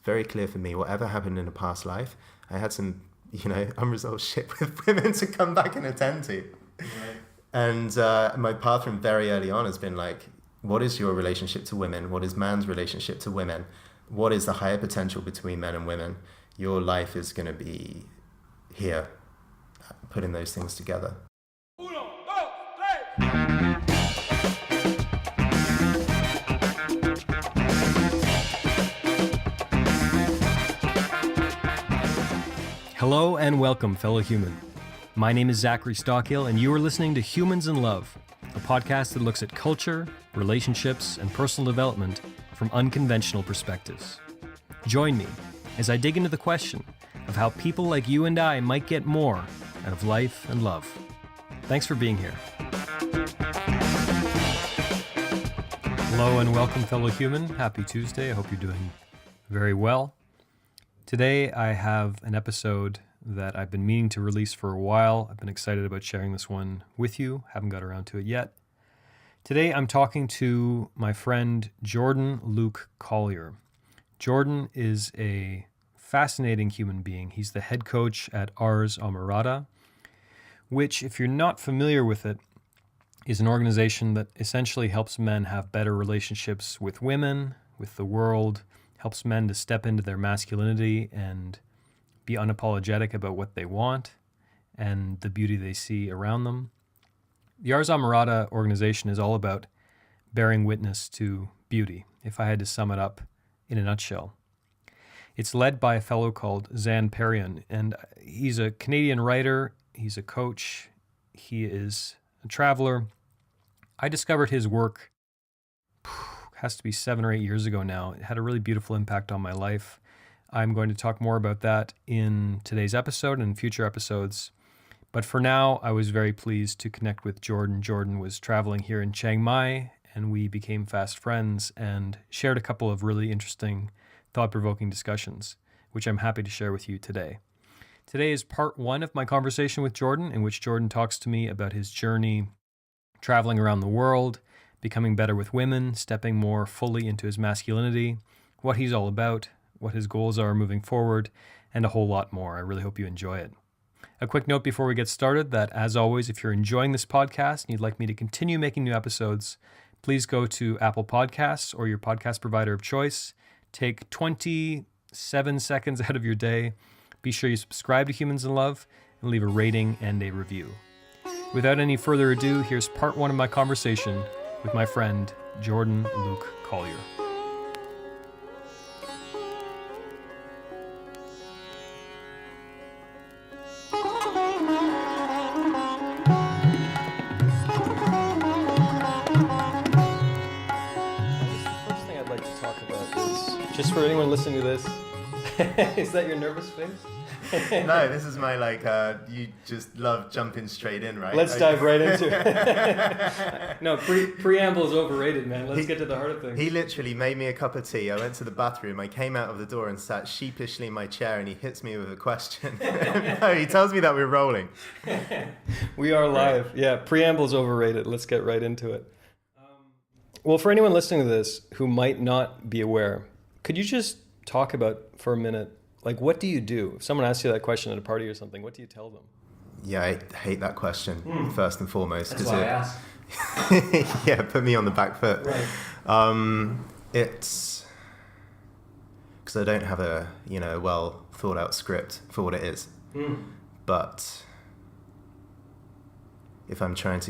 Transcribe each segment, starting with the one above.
very clear for me, whatever happened in a past life, I had some, unresolved shit with women to come back and attend to. Right. And my path from very early on has been like, what is your relationship to women? What is man's relationship to women? What is the higher potential between men and women? Your life is going to be here, putting those things together. Hello and welcome, fellow human. My name is Zachary Stockill, and you are listening to Humans in Love, a podcast that looks at culture, relationships, and personal development from unconventional perspectives. Join me as I dig into the question of how people like you and I might get more out of life and love. Thanks for being here. Hello and welcome, fellow human. Happy Tuesday. I hope you're doing very well. Today I have an episode that I've been meaning to release for a while. I've been excited about sharing this one with you. Haven't got around to it yet. Today I'm talking to my friend Jordan Luke Collier. Jordan is a fascinating human being. He's the head coach at Ars Amorata, which, if you're not familiar with it, is an organization that essentially helps men have better relationships with women, with the world, helps men to step into their masculinity and be unapologetic about what they want and the beauty they see around them. The Ars Amorata organization is all about bearing witness to beauty, if I had to sum it up in a nutshell. It's led by a fellow called Zan Perrion, and he's a Canadian writer, he's a coach, he is a traveler. I discovered his work has to be 7 or 8 years ago now. It had a really beautiful impact on my life. I'm going to talk more about that in today's episode and future episodes. But for now, I was very pleased to connect with Jordan. Jordan was traveling here in Chiang Mai, and we became fast friends and shared a couple of really interesting, thought-provoking discussions, which I'm happy to share with you today. Today is part 1 of my conversation with Jordan, in which Jordan talks to me about his journey traveling around the world, becoming better with women, stepping more fully into his masculinity, what he's all about, what his goals are moving forward, and a whole lot more. I really hope you enjoy it. A quick note before we get started that, as always, if you're enjoying this podcast and you'd like me to continue making new episodes, please go to Apple Podcasts or your podcast provider of choice. Take 27 seconds out of your day. Be sure you subscribe to Humans in Love and leave a rating and a review. Without any further ado, here's part 1 of my conversation with my friend, Jordan Luke Collier. The first thing I'd like to talk about is, just for anyone listening to this, is that your nervous face? No, this is my you just love jumping straight in, right? Let's dive right into it. No, preamble is overrated, man. Let's get to the heart of things. He literally made me a cup of tea. I went to the bathroom. I came out of the door and sat sheepishly in my chair, and he hits me with a question. No, he tells me that we're rolling. We are live. Yeah, preamble is overrated. Let's get right into it. Well, for anyone listening to this who might not be aware, could you just talk about, for a minute, what do you do? If someone asks you that question at a party or something, what do you tell them? Yeah, I hate that question, first and foremost. That's why I asked. Yeah, put me on the back foot. Right. It's because I don't have a well thought out script for what it is. But if I try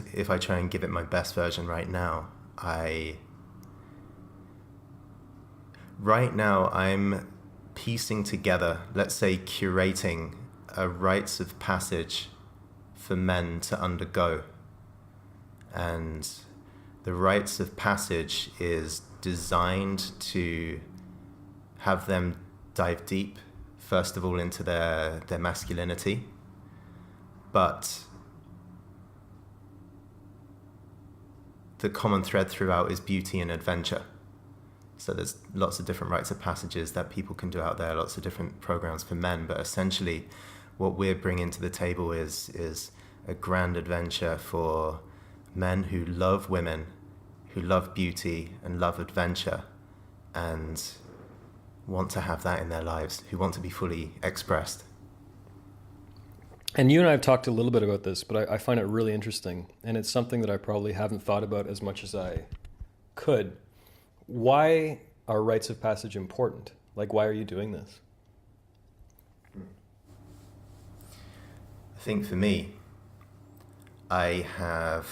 and give it my best version right now, I'm piecing together, let's say curating a rites of passage for men to undergo. And the rites of passage is designed to have them dive deep, first of all, into their masculinity, but the common thread throughout is beauty and adventure. So there's lots of different rites of passages that people can do out there, lots of different programs for men, but essentially what we're bringing to the table is a grand adventure for men who love women, who love beauty and love adventure, and want to have that in their lives, who want to be fully expressed. And you and I have talked a little bit about this, but I find it really interesting. And it's something that I probably haven't thought about as much as I could. Why are rites of passage important? Like, why are you doing this? I think for me, I have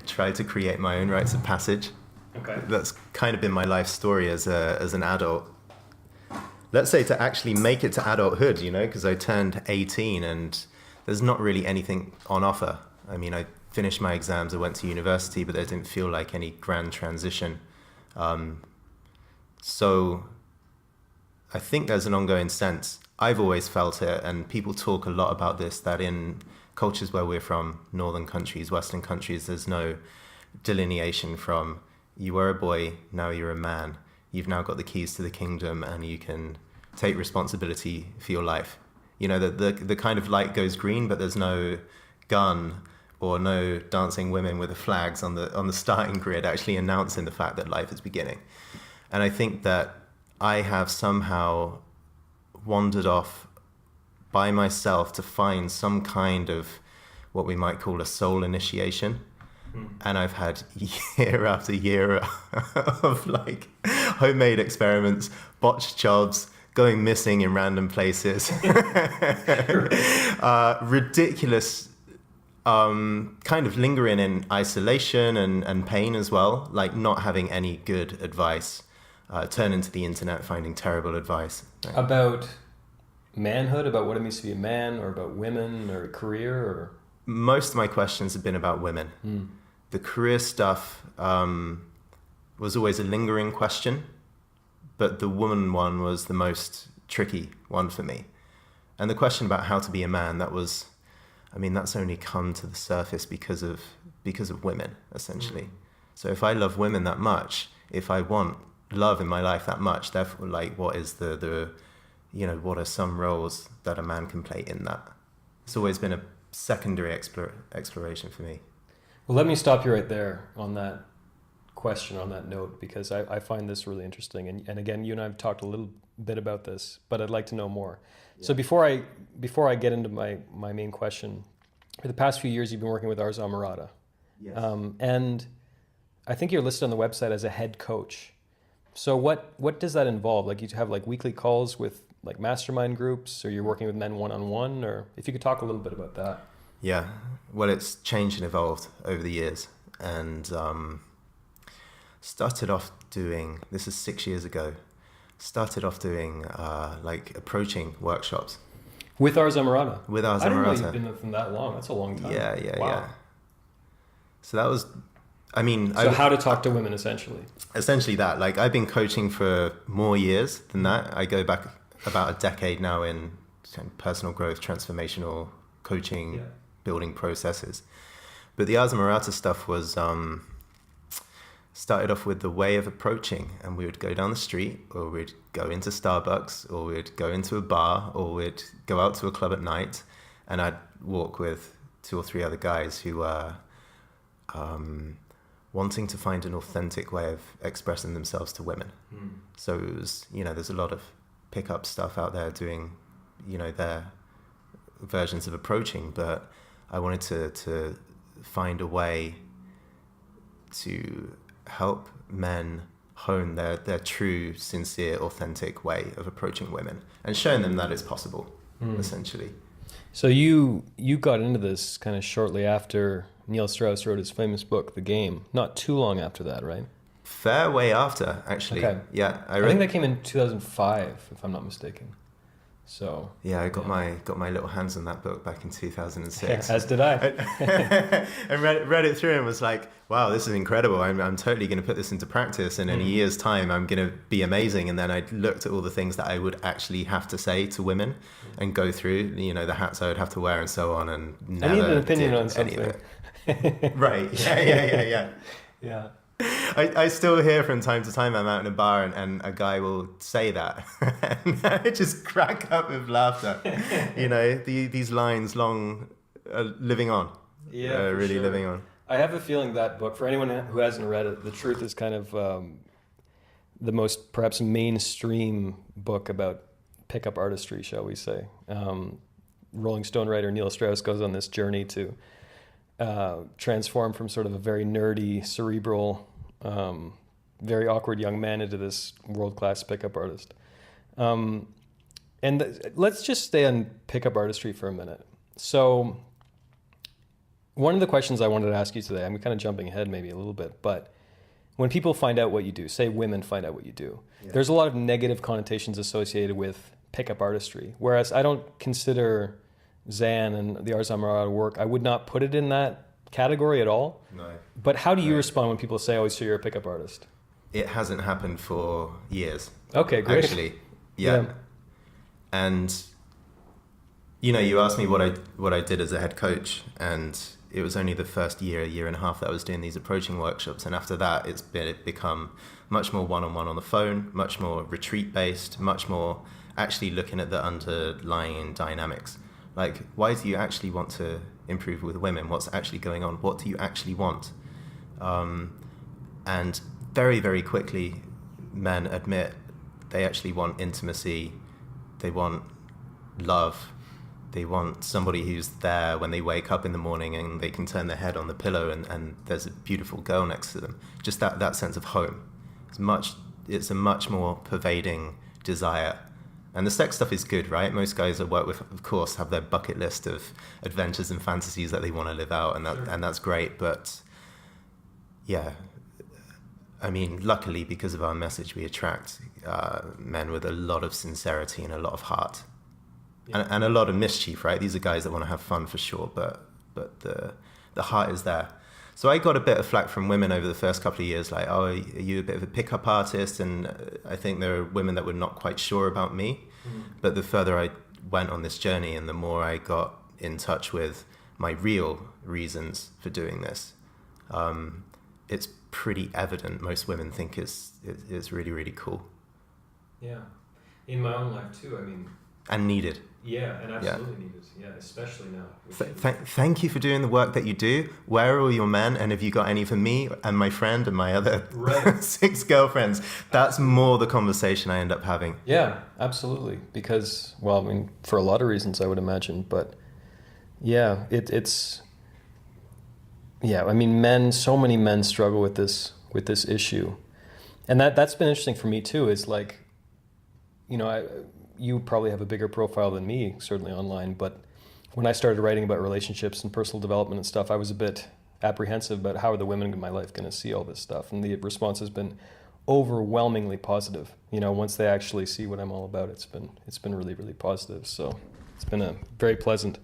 tried to create my own rites of passage. Okay. That's kind of been my life story as an adult. Let's say to actually make it to adulthood, because I turned 18 and there's not really anything on offer. I mean, I finished my exams, I went to university, but there didn't feel like any grand transition. So I think there's an ongoing sense. I've always felt it, and people talk a lot about this, that in cultures where we're from, northern countries, western countries, there's no delineation from you were a boy, now you're a man. You've now got the keys to the kingdom and you can take responsibility for your life. The kind of light goes green, but there's no gun or no dancing women with the flags on the starting grid actually announcing the fact that life is beginning. And I think that I have somehow wandered off by myself to find some kind of what we might call a soul initiation. And I've had year after year of like homemade experiments, botched jobs, going missing in random places, ridiculous kind of lingering in isolation and pain as well, like not having any good advice, turning to the internet, finding terrible advice. About manhood, about what it means to be a man, or about women, or career, or? Most of my questions have been about women. The career stuff was always a lingering question, but the woman one was the most tricky one for me. And the question about how to be a man, that's only come to the surface because of women, essentially. So if I love women that much, if I want love in my life that much, therefore, like, what is what are some roles that a man can play in that? It's always been a secondary exploration for me. Well, let me stop you right there on that question, on that note, because I find this really interesting. And again, you and I have talked a little bit about this, but I'd like to know more. Yeah. So before I get into my main question, for the past few years, you've been working with Ars Amorata. Yes. And I think you're listed on the website as a head coach. So what does that involve? Like, you have like weekly calls with like mastermind groups, or you're working with men one-on-one, or if you could talk a little bit about that. Yeah, well, it's changed and evolved over the years, and started off doing, this is 6 years ago, like approaching workshops. With Ars Amorata? With Ars Amorata. I didn't know you've been with them that long. That's a long time. Yeah. Wow. Yeah. So that was, how to talk to women, essentially. Essentially that. Like, I've been coaching for more years than that. I go back about a decade now in personal growth, transformational coaching, building processes. But the Ars Amorata stuff was started off with the way of approaching, and we would go down the street, or we'd go into Starbucks, or we'd go into a bar, or we'd go out to a club at night, and I'd walk with 2 or 3 other guys who were wanting to find an authentic way of expressing themselves to women. So it was, there's a lot of pickup stuff out there doing, their versions of approaching, but I wanted to find a way to help men hone their true, sincere, authentic way of approaching women and showing them that it's possible, essentially. So you got into this kind of shortly after Neil Strauss wrote his famous book, The Game. Not too long after that, right? Fair way after, actually. Okay. Yeah, I think that came in 2005, if I'm not mistaken. So yeah, I got my little hands on that book back in 2006. As did I. And read it through and was like, wow, this is incredible. I'm totally going to put this into practice, and in a year's time, I'm going to be amazing. And then I looked at all the things that I would actually have to say to women and go through, the hats I would have to wear and so on, and never I need an opinion on something. Right. Yeah. Yeah. I still hear from time to time, I'm out in a bar and a guy will say that and I just crack up with laughter. These lines long living on. Yeah, really sure. Living on. I have a feeling that book, for anyone who hasn't read it, the truth is kind of the most perhaps mainstream book about pickup artistry, shall we say. Rolling Stone writer Neil Strauss goes on this journey to transform from sort of a very nerdy, cerebral, very awkward young man into this world-class pickup artist. Let's just stay on pickup artistry for a minute. So one of the questions I wanted to ask you today, I'm kind of jumping ahead maybe a little bit, but when people find out what you do, say women find out what you do, there's a lot of negative connotations associated with pickup artistry. Whereas I don't consider Zan and the Ars Amorata work, I would not put it in that category at all. No. But how do you respond when people say, oh, so you're a pickup artist? It hasn't happened for years. Okay, great. Actually, yeah. And, you know, you asked me what I did as a head coach, and it was only the first year and a half that I was doing these approaching workshops. And after that, it's become much more one-on-one on the phone, much more retreat-based, much more actually looking at the underlying dynamics. Like, why do you actually want to improve with women? What's actually going on? What do you actually want? And very, very quickly, men admit they actually want intimacy. They want love. They want somebody who's there when they wake up in the morning and they can turn their head on the pillow and there's a beautiful girl next to them. Just that sense of home. It's a much more pervading desire. And the sex stuff is good, right? Most guys I work with, of course, have their bucket list of adventures and fantasies that they want to live out, and that's great. But yeah, I mean, luckily, because of our message, we attract men with a lot of sincerity and a lot of heart, and a lot of mischief, right? These are guys that want to have fun for sure, but the heart is there. So I got a bit of flack from women over the first couple of years, like, oh, are you a bit of a pickup artist? And I think there are women that were not quite sure about me. Mm-hmm. But the further I went on this journey and the more I got in touch with my real reasons for doing this, it's pretty evident most women think it's really, really cool. Yeah. In my own life too, I mean. And needed. Yeah, and absolutely needed. Yeah, especially now. Thank you for doing the work that you do. Where are all your men? And have you got any for me and my friend and my other 6 girlfriends? That's more the conversation I end up having. Yeah, absolutely. Because, well, I mean, for a lot of reasons, I would imagine. But yeah, it's... Yeah, I mean, so many men struggle with this issue. And that's been interesting for me too, is like, you know, you probably have a bigger profile than me, certainly online, but when I started writing about relationships and personal development and stuff, I was a bit apprehensive about how are the women in my life going to see all this stuff. And the response has been overwhelmingly positive. You know, once they actually see what I'm all about, it's been really, really positive. So it's been a very pleasant,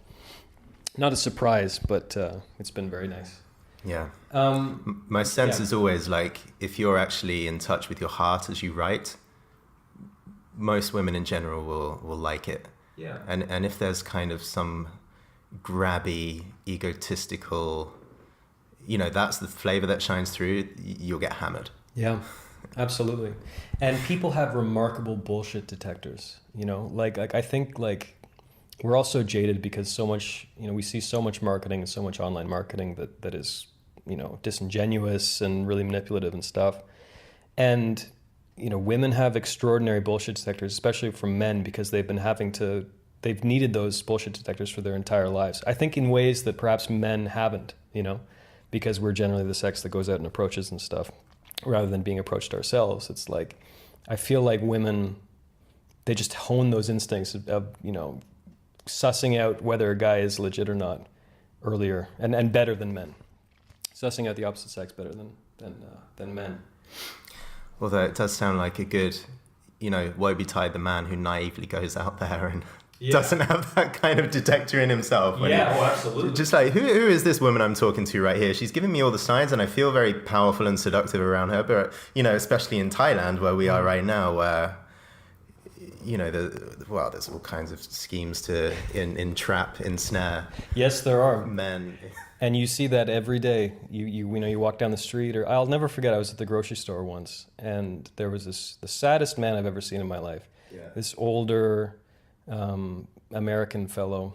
not a surprise, but it's been very nice. Yeah. My sense is always like, if you're actually in touch with your heart as you write, most women in general will like it. Yeah. And if there's kind of some grabby, egotistical, you know, that's the flavor that shines through, you'll get hammered. Yeah, absolutely. And people have remarkable bullshit detectors, you know, like I think like we're also jaded because so much, you know, we see so much marketing and so much online marketing that is, you know, disingenuous and really manipulative and stuff. And you know, women have extraordinary bullshit detectors, especially from men, because they've needed those bullshit detectors for their entire lives. I think in ways that perhaps men haven't, you know, because we're generally the sex that goes out and approaches and stuff, rather than being approached ourselves. It's like, I feel like women, they just hone those instincts of you know, sussing out whether a guy is legit or not earlier, and better than men. Sussing out the opposite sex better than men. Although it does sound like a good, you know, woe betide the man who naively goes out there and doesn't have that kind of detector in himself. Absolutely. Just like, who is this woman I'm talking to right here? She's giving me all the signs and I feel very powerful and seductive around her. But, you know, especially in Thailand where we are right now, where, you know, there's all kinds of schemes to entrap, ensnare. Yes, there are. Men. And you see that every day. You know, you walk down the street, or I'll never forget, I was at the grocery store once, and there was the saddest man I've ever seen in my life. Yeah. This older American fellow,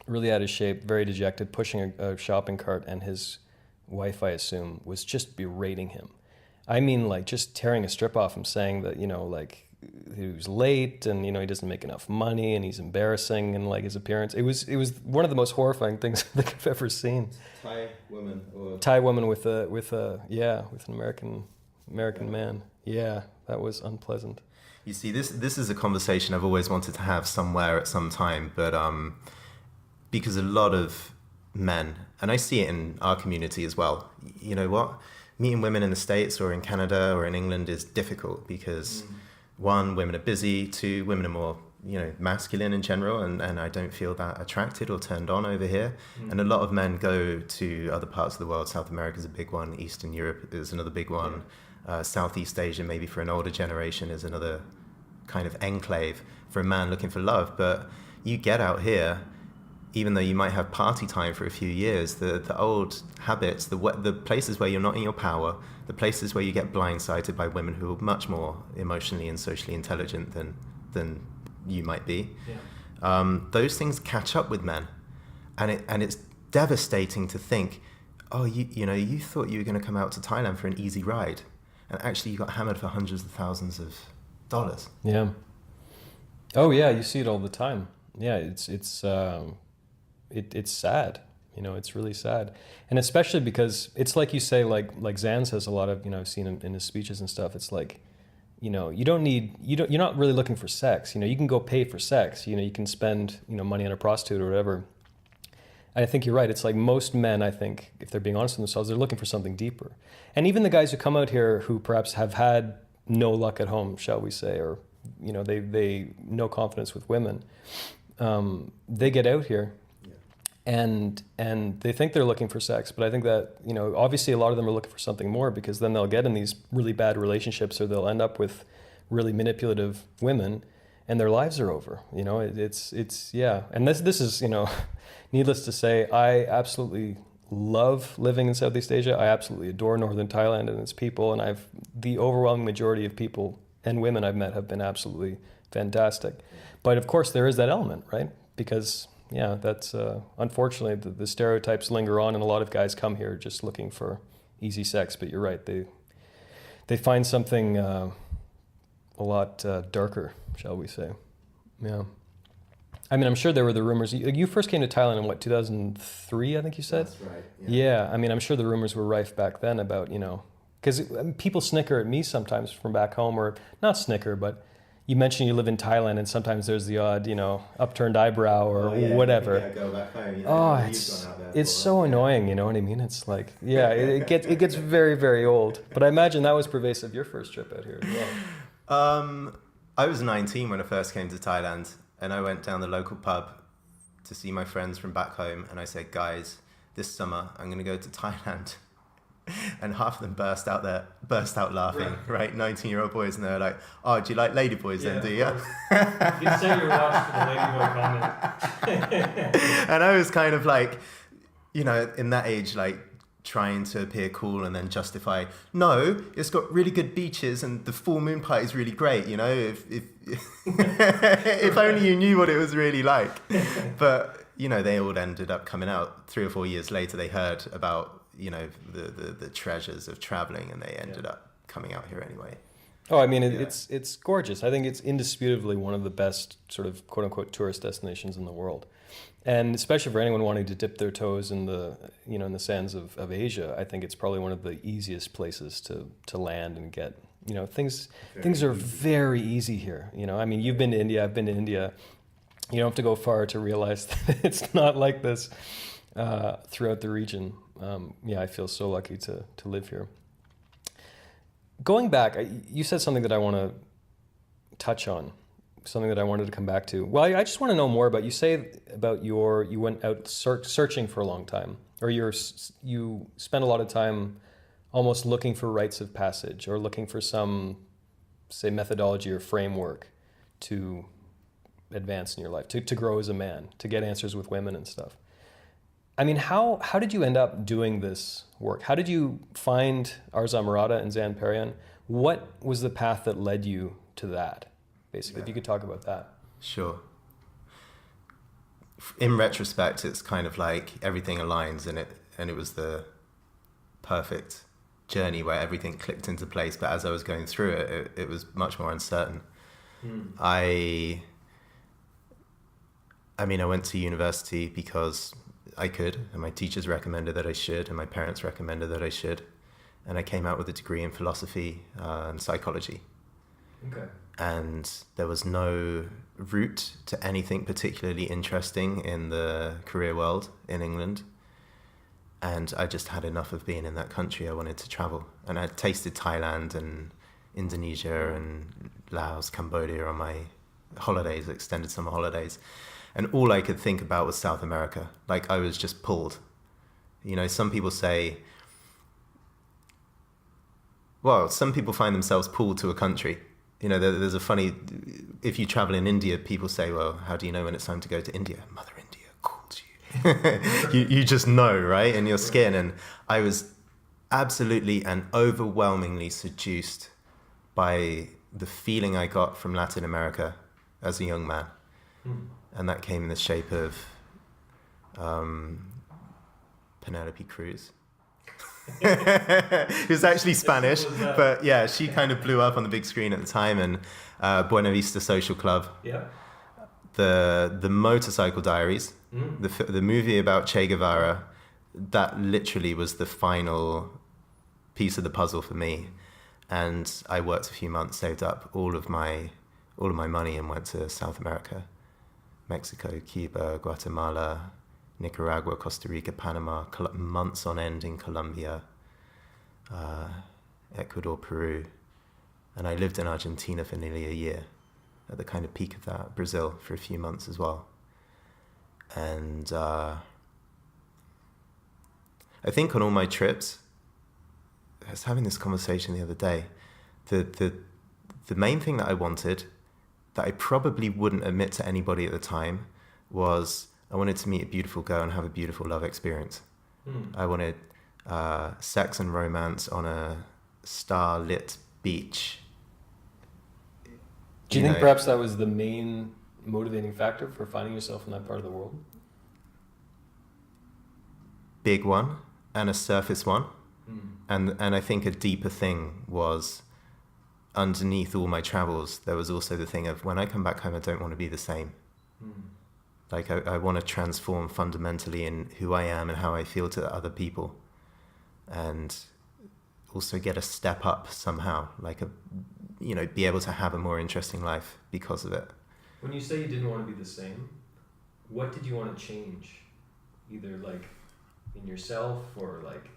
really out of shape, very dejected, pushing a shopping cart, and his wife, I assume, was just berating him. I mean, like just tearing a strip off him, saying that, you know, like he was late and, you know, he doesn't make enough money and he's embarrassing and like his appearance. It was one of the most horrifying things I think I've ever seen. Thai woman with an American man. Yeah, that was unpleasant. You see, this is a conversation I've always wanted to have somewhere at some time, but because a lot of men, and I see it in our community as well, you know what? Meeting women in the States or in Canada or in England is difficult because one, women are busy, two, women are more, you know, masculine in general, and I don't feel that attracted or turned on over here. And a lot of men go to other parts of the world. South America's a big one, Eastern Europe is another big one, Southeast Asia, maybe for an older generation, is another kind of enclave for a man looking for love. But you get out here, even though you might have party time for a few years, the old habits, the places where you're not in your power, the places where you get blindsided by women who are much more emotionally and socially intelligent than you might be, those things catch up with men, and it's devastating to think, oh, you know, you thought you were going to come out to Thailand for an easy ride, and actually you got hammered for hundreds of thousands of dollars. Yeah. Oh yeah, you see it all the time. Yeah, it's sad. You know, it's really sad, and especially because it's like you say, like Zan says a lot of, you know, I've seen him in his speeches and stuff. It's like, you know, you're not really looking for sex. You know, you can go pay for sex. You know, you can spend, you know, money on a prostitute or whatever. And I think you're right. It's like most men, I think, if they're being honest with themselves, they're looking for something deeper. And even the guys who come out here who perhaps have had no luck at home, shall we say, or, you know, they no confidence with women, they get out here. And they think they're looking for sex, but I think that, you know, obviously a lot of them are looking for something more, because then they'll get in these really bad relationships, or they'll end up with really manipulative women, and their lives are over. You know, it's yeah. And this is, you know, needless to say, I absolutely love living in Southeast Asia. I absolutely adore Northern Thailand and its people, and the overwhelming majority of people and women I've met have been absolutely fantastic. But of course there is that element, right? Because yeah, that's unfortunately the stereotypes linger on, and a lot of guys come here just looking for easy sex. But you're right, they find something a lot darker, shall we say? Yeah. I mean, I'm sure there were the rumors. You first came to Thailand in what, 2003? I think you said. That's right. Yeah. I mean, I'm sure the rumors were rife back then about, you know, because people snicker at me sometimes from back home, or not snicker, but. You mentioned you live in Thailand, and sometimes there's the odd, you know, upturned eyebrow or whatever. Yeah, go back home, you know, it's so annoying, you know what I mean? It's like, yeah, it gets very, very old. But I imagine that was pervasive your first trip out here as well. I was 19 when I first came to Thailand, and I went down the local pub to see my friends from back home, and I said, guys, this summer I'm going to go to Thailand. And half of them burst out laughing, right? 19-year-old boys, and they're like, "Oh, do you like ladyboys then? Do you?" You can set your watch for the ladyboy comment. And I was kind of like, you know, in that age, like trying to appear cool and then justify, no, it's got really good beaches and the full moon party is really great. You know, if if only you knew what it was really like. But you know, they all ended up coming out 3 or 4 years later. They heard about, you know, the treasures of traveling, and they ended up coming out here anyway. Oh, I mean, it's gorgeous. I think it's indisputably one of the best sort of quote unquote tourist destinations in the world, and especially for anyone wanting to dip their toes in the, you know, in the sands of Asia. I think it's probably one of the easiest places to land and get, you know, things are very easy here. You know, I mean, you've been to India, I've been to India. You don't have to go far to realize that it's not like this throughout the region. Yeah, I feel so lucky to live here. Going back, you said something that I want to touch on, something that I wanted to come back to. Well, I just want to know more about, you say about you went out searching for a long time, or you spent a lot of time almost looking for rites of passage, or looking for some, say, methodology or framework to advance in your life, to grow as a man, to get answers with women and stuff. I mean, how did you end up doing this work? How did you find Ars Amorata and Zan Perrion? What was the path that led you to that, basically? Yeah. If you could talk about that. Sure. In retrospect, it's kind of like everything aligns, and it was the perfect journey where everything clicked into place. But as I was going through it, it was much more uncertain. I mean, I went to university because I could, and my teachers recommended that I should, and my parents recommended that I should. And I came out with a degree in philosophy and psychology. Okay. And there was no route to anything particularly interesting in the career world in England. And I just had enough of being in that country. I wanted to travel. And I tasted Thailand and Indonesia and Laos, Cambodia on my holidays, extended summer holidays. And all I could think about was South America. Like, I was just pulled. You know, some people say, well, some people find themselves pulled to a country. You know, there's a funny, if you travel in India, people say, well, how do you know when it's time to go to India? Mother India calls you. you just know, right? In your skin. And I was absolutely and overwhelmingly seduced by the feeling I got from Latin America as a young man. And that came in the shape of Penelope Cruz. It was actually Spanish, but yeah, she kind of blew up on the big screen at the time. And Buena Vista Social Club, the Motorcycle Diaries, the movie about Che Guevara, that literally was the final piece of the puzzle for me. And I worked a few months, saved up all of my money, and went to South America, Mexico, Cuba, Guatemala, Nicaragua, Costa Rica, Panama, months on end in Colombia, Ecuador, Peru. And I lived in Argentina for nearly a year, at the kind of peak of that, Brazil for a few months as well. And I think on all my trips, I was having this conversation the other day, the main thing that I wanted, that I probably wouldn't admit to anybody at the time, was I wanted to meet a beautiful girl and have a beautiful love experience. I wanted sex and romance on a star-lit beach. Do you think perhaps that was the main motivating factor for finding yourself in that part of the world? Big one, and a surface one. And I think a deeper thing was, underneath all my travels, there was also the thing of, when I come back home, I don't want to be the same. Like, I want to transform fundamentally in who I am and how I feel to other people. And also get a step up somehow, like be able to have a more interesting life because of it. When you say you didn't want to be the same, what did you want to change? Either like in yourself or like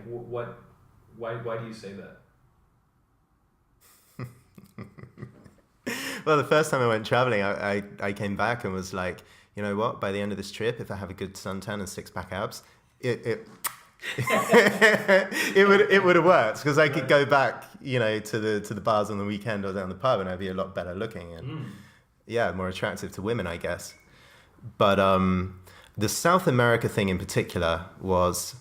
what, why do you say that? Well, the first time I went traveling, I came back and was like, you know what? By the end of this trip, if I have a good suntan and 6-pack abs, it would have worked, because I could go back, to the bars on the weekend or down the pub, and I'd be a lot better looking and more attractive to women, I guess. But the South America thing in particular was,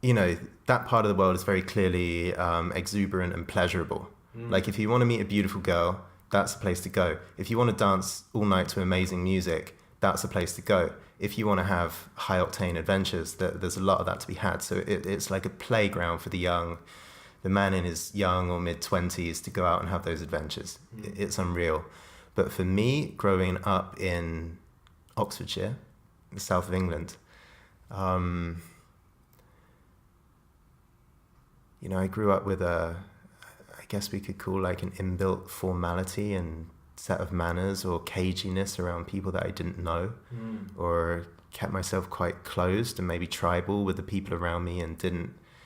that part of the world is very clearly exuberant and pleasurable. Like, if you want to meet a beautiful girl, that's the place to go. If you want to dance all night to amazing music, that's the place to go. If you want to have high-octane adventures, there's a lot of that to be had. So it's like a playground for the man in his young or mid-20s to go out and have those adventures. It's unreal. But for me, growing up in Oxfordshire, the south of England, I grew up with I guess we could call like an inbuilt formality and set of manners or caginess around people that I didn't know, or kept myself quite closed and maybe tribal with the people around me, and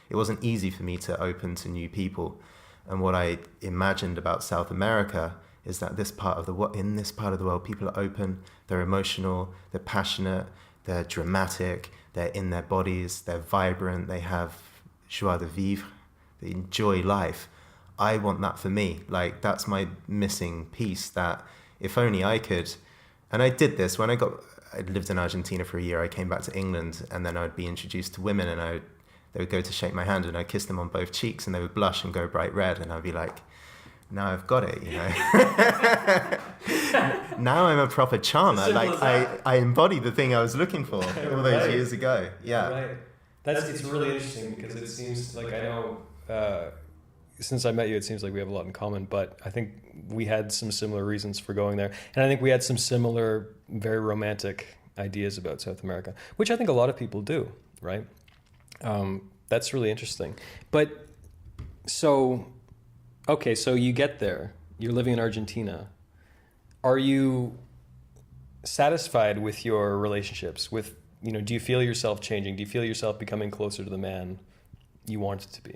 it wasn't easy for me to open to new people. And what I imagined about South America is that in this part of the world, people are open, they're emotional, they're passionate, they're dramatic, they're in their bodies, they're vibrant, they have joie de vivre, they enjoy life. I want that for me. Like, that's my missing piece, that if only I could. And I did this when I lived in Argentina for a year. I came back to England, and then I'd be introduced to women, and they would go to shake my hand, and I'd kiss them on both cheeks, and they would blush and go bright red, and I'd be like, now I've got it, Now I'm a proper charmer. Like, I embody the thing I was looking for all those years ago. Yeah. Right. It's really interesting because it seems like I know since I met you, it seems like we have a lot in common. But I think we had some similar reasons for going there, and I think we had some similar, very romantic ideas about South America, which I think a lot of people do, right? That's really interesting. But so you get there, you're living in Argentina. Are you satisfied with your relationships? With, do you feel yourself changing? Do you feel yourself becoming closer to the man you wanted to be?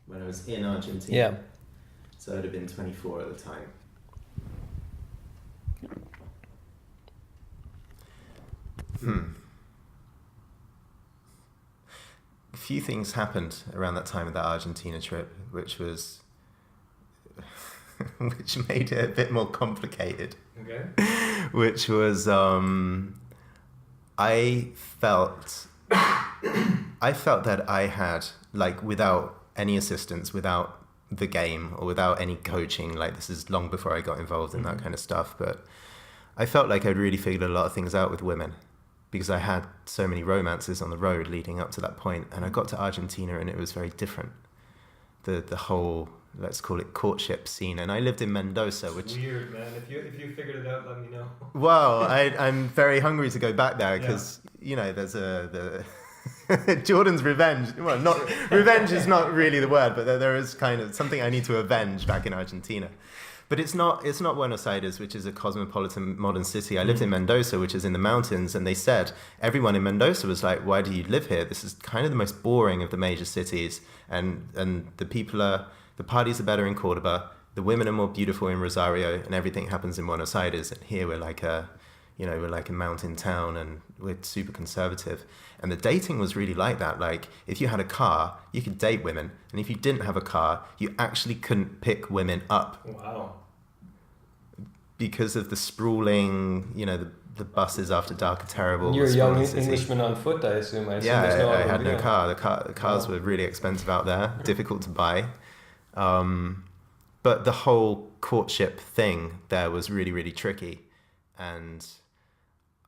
When I was in Argentina? Yeah. So I'd have been 24 at the time. A few things happened around that time of that Argentina trip, which made it a bit more complicated. Okay. Which was, I felt that I had, like, without any assistance, without the game or without any coaching, like, this is long before I got involved in that kind of stuff, but I felt like I'd really figured a lot of things out with women because I had so many romances on the road leading up to that point, and I got to Argentina and it was very different. The whole, let's call it, courtship scene, and I lived in Mendoza, which it's weird, man. If you figured it out, let me know. Well, I'm very hungry to go back there because there's the Jordan's revenge. Well, not revenge is not really the word, but there is kind of something I need to avenge back in Argentina. But it's not Buenos Aires, which is a cosmopolitan modern city. I lived in Mendoza, which is in the mountains, and they said everyone in Mendoza was like, "Why do you live here? This is kind of the most boring of the major cities, and the parties are better in Cordoba, the women are more beautiful in Rosario, and everything happens in Buenos Aires. And here we're like a mountain town, and we're super conservative." And the dating was really like that. Like, if you had a car, you could date women, and if you didn't have a car, you actually couldn't pick women up. Wow. Because of the sprawling, the buses after dark are terrible. You're a young Englishman on foot, I assume. I had no car. The cars were really expensive out there, difficult to buy. But the whole courtship thing there was really, really tricky. And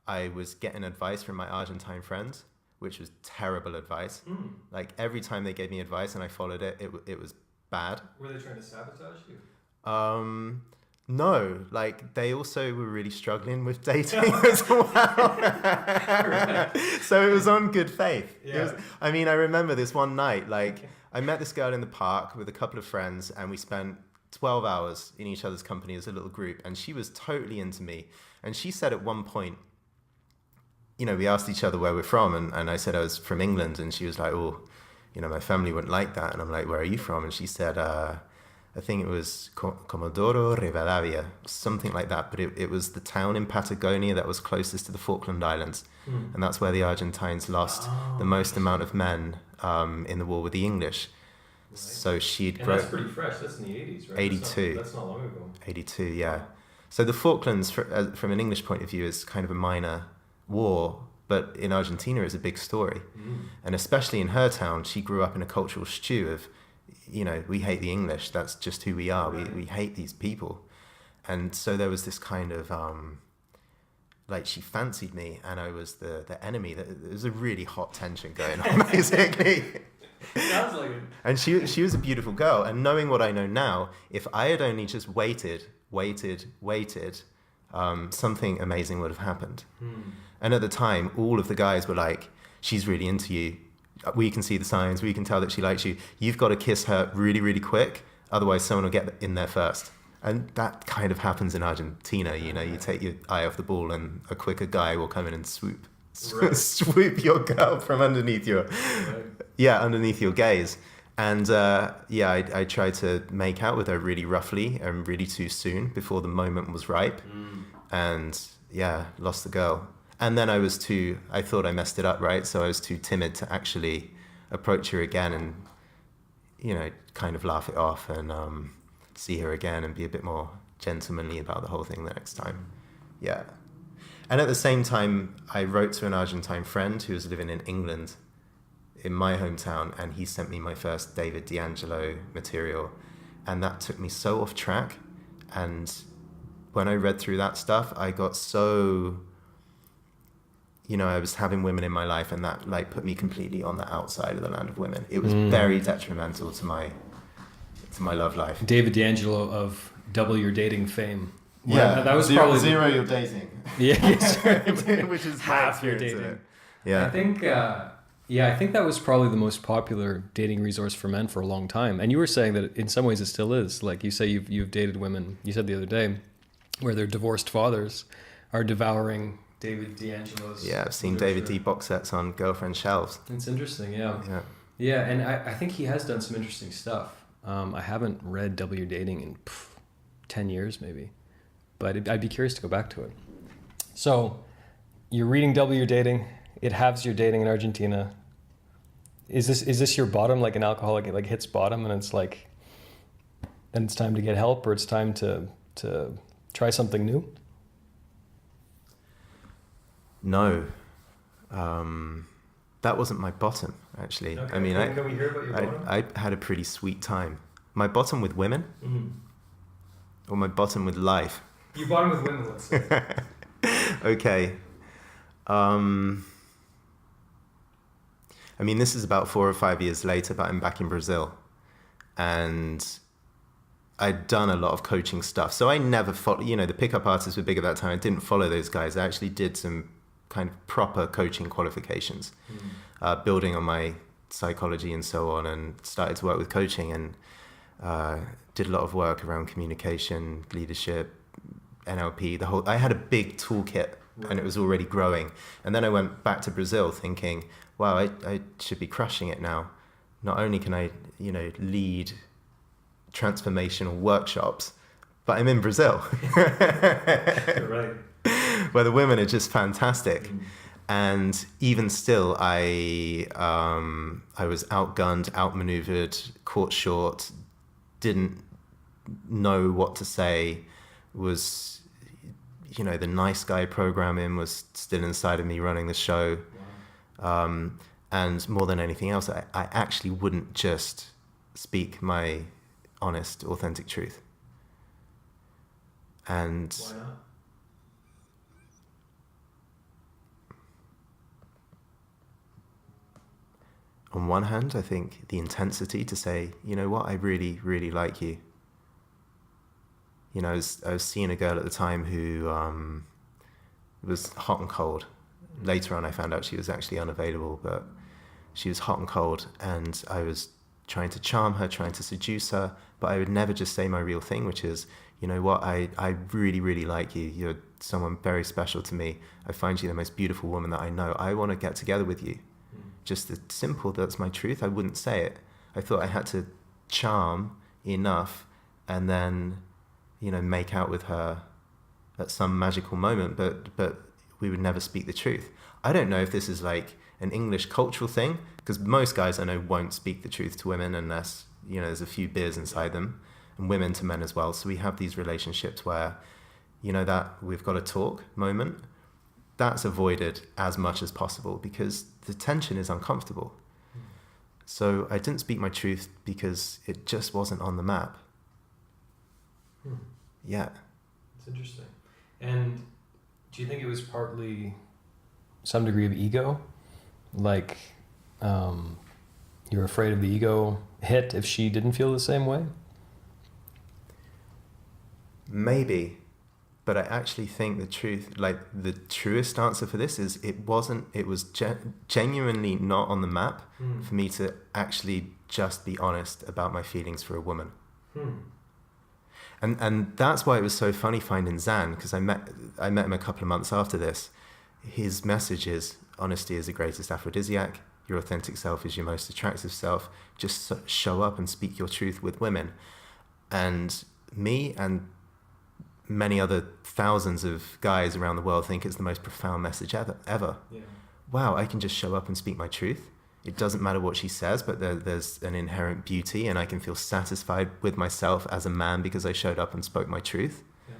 I was getting advice from my Argentine friends, which was terrible advice. Like, every time they gave me advice and I followed it, it was bad. Were they trying to sabotage you? No, like, they also were really struggling with dating as well. So it was on good faith. Yeah. I remember this one night, like, I met this girl in the park with a couple of friends, and we spent 12 hours in each other's company as a little group, and she was totally into me. And she said at one point, we asked each other where we're from, and I said I was from England, and she was like, "Oh, my family wouldn't like that." And I'm like, "Where are you from?" And she said, I think it was Comodoro Rivadavia, something like that, but it was the town in Patagonia that was closest to the Falkland Islands, and that's where the Argentines lost the most amount of men in the war with the English. Right. So she'd grown. That's pretty fresh. That's in the 80s, right? 82. That's not long ago. 82, yeah. So the Falklands, from an English point of view, is kind of a minor war, but in Argentina it's a big story. And especially in her town, she grew up in a cultural stew of, we hate the English. That's just who we are. Right. We hate these people. And so there was this kind of, she fancied me and I was the enemy. There was a really hot tension going on, basically. Sounds like it. And she was a beautiful girl. And knowing what I know now, if I had only just waited, something amazing would have happened. And at the time, all of the guys were like, "She's really into you. We can see the signs. We can tell that she likes you. You've got to kiss her really, really quick. Otherwise, someone will get in there first." And that kind of happens in Argentina. You take your eye off the ball and a quicker guy will come in and swoop your girl from underneath underneath your gaze. And I tried to make out with her really roughly and really too soon before the moment was ripe. And lost the girl. And then I thought I messed it up, right? So I was too timid to actually approach her again and, kind of laugh it off and see her again and be a bit more gentlemanly about the whole thing the next time. Yeah. And at the same time, I wrote to an Argentine friend who was living in England in my hometown, and he sent me my first David D'Angelo material. And that took me so off track. And when I read through that stuff, I got so... I was having women in my life, and that like put me completely on the outside of the land of women. It was very detrimental to my love life. David D'Angelo of Double Your Dating fame. Yeah, that was zero, probably zero your dating. Which is half your dating. Yeah, I think. I think that was probably the most popular dating resource for men for a long time. And you were saying that in some ways it still is. Like you say, you've dated women. You said the other day, where their divorced fathers are devouring David D'Angelo's. Yeah, I've seen David D box sets on girlfriend shelves. It's interesting. Yeah, and I think he has done some interesting stuff. I haven't read Double Your Dating in 10 years maybe, but I'd be curious to go back to it. So you're reading Double Your Dating. It halves your dating in Argentina. Is this your bottom, like an alcoholic? It like hits bottom and it's like, then it's time to get help, or it's time to try something new? No, that wasn't my bottom actually. Okay. I mean, can we hear about your bottom? I had a pretty sweet time. My bottom with women, or my bottom with life. Your bottom with women, let's say. Okay. I mean, this is about 4 or 5 years later, but I'm back in Brazil, and I'd done a lot of coaching stuff. So I never followed, the pickup artists were big at that time. I didn't follow those guys. I actually did some kind of proper coaching qualifications, building on my psychology and so on, and started to work with coaching, and did a lot of work around communication, leadership, NLP, I had a big toolkit. Right. And it was already growing. And then I went back to Brazil thinking, wow, I should be crushing it now. Not only can I, lead transformational workshops, but I'm in Brazil. Right. Where the women are just fantastic. And even still, I was outgunned, outmaneuvered, caught short, didn't know what to say, was... the nice guy programming was still inside of me running the show. Wow. And more than anything else, I actually wouldn't just speak my honest, authentic truth. And why not? On one hand, I think the intensity to say, you know what, I really, really like you. I was seeing a girl at the time who was hot and cold. Later on, I found out she was actually unavailable, but she was hot and cold, and I was trying to charm her, trying to seduce her, but I would never just say my real thing, which is, you know what, I really, really like you. You're someone very special to me. I find you the most beautiful woman that I know. I want to get together with you. Just the simple, that's my truth. I wouldn't say it. I thought I had to charm enough and then... make out with her at some magical moment, but we would never speak the truth. I don't know if this is like an English cultural thing, because most guys I know won't speak the truth to women unless, there's a few beers inside them, and women to men as well. So we have these relationships where, that we've got a talk moment, that's avoided as much as possible because the tension is uncomfortable. So I didn't speak my truth because it just wasn't on the map. Yeah. It's interesting. And do you think it was partly some degree of ego? Like you're afraid of the ego hit if she didn't feel the same way? Maybe. But I actually think the truest answer for this is it was genuinely not on the map for me to actually just be honest about my feelings for a woman. And that's why it was so funny finding Zan, because I met him a couple of months after this. His message is, honesty is the greatest aphrodisiac. Your authentic self is your most attractive self. Just show up and speak your truth with women. And me and many other thousands of guys around the world think it's the most profound message ever. Yeah. Wow, I can just show up and speak my truth. It doesn't matter what she says, but there's an inherent beauty, and I can feel satisfied with myself as a man because I showed up and spoke my truth. Yeah.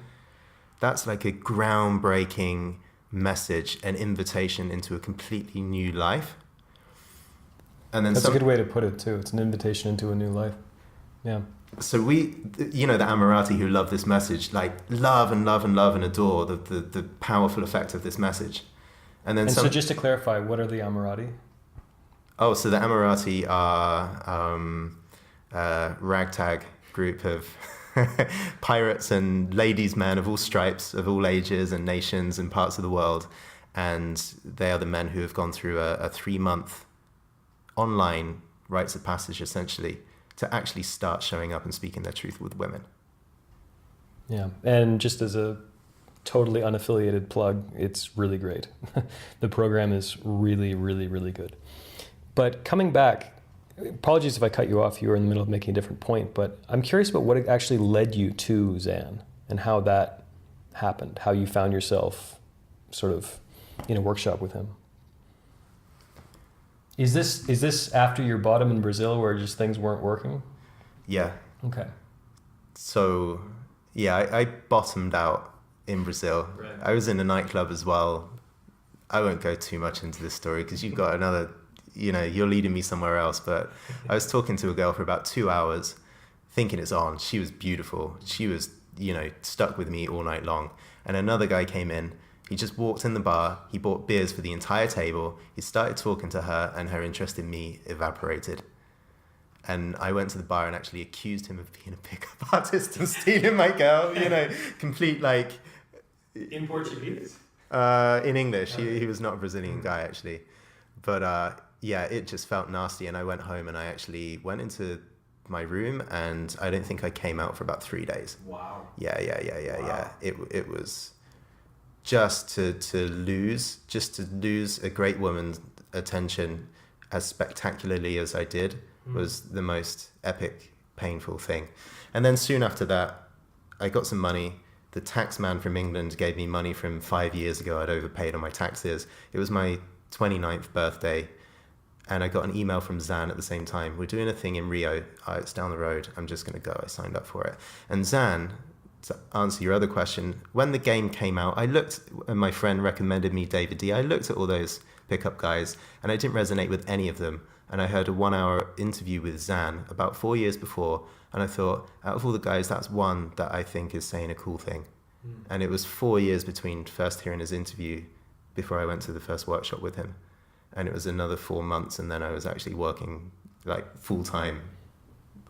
That's like a groundbreaking message, an invitation into a completely new life. And then that's a good way to put it too. It's an invitation into a new life. Yeah. So the Amorati who love this message, like love and love and love and adore the powerful effect of this message. And then And some. so just to clarify, what are the Amorati? Oh, so the Amorati are ragtag group of pirates and ladies' men of all stripes, of all ages and nations and parts of the world. And they are the men who have gone through a 3-month online rites of passage, essentially, to actually start showing up and speaking their truth with women. Yeah. And just as a totally unaffiliated plug, it's really great. The program is really, really, really good. But coming back, apologies if I cut you off. You were in the middle of making a different point, but I'm curious about what actually led you to Zan and how that happened, how you found yourself sort of in a workshop with him. Is this after your bottom in Brazil where just things weren't working? Yeah. Okay. So, yeah, I bottomed out in Brazil. Right. I was in a nightclub as well. I won't go too much into this story because you've got another, you're leading me somewhere else. But I was talking to a girl for about 2 hours, thinking it's on. She was beautiful. She was, stuck with me all night long. And another guy came in. He just walked in the bar. He bought beers for the entire table. He started talking to her, and her interest in me evaporated. And I went to the bar and actually accused him of being a pickup artist and stealing my girl. Complete like. In Portuguese? In English. He was not a Brazilian guy actually, but yeah, it just felt nasty. And I went home and I actually went into my room, and I don't think I came out for about 3 days. Wow. Yeah. Wow. It was. Just to lose a great woman's attention as spectacularly as I did was the most epic, painful thing. And then soon after that, I got some money. The tax man from England gave me money from 5 years ago. I'd overpaid on my taxes. It was my 29th birthday. And I got an email from Zan at the same time. We're doing a thing in Rio. It's down the road. I'm just going to go. I signed up for it. And Zan, to answer your other question, when the game came out, I looked, and my friend recommended me David D. I looked at all those pickup guys, and I didn't resonate with any of them. And I heard a 1-hour interview with Zan about 4 years before, and I thought, out of all the guys, that's one that I think is saying a cool thing. And it was 4 years between first hearing his interview before I went to the first workshop with him. And it was another 4 months, and then I was actually working like full time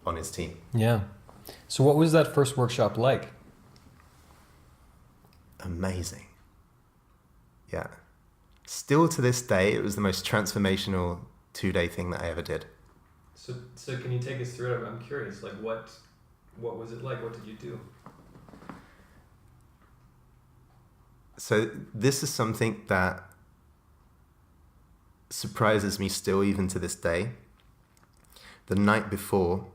on his team. Yeah. So what was that first workshop like? Amazing. Yeah. Still to this day, it was the most transformational 2-day thing that I ever did. So can you take us through it? I'm curious, like what was it like? What did you do? So this is something that surprises me still even to this day. The night before,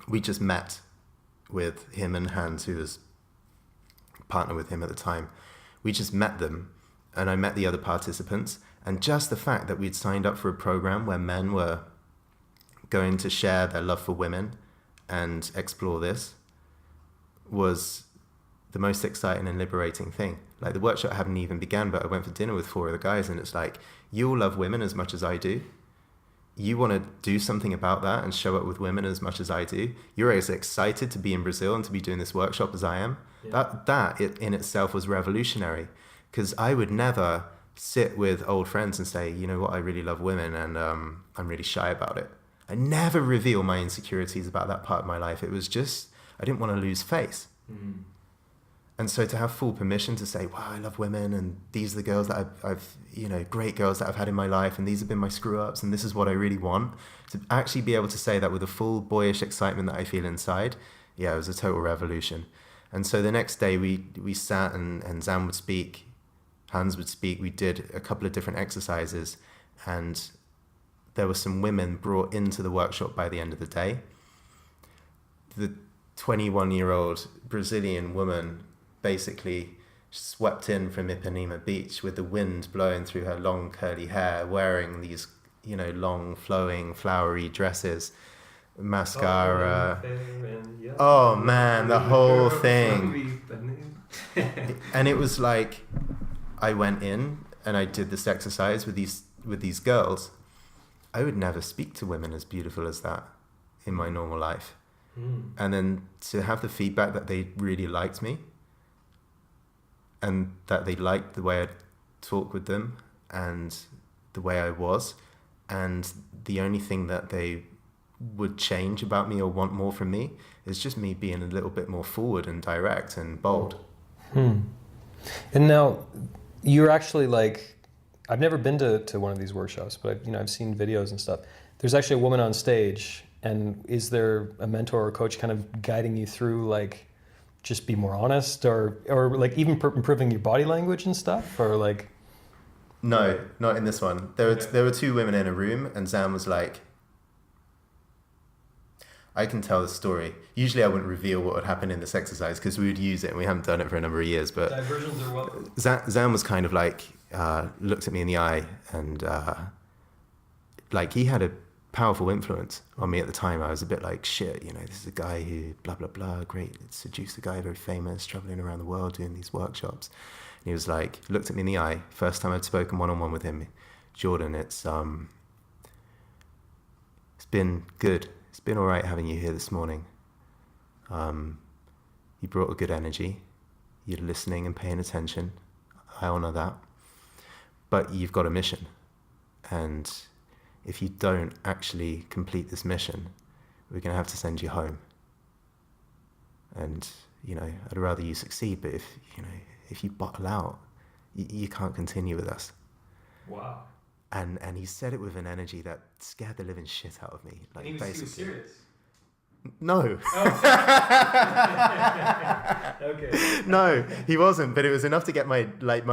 we just met with him and Hans, who was partner with him at the time. We just met them, and I met the other participants, and just the fact that we'd signed up for a program where men were going to share their love for women and explore this was the most exciting and liberating thing. Like, the workshop hadn't even begun, but I went for dinner with 4 other guys, and it's like, you all love women as much as I do. You want to do something about that and show up with women as much as I do. You're as excited to be in Brazil and to be doing this workshop as I am. Yeah. That in itself was revolutionary, because I would never sit with old friends and say, you know what, I really love women, and I'm really shy about it. I never reveal my insecurities about that part of my life. It was just, I didn't want to lose face. Mm. And so to have full permission to say, wow, I love women, and these are the girls that I've great girls that I've had in my life, and these have been my screw-ups, and this is what I really want. To actually be able to say that with a full boyish excitement that I feel inside, yeah, it was a total revolution. And so the next day we sat, and Zan would speak, Hans would speak. We did a couple of different exercises, and there were some women brought into the workshop by the end of the day. The 21-year-old Brazilian woman basically swept in from Ipanema Beach with the wind blowing through her long curly hair, wearing these, long flowing flowery dresses, mascara. Oh man, the whole thing. And it was like, I went in and I did this exercise with these girls. I would never speak to women as beautiful as that in my normal life. And then to have the feedback that they really liked me, and that they liked the way I'd talk with them and the way I was, and the only thing that they would change about me or want more from me is just me being a little bit more forward and direct and bold. And now you're actually like, I've never been to one of these workshops, but I've seen videos and stuff. There's actually a woman on stage, and is there a mentor or coach kind of guiding you through like, just be more honest, or like even improving your body language and stuff, or like? No, not in this one. There were two women in a room, and Zan was like, I can tell the story. Usually I wouldn't reveal what would happen in this exercise because we would use it, and we haven't done it for a number of years. But diversions are what? Zan was kind of like, looked at me in the eye, and like he had a powerful influence on me at the time. I was a bit like, shit, this is a guy who blah, blah, blah, great seducer guy, very famous, traveling around the world doing these workshops. And he was like, looked at me in the eye. First time I'd spoken one-on-one with him, Jordan, it's been good. It's been all right having you here this morning. You brought a good energy. You're listening and paying attention. I honor that. But you've got a mission. And if you don't actually complete this mission, we're going to have to send you home. And, I'd rather you succeed, but if you bottle out, you can't continue with us. Wow. And he said it with an energy that scared the living shit out of me. Like, he was serious? No. Oh. Okay. No, he wasn't, but it was enough to get my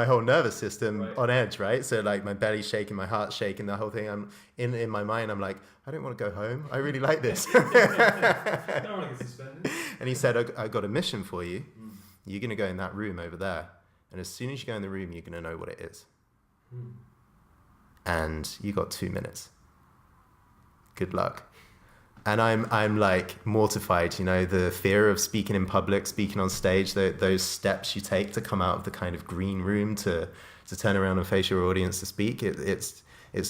whole nervous system Right. on edge, right? So like my belly's shaking, my heart's shaking, the whole thing. I'm in my mind, I'm like, I don't want to go home. I really like this. I don't want to get suspended. And he said, I got a mission for you. You're going to go in that room over there. And as soon as you go in the room, you're going to know what it is. And you got 2 minutes. Good luck. And I'm like mortified, the fear of speaking in public, speaking on stage, those steps you take to come out of the kind of green room to turn around and face your audience to speak. It's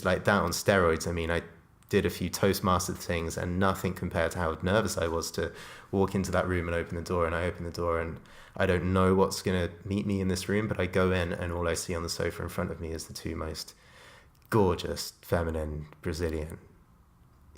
like that on steroids. I mean, I did a few Toastmaster things and nothing compared to how nervous I was to walk into that room and open the door. And I open the door and I don't know what's going to meet me in this room, but I go in and all I see on the sofa in front of me is the two most gorgeous, feminine, Brazilian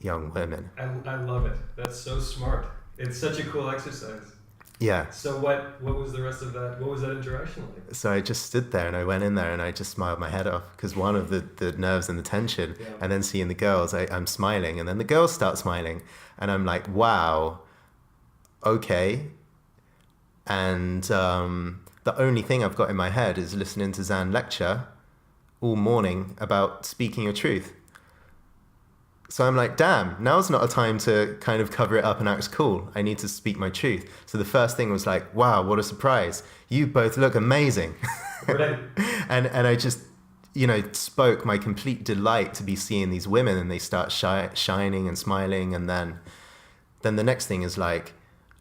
young women. I love it. That's so smart. It's such a cool exercise. Yeah. So what was the rest of that? What was that interaction like? So I just stood there and I went in there and I just smiled my head off because one of the nerves and the tension, and then seeing the girls, I'm smiling, and then the girls start smiling and I'm like, wow, okay. And the only thing I've got in my head is listening to Zan lecture all morning about speaking your truth. So I'm like, damn, now's not a time to kind of cover it up and act cool. I need to speak my truth. So the first thing was like, wow, what a surprise. You both look amazing. Right. and I just, spoke my complete delight to be seeing these women, and they start shining and smiling. And then the next thing is like,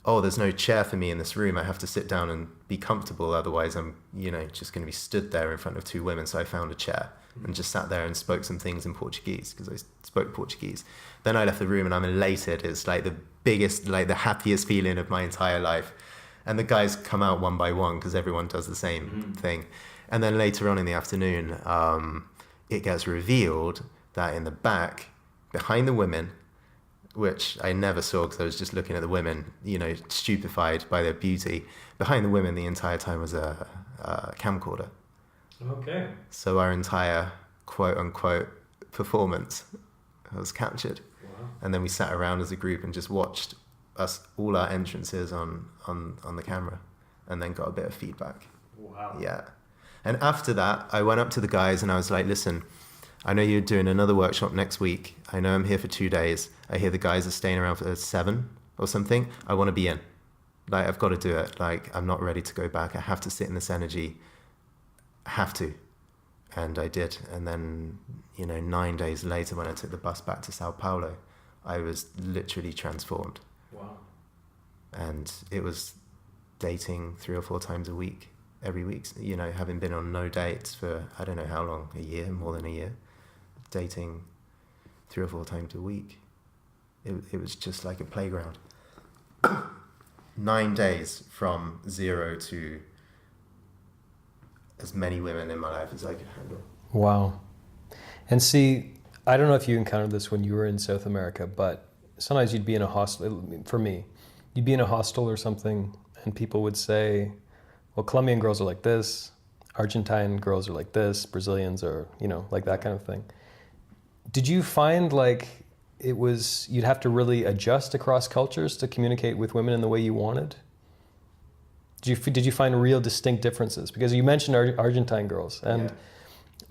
oh, there's no chair for me in this room. I have to sit down and be comfortable. Otherwise I'm, just going to be stood there in front of two women. So I found a chair and just sat there and spoke some things in Portuguese because I spoke Portuguese. Then I left the room and I'm elated. It's like the biggest, like the happiest feeling of my entire life. And the guys come out one by one because everyone does the same thing. And then later on in the afternoon, it gets revealed that in the back, behind the women, which I never saw because I was just looking at the women, stupefied by their beauty. Behind the women the entire time was a camcorder. Okay. So our entire quote unquote performance was captured. Wow. And then we sat around as a group and just watched all our entrances on the camera and then got a bit of feedback. Wow. Yeah. And after that, I went up to the guys and I was like, listen, I know you're doing another workshop next week. I know I'm here for 2 days. I hear the guys are staying around for 7 or something. I want to be in. Like, I've got to do it. Like, I'm not ready to go back. I have to sit in this energy. I have to. And I did. And then, 9 days later, when I took the bus back to Sao Paulo, I was literally transformed. Wow. And it was dating 3 or 4 times a week, every week, having been on no dates for, I don't know how long, a year, more than a year, dating 3 or 4 times a week. It was just like a playground. 9 days from 0 to as many women in my life as I could handle. Wow. And see, I don't know if you encountered this when you were in South America, but sometimes you'd be in a hostel, for me, you'd be in a hostel or something, and people would say, well, Colombian girls are like this, Argentine girls are like this, Brazilians are, like that kind of thing. Did you find like you'd have to really adjust across cultures to communicate with women in the way you wanted? Did you find real distinct differences? Because you mentioned Argentine girls, and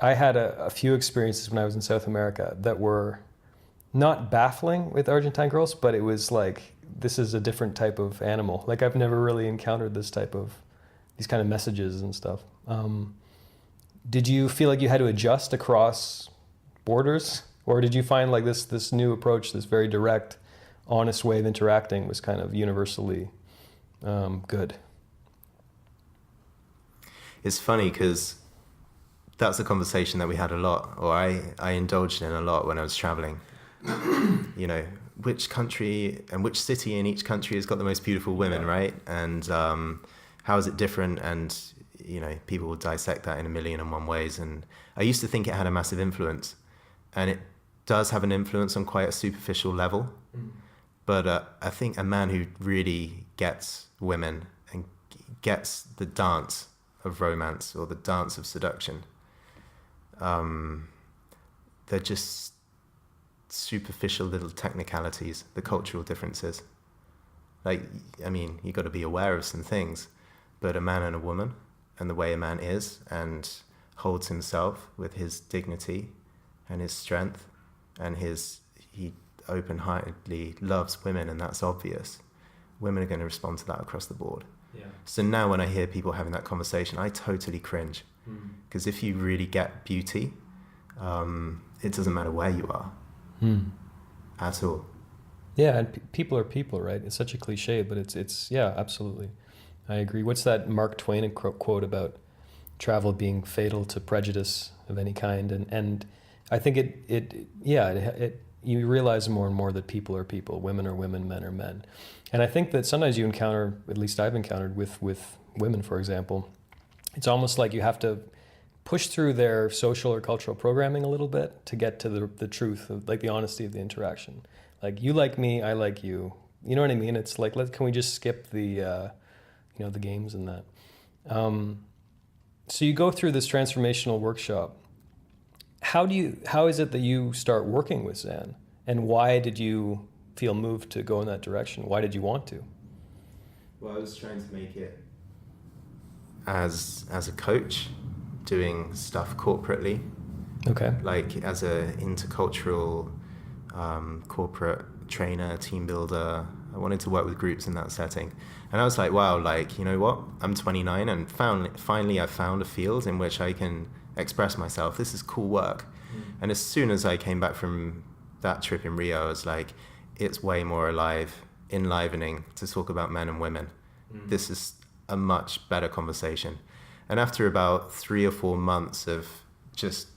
I had a few experiences when I was in South America that were not baffling with Argentine girls, but it was like, this is a different type of animal. Like I've never really encountered these kind of messages and stuff. Did you feel like you had to adjust across borders? Or did you find like this new approach, this very direct, honest way of interacting was kind of universally good? It's funny because that's a conversation that we had a lot, or I indulged in a lot when I was traveling. Which country and which city in each country has got the most beautiful women, right? And how is it different? And, people will dissect that in 1,000,001 ways. And I used to think it had a massive influence. And it does have an influence on quite a superficial level. But I think a man who really gets women and gets the dance of romance or the dance of seduction, they're just superficial little technicalities, the cultural differences. You got to be aware of some things, but a man and a woman and the way a man is and holds himself with his dignity and his strength and he open-heartedly loves women, and that's obvious. Women are going to respond to that across the board. Yeah. So now when I hear people having that conversation, I totally cringe. Because if you really get beauty, it doesn't matter where you are at all. Yeah, and people are people, right? It's such a cliche, but it's yeah, absolutely. I agree. What's that Mark Twain quote about travel being fatal to prejudice of any kind? And I think it you realize more and more that people are people, women are women, men are men. And I think that sometimes you encounter, at least I've encountered with women, for example, it's almost like you have to push through their social or cultural programming a little bit to get to the truth of like the honesty of the interaction. Like you like me, I like you. You know what I mean? It's like, can we just skip the the games and that. So you go through this transformational workshop. How is it that you start working with Zan? And why did you feel moved to go in that direction? Why did you want to? Well, I was trying to make it as a coach, doing stuff corporately. Okay. Like as a intercultural corporate trainer, team builder. I wanted to work with groups in that setting. And I was like, wow, you know what? I'm 29 and finally I found a field in which I can express myself. This is cool work. And as soon as I came back from that trip in Rio, I was like, it's way more enlivening to talk about men and women. This is a much better conversation. And after about 3 or 4 months of just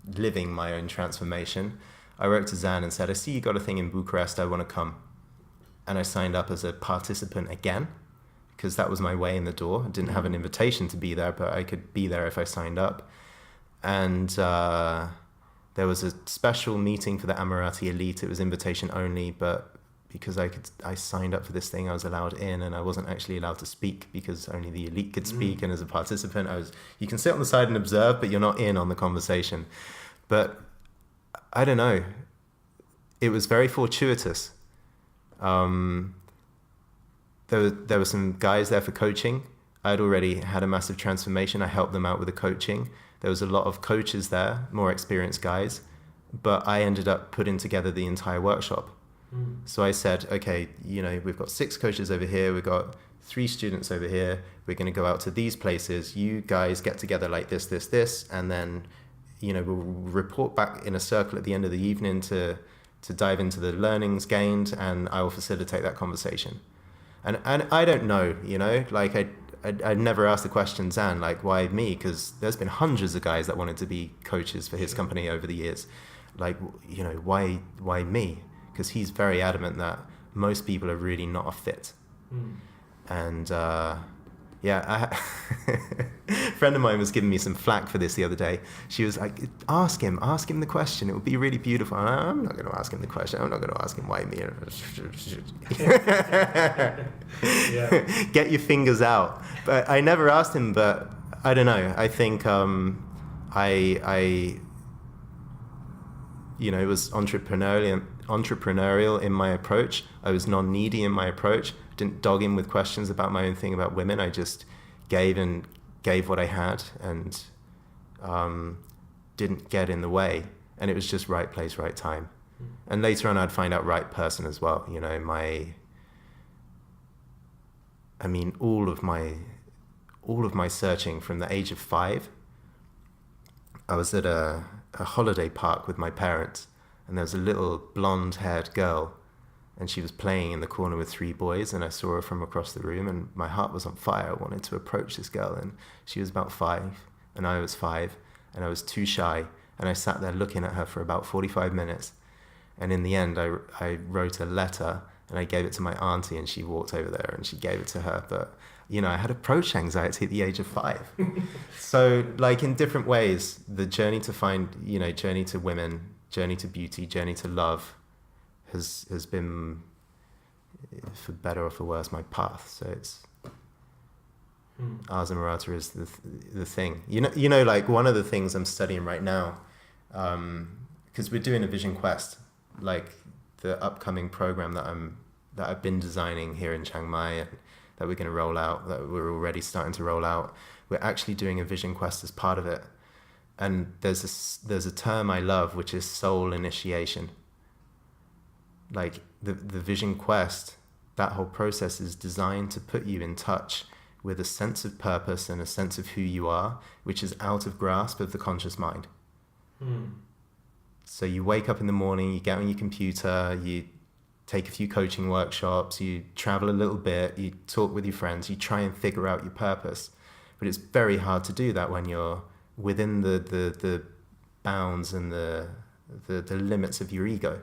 living my own transformation, I wrote to Zan and said, I see you got a thing in Bucharest, I want to come. And I signed up as a participant again, because that was my way in the door. I didn't have an invitation to be there, but I could be there if I signed up. And there was a special meeting for the Amorata elite. It was invitation only, but because I signed up for this thing, I was allowed in, and I wasn't actually allowed to speak because only the elite could speak. And as a participant, you can sit on the side and observe, but you're not in on the conversation. But I don't know. It was very fortuitous. There were some guys there for coaching. I'd already had a massive transformation. I helped them out with the coaching. There was a lot of coaches there, more experienced guys, but I ended up putting together the entire workshop. So I said, okay, we've got 6 coaches over here. We've got 3 students over here. We're going to go out to these places. You guys get together like this, and then, we'll report back in a circle at the end of the evening to dive into the learnings gained, and I will facilitate that conversation. And I don't know, I'd never asked the question, Zan, why me? Because there's been hundreds of guys that wanted to be coaches for his company over the years. Why me? Because he's very adamant that most people are really not a fit. And friend of mine was giving me some flack for this the other day. She was like, ask him the question. It would be really beautiful. And I'm not going to ask him the question. I'm not going to ask him why me. Get your fingers out. But I never asked him, but I don't know. I think I was entrepreneurial in my approach. I was non-needy in my approach. Didn't dog him with questions about my own thing about women. I just gave what I had and didn't get in the way. And it was just right place, right time. And later on, I'd find out right person as well. All of my searching from the age of 5. I was at a holiday park with my parents, and there was a little blonde-haired girl, and she was playing in the corner with 3 boys, and I saw her from across the room, and my heart was on fire. I wanted to approach this girl, and she was about 5, and I was 5, and I was too shy, and I sat there looking at her for about 45 minutes, and in the end, I wrote a letter, and I gave it to my auntie, and she walked over there, and she gave it to her, but I had approach anxiety at the age of 5. So, in different ways, the journey to find, journey to women, journey to beauty, journey to love has been, for better or for worse, my path. So it's Ars Amorata is the thing. One of the things I'm studying right now, because we're doing a vision quest, the upcoming program that I've been designing here in Chiang Mai and that we're going to roll out, that we're already starting to roll out. We're actually doing a vision quest as part of it. And there's a term I love, which is soul initiation. The vision quest, that whole process is designed to put you in touch with a sense of purpose and a sense of who you are, which is out of grasp of the conscious mind. So you wake up in the morning, you get on your computer, you take a few coaching workshops, you travel a little bit, you talk with your friends, you try and figure out your purpose. But it's very hard to do that when you're within the bounds and the limits of your ego.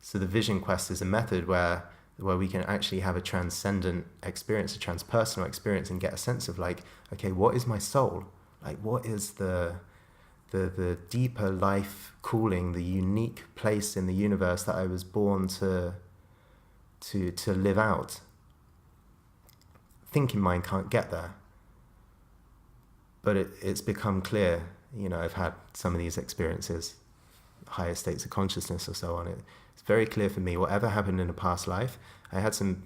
So the vision quest is a method where we can actually have a transcendent experience, a transpersonal experience, and get a sense of okay, what is my soul? What is the deeper life calling, the unique place in the universe that I was born to live out? Thinking mind can't get there. But it's become clear, I've had some of these experiences, higher states of consciousness or so on. It's very clear for me, whatever happened in a past life, I had some,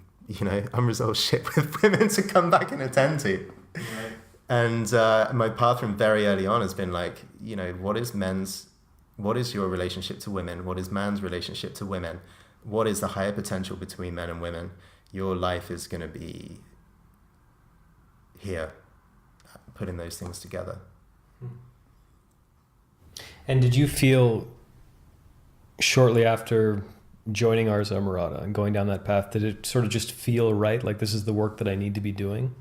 unresolved shit with women to come back and attend to. Right. And my path from very early on has been what is your relationship to women? What is man's relationship to women? What is the higher potential between men and women? Your life is going to be here, putting those things together. And did you feel shortly after joining Ars Amorata and going down that path, did it sort of just feel right? This is the work that I need to be doing?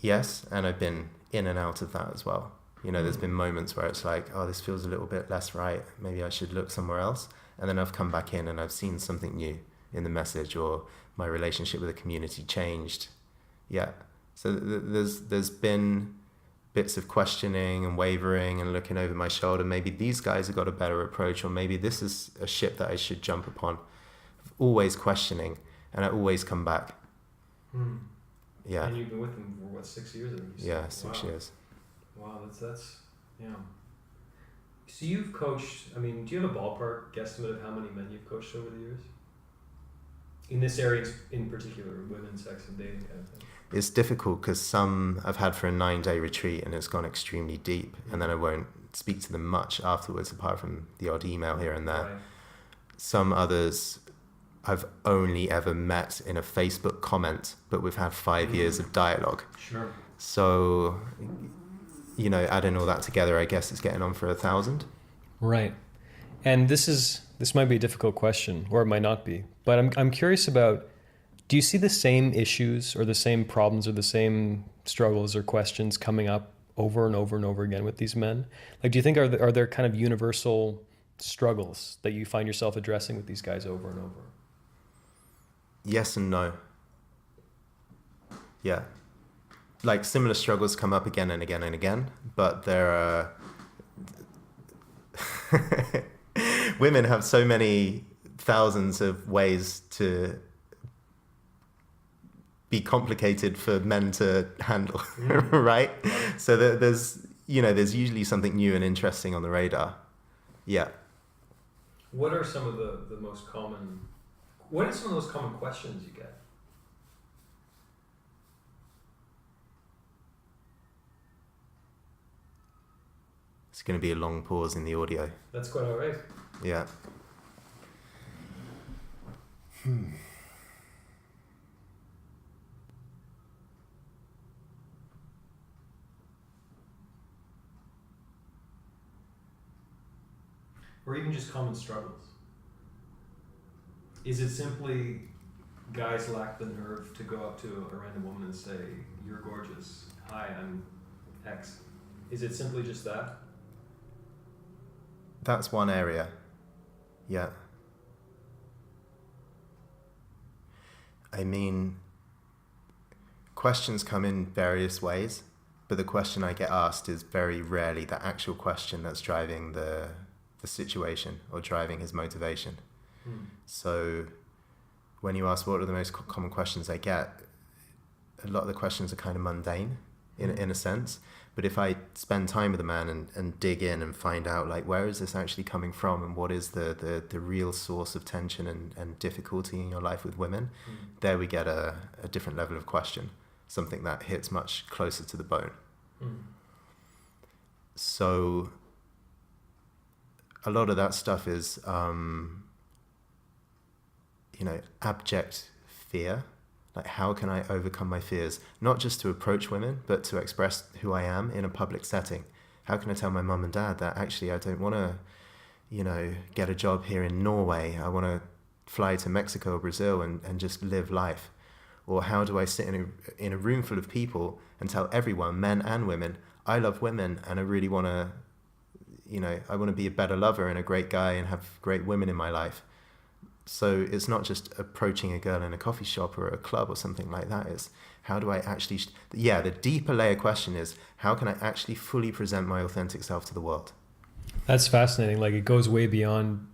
Yes, and I've been in and out of that as well. There's been moments where it's this feels a little bit less right. Maybe I should look somewhere else. And then I've come back in and I've seen something new in the message, or my relationship with the community changed. Yeah. So there's been bits of questioning and wavering and looking over my shoulder. Maybe these guys have got a better approach, or maybe this is a ship that I should jump upon. Always questioning, and I always come back. Yeah. And you've been with them for 6 years? Yeah, 6 years. Wow, that's yeah. So you've coached, do you have a ballpark guesstimate of how many men you've coached over the years? In this area in particular, women, sex, and dating kind of thing? It's difficult because some I've had for a 9-day retreat and it's gone extremely deep, and then I won't speak to them much afterwards apart from the odd email here and there. Right. Some others I've only ever met in a Facebook comment, but we've had 5 years of dialogue. Sure. So, adding all that together, I guess it's getting on for 1,000. Right. And this might be a difficult question, or it might not be, but I'm curious about, do you see the same issues or the same problems or the same struggles or questions coming up over and over and over again with these men? Do you think are there kind of universal struggles that you find yourself addressing with these guys over and over? Yes and no. Yeah. Like similar struggles come up again and again and again, but there are women have so many thousands of ways to be complicated for men to handle, right? So there's usually something new and interesting on the radar. Yeah. What are some of the most common? What are some of those common questions you get? It's going to be a long pause in the audio. That's quite all right. Yeah. Or even just common struggles. Is it simply guys lack the nerve to go up to a random woman and say, "You're gorgeous. Hi, I'm X." Is it simply just that? That's one area. Yeah. I mean, questions come in various ways, but the question I get asked is very rarely the actual question that's driving the situation or driving his motivation. So when you ask what are the most common questions I get, a lot of the questions are kind of mundane in a sense. But if I spend time with a man and dig in and find out, like, where is this actually coming from and what is the real source of tension and difficulty in your life with women, there we get a different level of question, something that hits much closer to the bone. So a lot of that stuff is, abject fear. Like, how can I overcome my fears? Not just to approach women, but to express who I am in a public setting. How can I tell my mum and dad that actually I don't want to, get a job here in Norway. I want to fly to Mexico or Brazil and just live life. Or how do I sit in a room full of people and tell everyone, men and women, I love women and I really want to, I want to be a better lover and a great guy and have great women in my life. So it's not just approaching a girl in a coffee shop or a club or something like that. It's how do I actually, the deeper layer question is, how can I actually fully present my authentic self to the world? That's fascinating. Like, it goes way beyond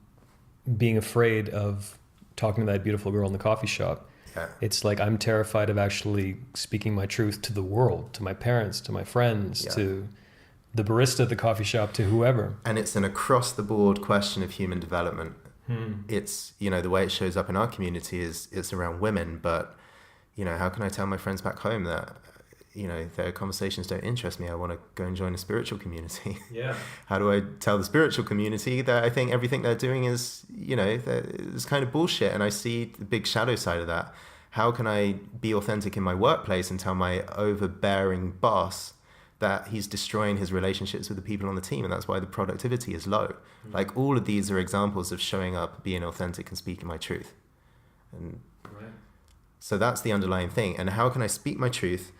being afraid of talking to that beautiful girl in the coffee shop. Yeah. It's like, I'm terrified of actually speaking my truth to the world, to my parents, to my friends, to the barista at the coffee shop, to whoever. And it's an across the board question of human development. It's, the way it shows up in our community is it's around women, but, how can I tell my friends back home that, their conversations don't interest me? I want to go and join a spiritual community. Yeah. How do I tell the spiritual community that I think everything they're doing is, is kind of bullshit, and I see the big shadow side of that? How can I be authentic in my workplace and tell my overbearing boss that he's destroying his relationships with the people on the team, and that's why the productivity is low? Like, all of these are examples of showing up, being authentic and speaking my truth. And so that's the underlying thing. And how can I speak my truth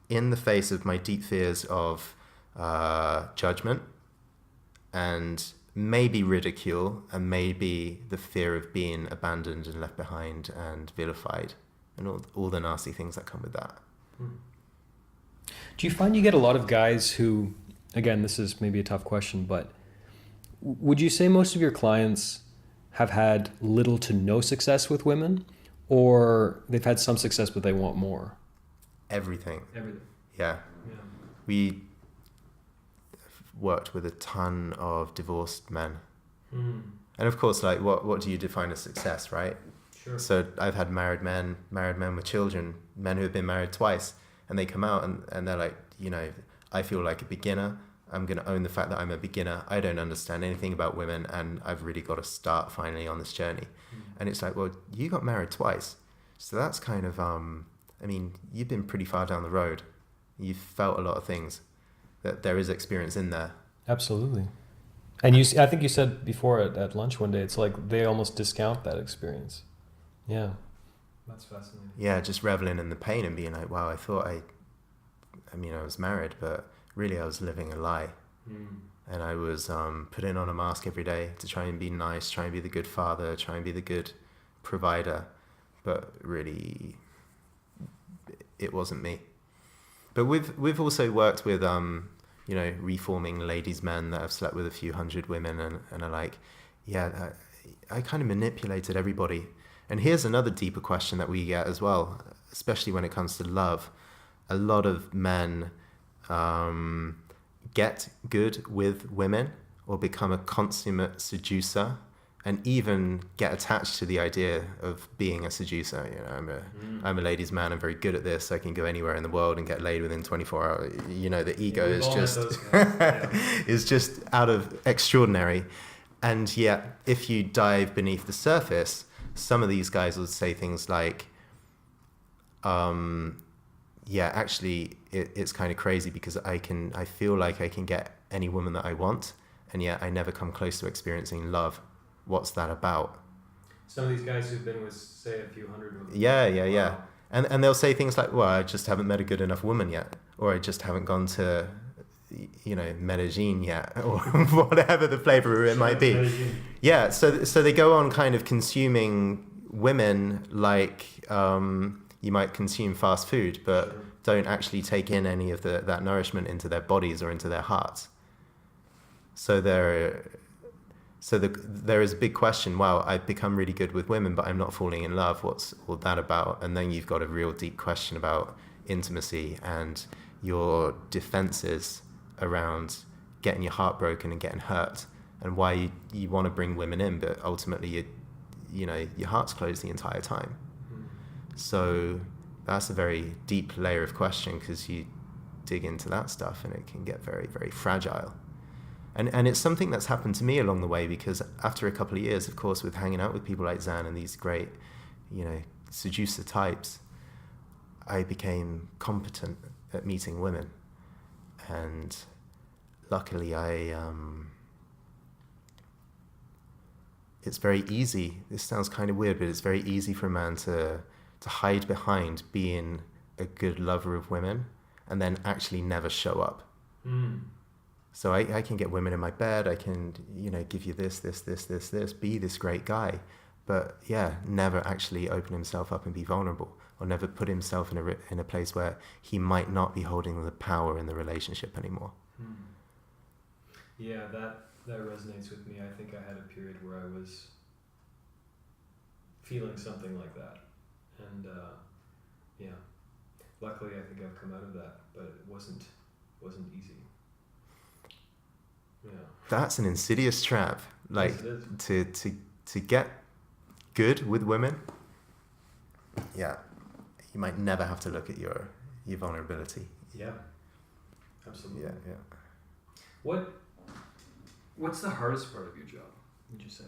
in the face of my deep fears of judgment and maybe ridicule and maybe the fear of being abandoned and left behind and vilified and all the nasty things that come with that? Do you find you get a lot of guys who, again, this is maybe a tough question, but would you say most of your clients have had little to no success with women, or they've had some success but they want more? Everything. Yeah. We worked with a ton of divorced men. And of course, like, what do you define as success, right? Sure. So I've had married men with children, men who have been married twice, and they come out and they're like, I feel like a beginner. I'm going to own the fact that I'm a beginner. I don't understand anything about women, and I've really got to start finally on this journey. And it's like, well, you got married twice. So that's kind of, you've been pretty far down the road. You've felt a lot of things, that there is experience in there. Absolutely. And I think you said before at lunch one day, it's like they almost discount that experience. Yeah. That's fascinating. Yeah, just reveling in the pain and being like, wow, I thought I was married, but really I was living a lie. And I was putting on a mask every day to try and be nice, try and be the good father, try and be the good provider. But really, it wasn't me. But we've also worked with reforming ladies' men that have slept with a few hundred women and are like, yeah, I kind of manipulated everybody. And here's another deeper question that we get as well, especially when it comes to love. A lot of men get good with women or become a consummate seducer and even get attached to the idea of being a seducer. I'm a ladies' man. I'm very good at this. I can go anywhere in the world and get laid within 24 hours. The ego is just is just out of extraordinary. And yet, if you dive beneath the surface, some of these guys will say things like, actually, it's kind of crazy because I feel like I can get any woman that I want, and yet I never come close to experiencing love. What's that about? Some of these guys who've been with, say, a few hundred women. Yeah. And they'll say things like, well, I just haven't met a good enough woman yet, or I just haven't gone to, Medellin yet, or whatever the flavor it might be. Medellin. Yeah, so they go on kind of consuming women like you might consume fast food, but don't actually take in any of that nourishment into their bodies or into their hearts. So there is a big question. Wow, I've become really good with women, but I'm not falling in love. What's all that about? And then you've got a real deep question about intimacy and your defenses around getting your heart broken and getting hurt, and why you want to bring women in, but ultimately your heart's closed the entire time. So that's a very deep layer of question, because you dig into that stuff and it can get very, very fragile. And it's something that's happened to me along the way, because after a couple of years, of course, with hanging out with people like Zan and these great, seducer types, I became competent at meeting women. And luckily it's very easy. This sounds kind of weird, but it's very easy for a man to hide behind being a good lover of women and then actually never show up. So I can get women in my bed, I can, give you this, be this great guy. But never actually open himself up and be vulnerable, or never put himself in a place where he might not be holding the power in the relationship anymore. Yeah, that resonates with me. I think I had a period where I was feeling something like that. And luckily I think I've come out of that, but it wasn't easy. Yeah. That's an insidious trap. Like, yes, to get good with women, you might never have to look at your vulnerability. Yeah, absolutely. Yeah. What's the hardest part of your job, would you say?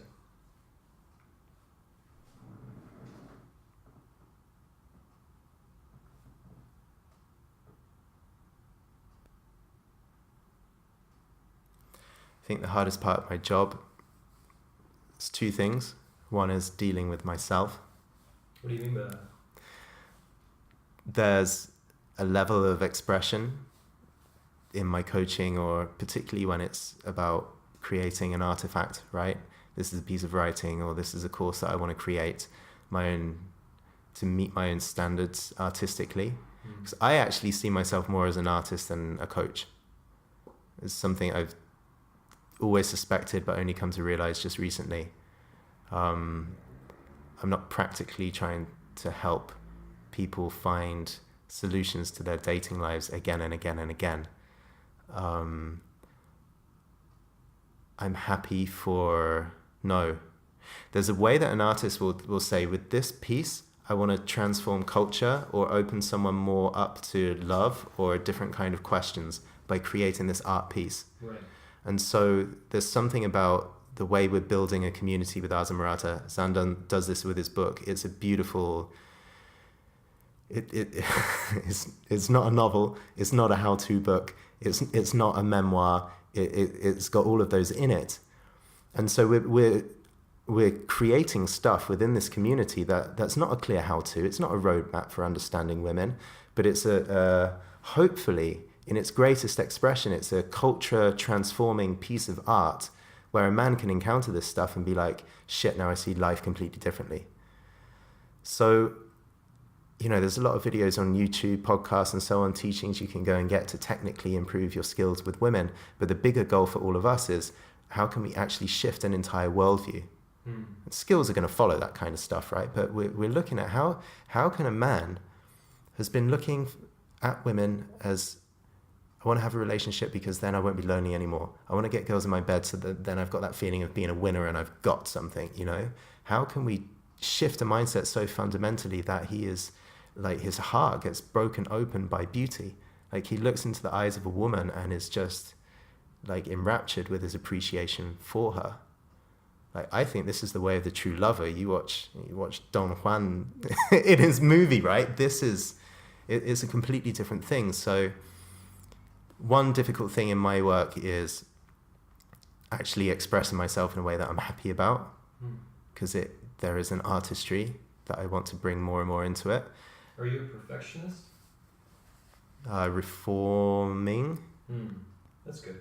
I think the hardest part of my job is two things. One is dealing with myself. What do you mean by that? There's a level of expression in my coaching, or particularly when it's about creating an artifact, right? This is a piece of writing, or this is a course that I want to create to meet my own standards artistically. Because I actually see myself more as an artist than a coach. It's something I've always suspected, but only come to realize just recently. I'm not practically trying to help people find solutions to their dating lives again and again and again. I'm happy for no. There's a way that an artist will say, with this piece, I want to transform culture or open someone more up to love or a different kind of questions by creating this art piece. Right. And so there's something about the way we're building a community with Ars Amorata. Zan does this with his book. It's a beautiful... It's not a novel. It's not a how-to book. It's not a memoir. It's got all of those in it. And so we're creating stuff within this community that's not a clear how-to. It's not a roadmap for understanding women, but it's hopefully, in its greatest expression, it's a culture transforming piece of art where a man can encounter this stuff and be like, shit, now I see life completely differently. So there's a lot of videos on YouTube, podcasts and so on, teachings you can go and get to technically improve your skills with women. But the bigger goal for all of us is, how can we actually shift an entire worldview? Skills are going to follow that kind of stuff, right? But we're looking at how can a man has been looking at women as, I want to have a relationship because then I won't be lonely anymore. I want to get girls in my bed so that then I've got that feeling of being a winner and I've got something, How can we shift a mindset so fundamentally that he is, like, his heart gets broken open by beauty? Like, he looks into the eyes of a woman and is just, like, enraptured with his appreciation for her. Like, I think this is the way of the true lover. You watch Don Juan in his movie, right? It's a completely different thing. So one difficult thing in my work is actually expressing myself in a way that I'm happy about, because there is an artistry that I want to bring more and more into it. Are you a perfectionist? Reforming. That's good.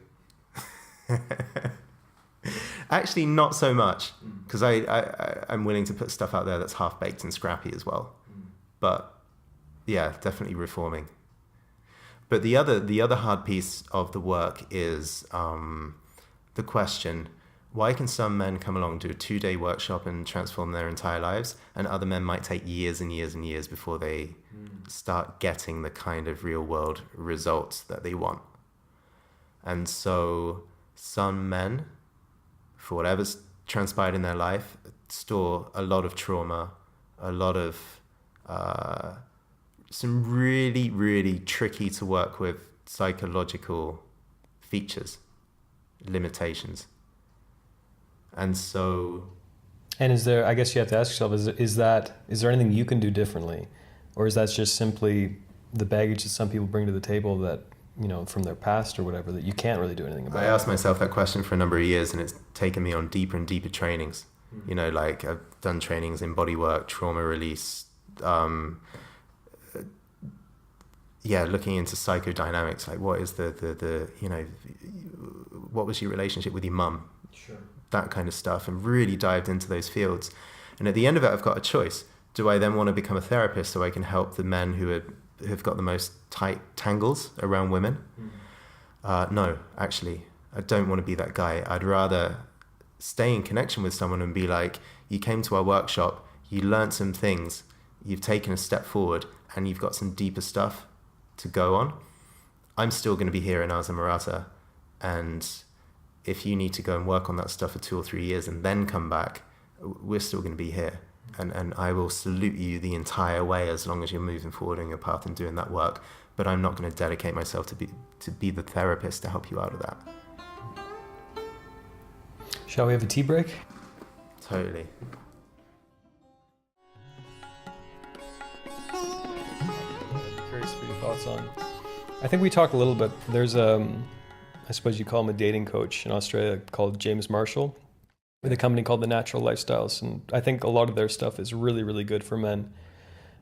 Actually, not so much, because I'm willing to put stuff out there that's half-baked and scrappy as well. But yeah, definitely reforming. But the other hard piece of the work is the question, why can some men come along, do a 2-day workshop and transform their entire lives, and other men might take years and years and years before they start getting the kind of real world results that they want? And so some men, for whatever's transpired in their life, store a lot of trauma, a lot of some really, really tricky to work with psychological features, limitations. And so... And is there, I guess you have to ask yourself, is there anything you can do differently? Or is that just simply the baggage that some people bring to the table that, from their past or whatever, that you can't really do anything about? I asked myself that question for a number of years, and it's taken me on deeper and deeper trainings. Like, I've done trainings in bodywork, trauma release, looking into psychodynamics, like what is the what was your relationship with your mum? Sure. That kind of stuff, and really dived into those fields. And at the end of it, I've got a choice. Do I then want to become a therapist so I can help the men who have got the most tight tangles around women? No, actually, I don't want to be that guy. I'd rather stay in connection with someone and be like, you came to our workshop, you learned some things, you've taken a step forward, and you've got some deeper stuff to go on. I'm still going to be here in Ars Amorata, and if you need to go and work on that stuff for 2 or 3 years and then come back, we're still going to be here. And I will salute you the entire way as long as you're moving forward on your path and doing that work. But I'm not going to dedicate myself to be the therapist to help you out of that. Shall we have a tea break? Totally. Curious for your thoughts on. I think we talked a little bit. There's I suppose you call him a dating coach in Australia called James Marshall, with a company called The Natural Lifestyles. And I think a lot of their stuff is really, really good for men.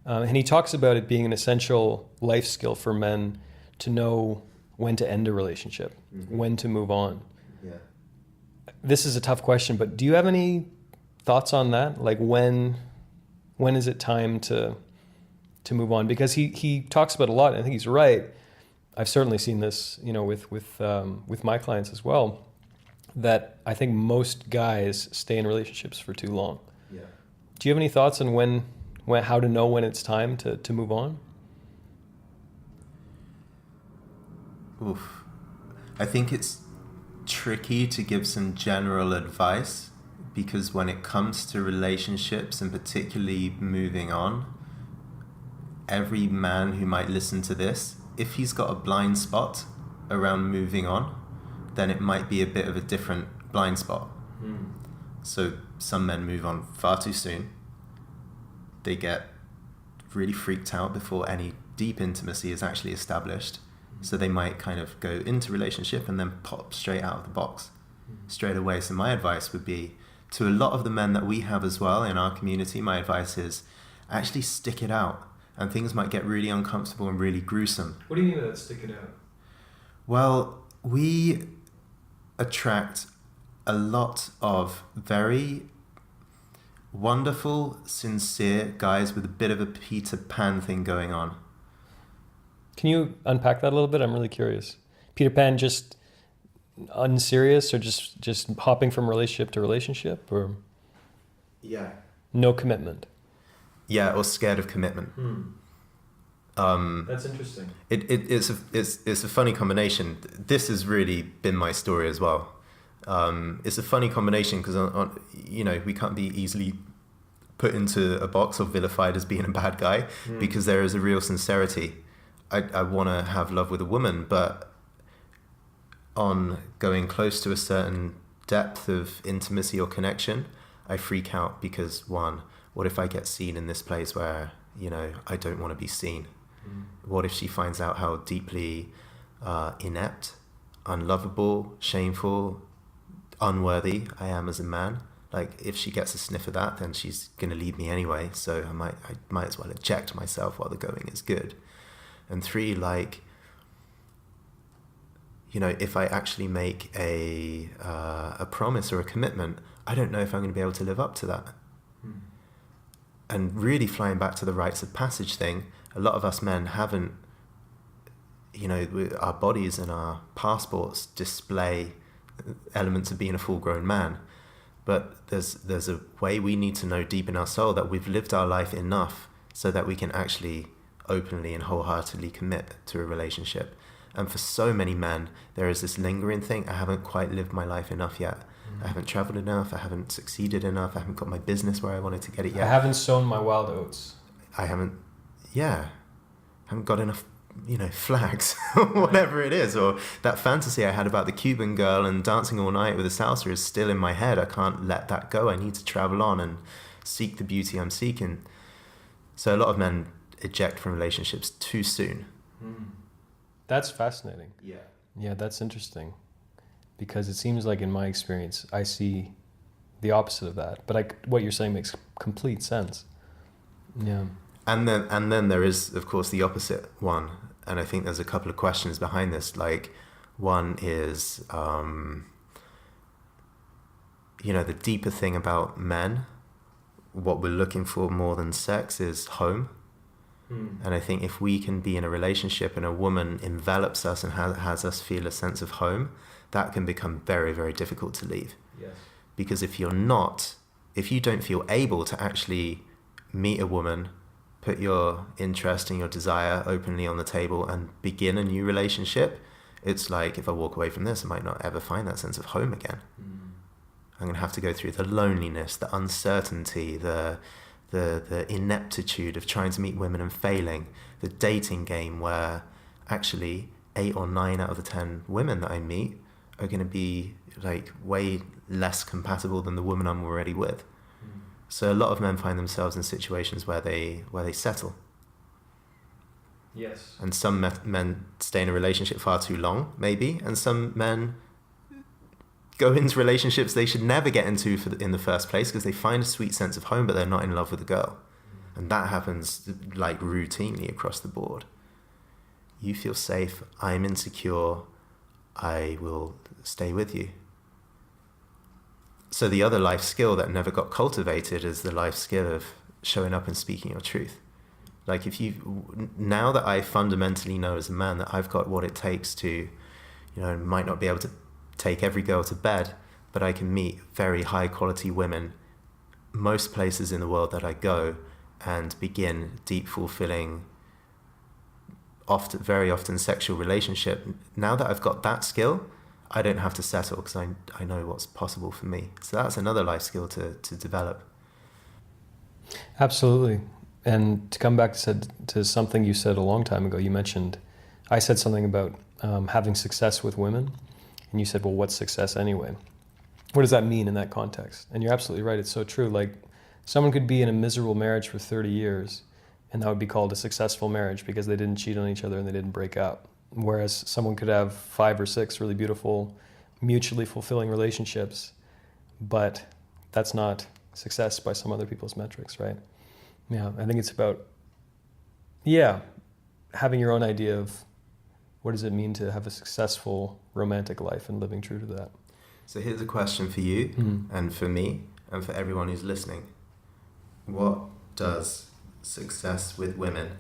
And he talks about it being an essential life skill for men to know when to end a relationship, when to move on. Yeah. This is a tough question, but do you have any thoughts on that? Like when is it time to move on? Because he talks about a lot, and I think he's right. I've certainly seen this, with my clients as well, that I think most guys stay in relationships for too long. Yeah. Do you have any thoughts on how to know when it's time to move on? Oof. I think it's tricky to give some general advice, because when it comes to relationships and particularly moving on, every man who might listen to this, if he's got a blind spot around moving on, then it might be a bit of a different blind spot. So some men move on far too soon. They get really freaked out before any deep intimacy is actually established. So they might kind of go into relationship and then pop straight out of the box straight away. So my advice would be, to a lot of the men that we have as well in our community, my advice is actually stick it out. And things might get really uncomfortable and really gruesome. What do you mean by that, stick it out? Well, we attract a lot of very wonderful, sincere guys with a bit of a Peter Pan thing going on. Can you unpack that a little bit? I'm really curious. Peter Pan, just unserious, or just hopping from relationship to relationship, or Yeah. no commitment? Yeah, or scared of commitment. That's interesting. It's a funny combination. This has really been my story as well. It's a funny combination because we can't be easily put into a box or vilified as being a bad guy, because there is a real sincerity. I want to have love with a woman, but on going close to a certain depth of intimacy or connection, I freak out because, one, what if I get seen in this place where, I don't want to be seen? What if she finds out how deeply inept, unlovable, shameful, unworthy I am as a man? Like, if she gets a sniff of that, then she's going to leave me anyway, so I might as well eject myself while the going is good. And three, like, if I actually make a promise or a commitment, I don't know if I'm going to be able to live up to that. And really flying back to the rites of passage thing, a lot of us men haven't, our bodies and our passports display elements of being a full-grown man. But there's a way we need to know deep in our soul that we've lived our life enough so that we can actually openly and wholeheartedly commit to a relationship. And for so many men, there is this lingering thing. I haven't quite lived my life enough yet. I haven't traveled enough. I haven't succeeded enough. I haven't got my business where I wanted to get it yet. I haven't sown my wild oats. I haven't got enough, flags, or whatever it is. Or that fantasy I had about the Cuban girl and dancing all night with a salsa is still in my head. I can't let that go. I need to travel on and seek the beauty I'm seeking. So a lot of men eject from relationships too soon. That's fascinating. Yeah. Yeah, that's interesting. Because it seems like, in my experience, I see the opposite of that. But what you're saying makes complete sense. Yeah. And then there is, of course, the opposite one. And I think there's a couple of questions behind this. Like, one is, the deeper thing about men, what we're looking for more than sex is home. And I think if we can be in a relationship and a woman envelops us and has us feel a sense of home, that can become very, very difficult to leave. Yes. Because if you don't feel able to actually meet a woman, put your interest and your desire openly on the table and begin a new relationship, it's like, if I walk away from this, I might not ever find that sense of home again. I'm going to have to go through the loneliness, the uncertainty, the ineptitude of trying to meet women and failing, the dating game where actually 8 or 9 out of the 10 women that I meet are going to be like way less compatible than the woman I'm already with. So a lot of men find themselves in situations where they settle. Yes. And some men stay in a relationship far too long, maybe, and some men go into relationships they should never get into in the first place because they find a sweet sense of home, but they're not in love with the girl. And that happens like routinely across the board. You feel safe, I'm insecure, I will stay with you. So the other life skill that never got cultivated is the life skill of showing up and speaking your truth. Like, now that I fundamentally know as a man that I've got what it takes to, might not be able to take every girl to bed, but I can meet very high quality women most places in the world that I go and begin deep, fulfilling, very often sexual relationship. Now that I've got that skill, I don't have to settle because I know what's possible for me. So that's another life skill to develop. Absolutely. And to come back to something you said a long time ago, I said something about having success with women. And you said, well, what's success anyway? What does that mean in that context? And you're absolutely right. It's so true. Like, someone could be in a miserable marriage for 30 years, and that would be called a successful marriage because they didn't cheat on each other and they didn't break up. Whereas someone could have 5 or 6 really beautiful, mutually fulfilling relationships, but that's not success by some other people's metrics, right? Yeah, I think it's about, having your own idea of what does it mean to have a successful romantic life and living true to that. So here's a question for you and for me and for everyone who's listening. what does success with women,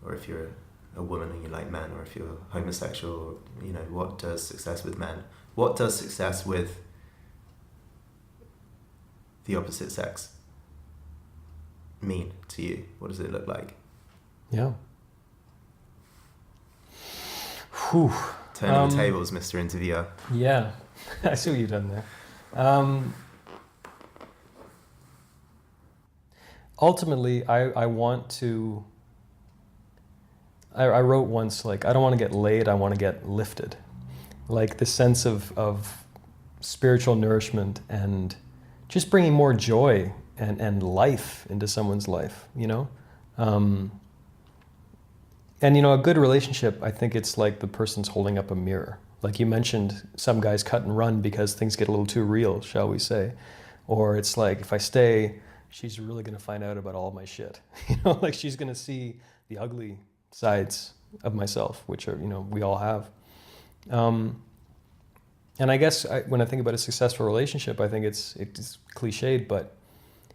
or if you're a woman and you like men, or if you're homosexual, what does success with men, what does success with the opposite sex mean to you? What does it look like? Yeah. Whew. Turning the tables, Mr. Interviewer. Yeah, I see what you've done there. Ultimately, I want to... I wrote once, like, I don't want to get laid, I want to get lifted. Like, the sense of spiritual nourishment and just bringing more joy and life into someone's life, And, a good relationship, I think it's like the person's holding up a mirror. Like you mentioned, some guys cut and run because things get a little too real, shall we say. Or it's like, if I stay, she's really going to find out about all my shit. Like she's going to see the ugly sides of myself, which are, we all have. And I guess when I think about a successful relationship, I think it's cliched, but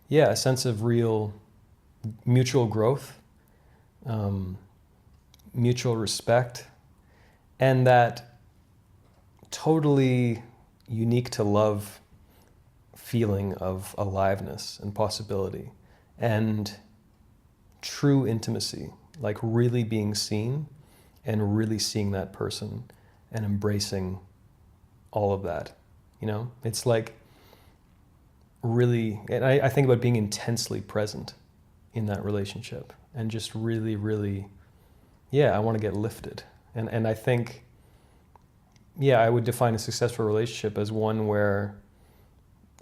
yeah, a sense of real mutual growth, mutual respect, and that totally unique to love feeling of aliveness and possibility and true intimacy, like really being seen and really seeing that person and embracing all of that. It's like really, and I think about being intensely present in that relationship and just really, really, I want to get lifted. And I think, I would define a successful relationship as one where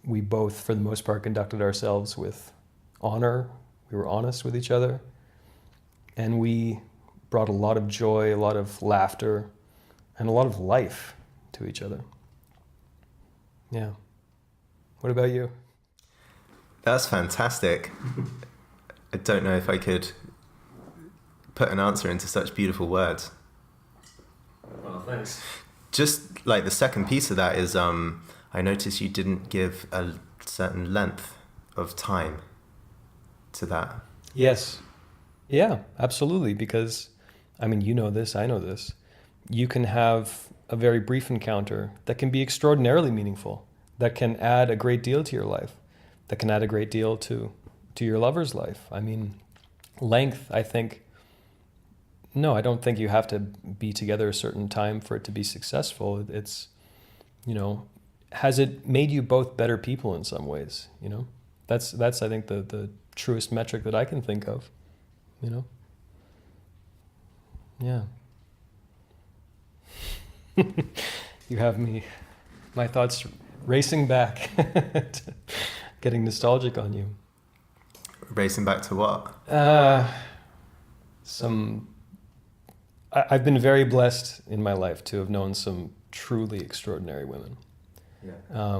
we both, for the most part, conducted ourselves with honor. We were honest with each other. And we brought a lot of joy, a lot of laughter, and a lot of life to each other. Yeah. What about you? That's fantastic. I don't know if I could put an answer into such beautiful words. Well, thanks. Just like the second piece of that is, I noticed you didn't give a certain length of time to that. Yes. Yeah, absolutely. Because, you know this, I know this. You can have a very brief encounter that can be extraordinarily meaningful, that can add a great deal to your life, that can add a great deal to your lover's life. Length, I think, no, I don't think you have to be together a certain time for it to be successful. It's, has it made you both better people in some ways? That's I think the truest metric that I can think of. Yeah. You have my thoughts racing back, getting nostalgic on you. Racing back to what? I've been very blessed in my life to have known some truly extraordinary women. Yeah.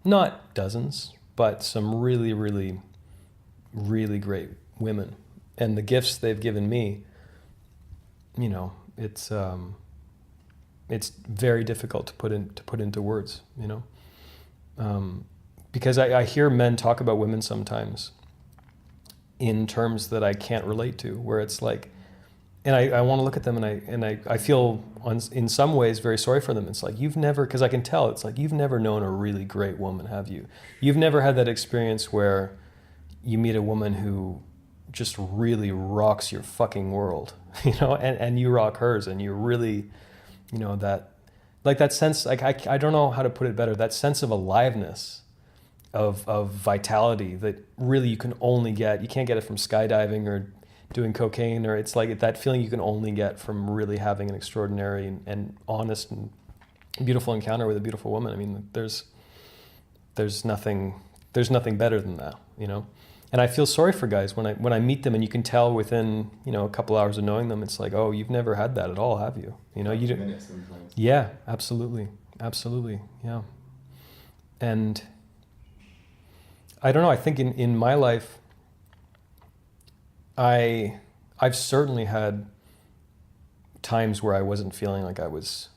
Not dozens, but some really, really, really great women. And the gifts they've given me, it's very difficult to put into words, because I hear men talk about women sometimes in terms that I can't relate to, where it's like, and I want to look at them and I feel in some ways very sorry for them. It's like, because I can tell, it's like, you've never known a really great woman, have you? You've never had that experience where you meet a woman who just really rocks your fucking world, and you rock hers, and you really, that, like that sense, like I don't know how to put it better, that sense of aliveness, of vitality that really you can only get, you can't get it from skydiving or doing cocaine, or it's like that feeling you can only get from really having an extraordinary and honest and beautiful encounter with a beautiful woman. There's nothing better than that, And I feel sorry for guys when I meet them, and you can tell within, a couple hours of knowing them, it's like, oh, you've never had that at all, have you? You don't. Yeah, absolutely, yeah. And I don't know. I think in my life, I've certainly had times where I wasn't feeling like I was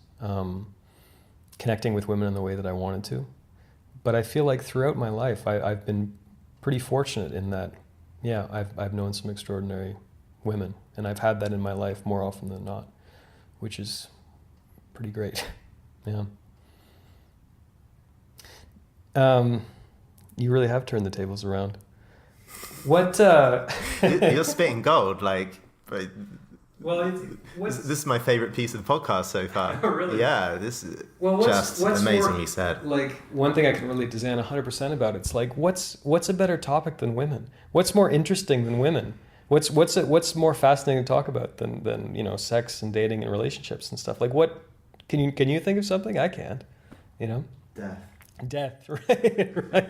connecting with women in the way that I wanted to, but I feel like throughout my life, I've been pretty fortunate in that, yeah, I've known some extraordinary women, and I've had that in my life more often than not, which is pretty great. Yeah. You really have turned the tables around. What? You're spitting gold, like. But Well, this is my favorite piece of the podcast so far. Oh, really? Yeah, this is what's amazingly more, said. Like, one thing I can relate to Zan 100% about, it's like, what's a better topic than women? What's more interesting than women? What's more fascinating to talk about than you know, sex and dating and relationships and stuff? Like, what can you think of something? I can't. You know? Death, right.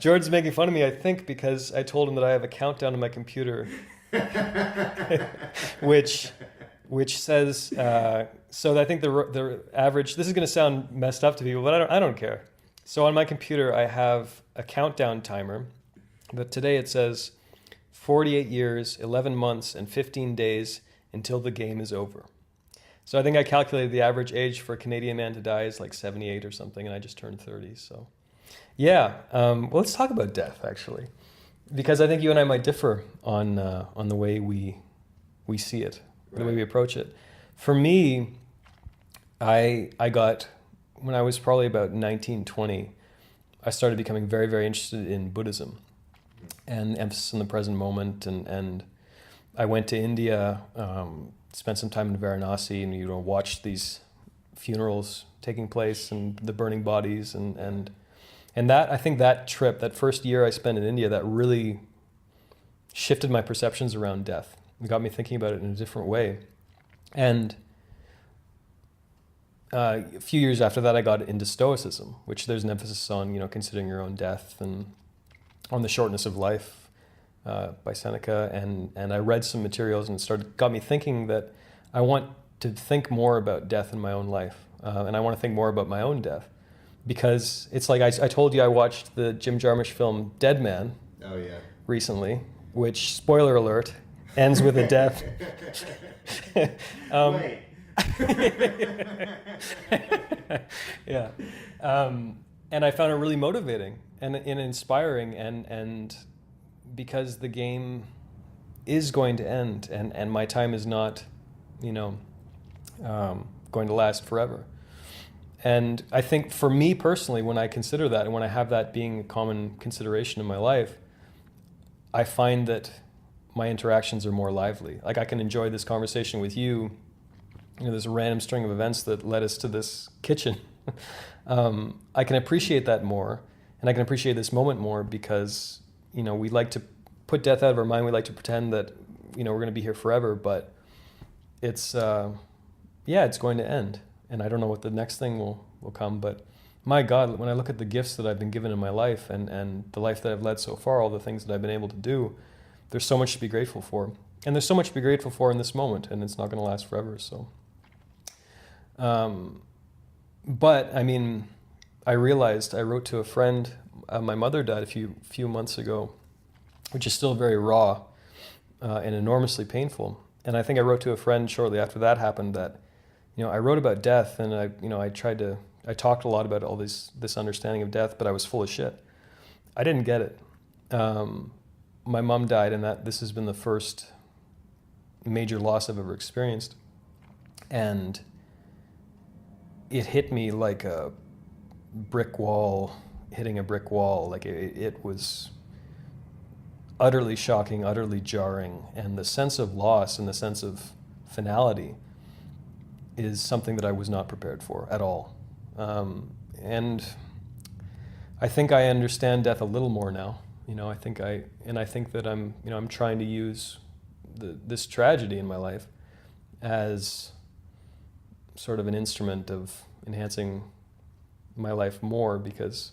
George's making fun of me, I think, because I told him that I have a countdown on my computer, which says. So I think the average. This is going to sound messed up to people, but I don't care. So on my computer, I have a countdown timer, but today it says 48 years, 11 months, and 15 days until the game is over. So I think I calculated the average age for a Canadian man to die is like 78 or something, and I just turned 30. So, yeah. Well, let's talk about death, actually, because I think you and I might differ on the way we see it, right, the way we approach it. For me, I got, when I was probably about 19, 20, I started becoming very, very interested in Buddhism and emphasis on the present moment, and I went to India. Spent some time in Varanasi, and you know, watched these funerals taking place and the burning bodies, and that, I think that trip, that first year I spent in India, that really shifted my perceptions around death. It got me thinking about it in a different way. And a few years after that, I got into Stoicism, which there's an emphasis on, you know, considering your own death and on the shortness of life. By Seneca, and I read some materials, and it got me thinking that I want to think more about death in my own life, and I want to think more about my own death, because it's like I told you I watched the Jim Jarmusch film Dead Man recently, which, spoiler alert, ends with a death. Wait. Yeah, and I found it really motivating and inspiring, and because the game is going to end, and my time is not, you know, going to last forever. And I think for me personally, when I consider that, and when I have that being a common consideration in my life, I find that my interactions are more lively. Like, I can enjoy this conversation with you, you know, this random string of events that led us to this kitchen. I can appreciate that more, and I can appreciate this moment more, because, you know, we like to put death out of our mind. We like to pretend that, you know, we're going to be here forever, but it's, it's going to end. And I don't know what the next thing will come, but my God, when I look at the gifts that I've been given in my life, and the life that I've led so far, all the things that I've been able to do, there's so much to be grateful for. And there's so much to be grateful for in this moment, and it's not going to last forever, so. But, I mean, I realized, I wrote to a friend, my mother died a few months ago, which is still very raw and enormously painful. And I think I wrote to a friend shortly after that happened that, you know, I wrote about death, and I talked a lot about all this understanding of death, but I was full of shit. I didn't get it. My mom died, and this has been the first major loss I've ever experienced. And it hit me like a brick wall hitting a brick wall. Like, it was utterly shocking, utterly jarring, and the sense of loss and the sense of finality is something that I was not prepared for at all. And I think I understand death a little more now. You know, I think that I'm trying to use this tragedy in my life as sort of an instrument of enhancing my life more, because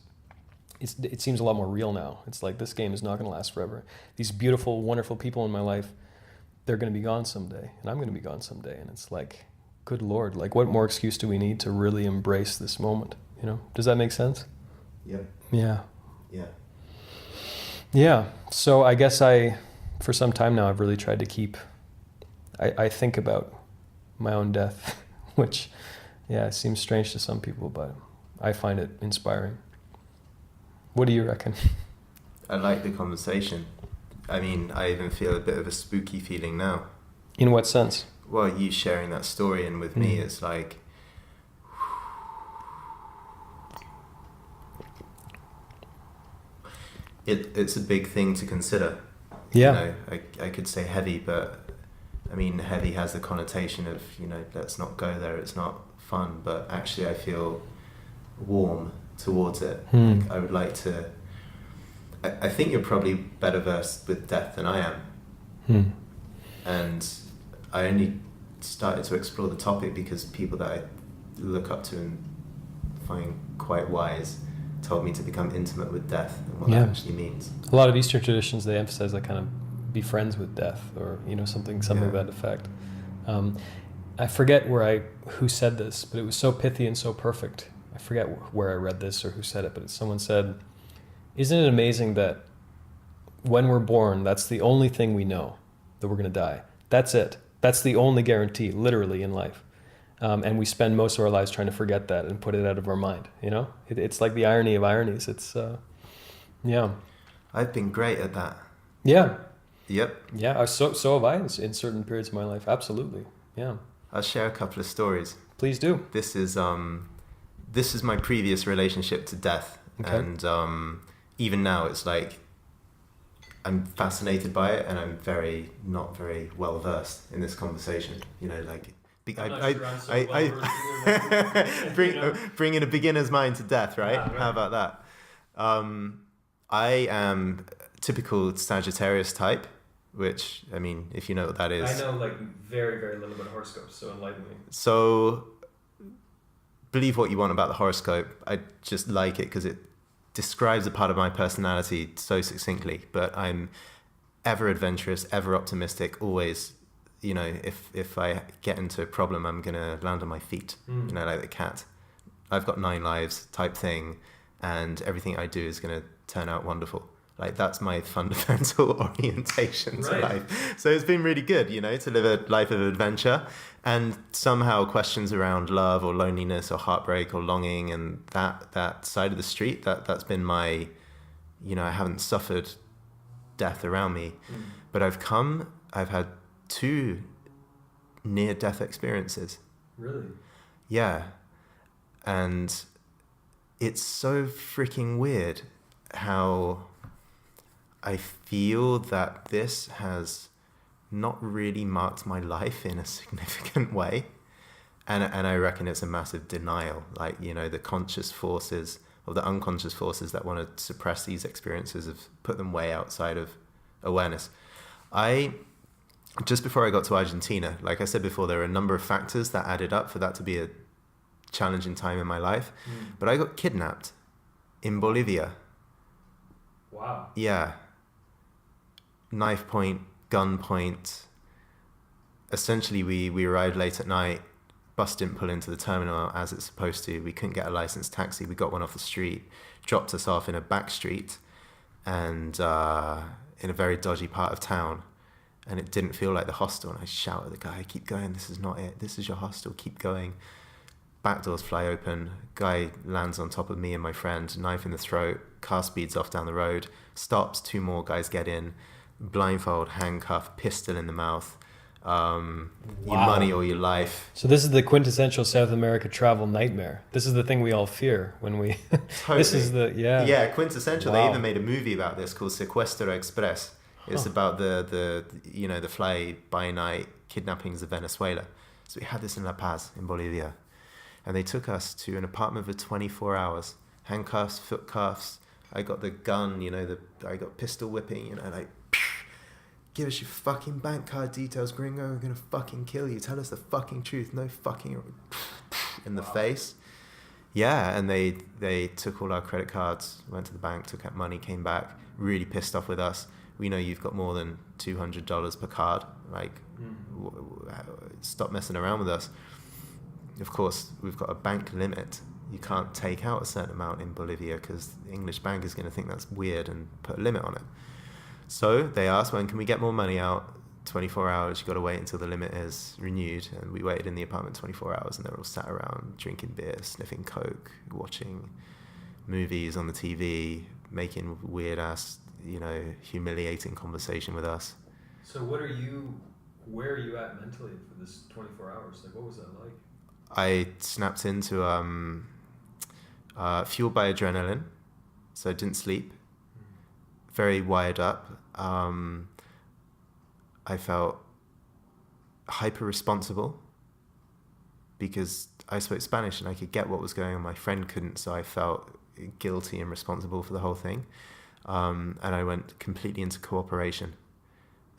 it seems a lot more real now. It's like, this game is not going to last forever. These beautiful, wonderful people in my life, they're going to be gone someday, and I'm going to be gone someday. And it's like, good Lord, like, what more excuse do we need to really embrace this moment? You know, does that make sense? Yep. Yeah. Yeah. Yeah. So I guess for some time now, I've really tried to keep, I think about my own death, which, yeah, it seems strange to some people, but I find it inspiring. What do you reckon? I like the conversation. I mean, I even feel a bit of a spooky feeling now. In what sense? Well, you sharing that story and with me, it's like, it's a big thing to consider. Yeah. You know, I could say heavy, but I mean, heavy has the connotation of, you know, let's not go there, it's not fun, but actually I feel warm towards it. Like, I would like to, I think you're probably better versed with death than I am. And I only started to explore the topic because people that I look up to and find quite wise told me to become intimate with death and what that actually means. A lot of Eastern traditions, they emphasize that kind of be friends with death, or, you know, something to that effect. I forget who said this, but it was so pithy and so perfect. I forget where I read this or who said it, but someone said, isn't it amazing that when we're born, that's the only thing we know, that we're going to die. That's it. That's the only guarantee, literally, in life. And we spend most of our lives trying to forget that and put it out of our mind, you know? It's like the irony of ironies. It's, yeah. I've been great at that. Yeah. Yep. Yeah, so have I in certain periods of my life. Absolutely. Yeah. I'll share a couple of stories. Please do. This is my previous relationship to death. Okay. And even now it's like I'm fascinated by it, and I'm not very well versed in this conversation. You know, like bring in a beginner's mind to death, right? Right. How about that? I am typical Sagittarius type, which, I mean, if you know what that is. I know like very, very little about horoscopes, so enlighten me. So believe what you want about the horoscope. I just like it because it describes a part of my personality so succinctly. But I'm ever adventurous, ever optimistic, always, you know, if I get into a problem, I'm going to land on my feet, you know, like the cat. I've got 9 lives type thing, and everything I do is going to turn out wonderful. Like, that's my fundamental orientation to life. So it's been really good, you know, to live a life of adventure, and somehow questions around love or loneliness or heartbreak or longing and that side of the street, that's been my, you know, I haven't suffered death around me, but I've had 2 near-death experiences. Really? Yeah. And it's so freaking weird how I feel that this has not really marked my life in a significant way. And I reckon it's a massive denial. Like, you know, the conscious forces or the unconscious forces that want to suppress these experiences have put them way outside of awareness. Just before I got to Argentina, like I said before, there were a number of factors that added up for that to be a challenging time in my life. But I got kidnapped in Bolivia. Wow. Yeah. Knife point, gun point. Essentially, we arrived late at night. Bus didn't pull into the terminal as it's supposed to. We couldn't get a licensed taxi. We got one off the street, dropped us off in a back street, and in a very dodgy part of town. And it didn't feel like the hostel. And I shout at the guy, keep going, this is not it. This is your hostel, keep going. Back doors fly open. Guy lands on top of me and my friend, knife in the throat. Car speeds off down the road. Stops, 2 more guys get in. Blindfold, handcuff, pistol in the mouth. Your money or your life. So this is the quintessential South America travel nightmare. This is the thing we all fear when we... Totally. This is the... Yeah, quintessential. Wow. They even made a movie about this called Secuestro Express. It's about the you know, the fly-by-night kidnappings of Venezuela. So we had this in La Paz, in Bolivia. And they took us to an apartment for 24 hours. Handcuffs, foot cuffs. I got the gun, you know, I got pistol whipping, you know, like, give us your fucking bank card details, gringo, we're gonna fucking kill you. Tell us the fucking truth, no fucking in the face. Yeah, and they took all our credit cards, went to the bank, took out money, came back, really pissed off with us. We know you've got more than $200 per card. Like, stop messing around with us. Of course, we've got a bank limit. You can't take out a certain amount in Bolivia because the English bank is going to think that's weird and put a limit on it. So they asked, when can we get more money out? 24 hours, you've got to wait until the limit is renewed. And we waited in the apartment 24 hours, and they were all sat around drinking beer, sniffing coke, watching movies on the TV, making weird ass humiliating conversation with us. So where are you at mentally for this 24 hours? Like, what was that like? I snapped into fueled by adrenaline, so I didn't sleep. Very wired up. I felt hyper responsible because I spoke Spanish and I could get what was going on. My friend couldn't, so I felt guilty and responsible for the whole thing. And I went completely into cooperation.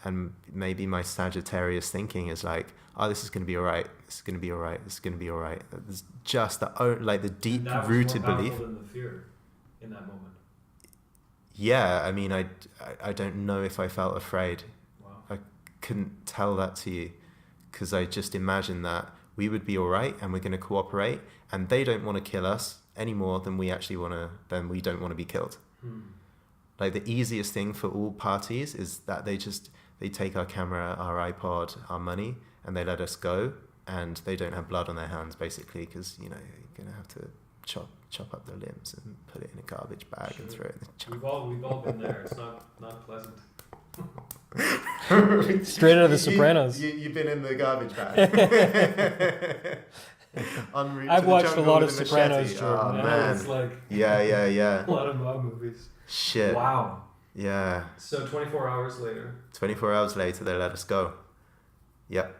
And maybe my Sagittarius thinking is like, oh, this is going to be all right. This is going to be all right. This is going to be all right. It's just the deep-rooted belief. That was more powerful than the fear in that moment. Yeah, I mean, I don't know if I felt afraid. Wow. I couldn't tell that to you because I just imagined that we would be all right and we're going to cooperate, and they don't want to kill us any more than we actually we don't want to be killed. Like, the easiest thing for all parties is that they take our camera, our iPod, our money, and they let us go, and they don't have blood on their hands, basically, because, you're going to have to chop up the limbs and put it in a garbage bag and throw it in the chop. We've all been there. It's not pleasant. Straight out of The Sopranos. You've been in the garbage bag. I've watched a lot of Sopranos, Jordan. Oh, man. It's like Yeah. a lot of mob movies. Shit. Wow. Yeah. So 24 hours later. 24 hours later, they let us go. Yep.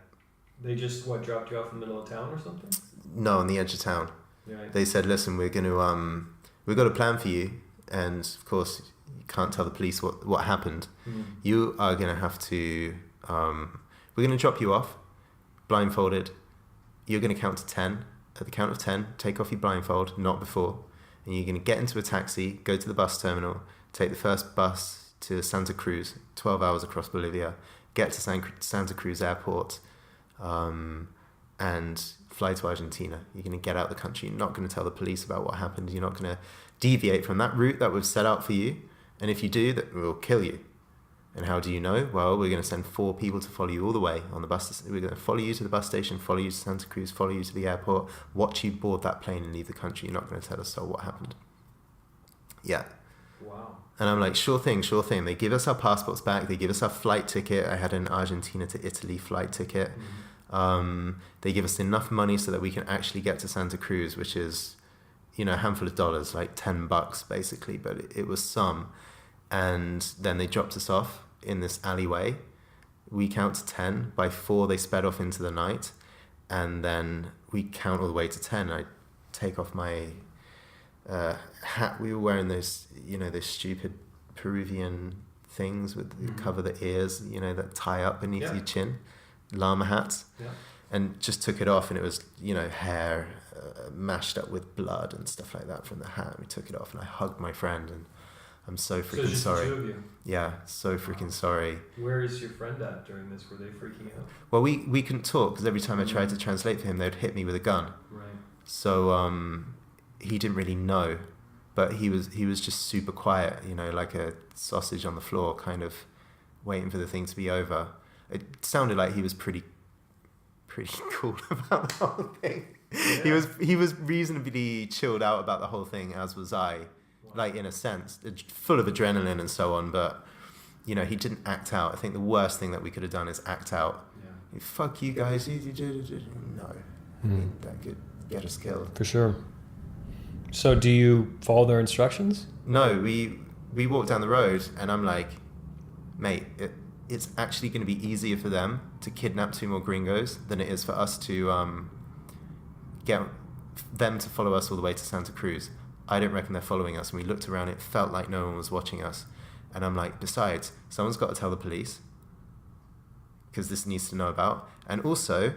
They just dropped you off in the middle of town or something? No, on the edge of town. Right. They said, listen, we've got a plan for you, and of course you can't tell the police what happened. You are going to have to we're going to drop you off blindfolded. You're going to count to 10. At the count of 10, take off your blindfold, not before, and you're going to get into a taxi, go to the bus terminal, take the first bus to Santa Cruz, 12 hours across Bolivia, get to Santa Cruz airport, and fly to Argentina. You're going to get out of the country. You're not going to tell the police about what happened. You're not going to deviate from that route that we've set out for you. And if you do, that we'll kill you. And how do you know? Well, we're going to send 4 people to follow you all the way on the bus. We're going to follow you to the bus station, follow you to Santa Cruz, follow you to the airport, watch you board that plane and leave the country. You're not going to tell us what happened. Yeah. Wow. And I'm like, sure thing. They give us our passports back. They give us our flight ticket. I had an Argentina to Italy flight ticket. They give us enough money so that we can actually get to Santa Cruz, which is, a handful of dollars, like $10 basically, but it was some. And then they dropped us off in this alleyway. We count to 10. By 4, they sped off into the night. And then we count all the way to 10. I take off my hat. We were wearing those, those stupid Peruvian things with cover the ears, that tie up beneath your chin, llama hats. Yeah. And just took it off, and it was, hair mashed up with blood and stuff like that from the hat. We took it off, and I hugged my friend, and I'm so freaking sorry. The 2 of you? Yeah, so freaking sorry. Where is your friend at during this? Were they freaking out? Well, we couldn't talk because every time I tried to translate for him, they'd hit me with a gun. Right. So he didn't really know, but he was just super quiet, like a sausage on the floor, kind of waiting for the thing to be over. It sounded like he was pretty cool about the whole thing. Yeah. He was reasonably chilled out about the whole thing, as was I. Like, in a sense, full of adrenaline and so on, but, he didn't act out. I think the worst thing that we could have done is act out. Yeah. Fuck you guys. No. That could get us killed. For sure. So do you follow their instructions? No, we walked down the road, and I'm like, mate, it's actually going to be easier for them to kidnap 2 more gringos than it is for us to get them to follow us all the way to Santa Cruz. I don't reckon they're following us. And we looked around, it felt like no one was watching us. And I'm like, besides, someone's got to tell the police, because this needs to know about. And also,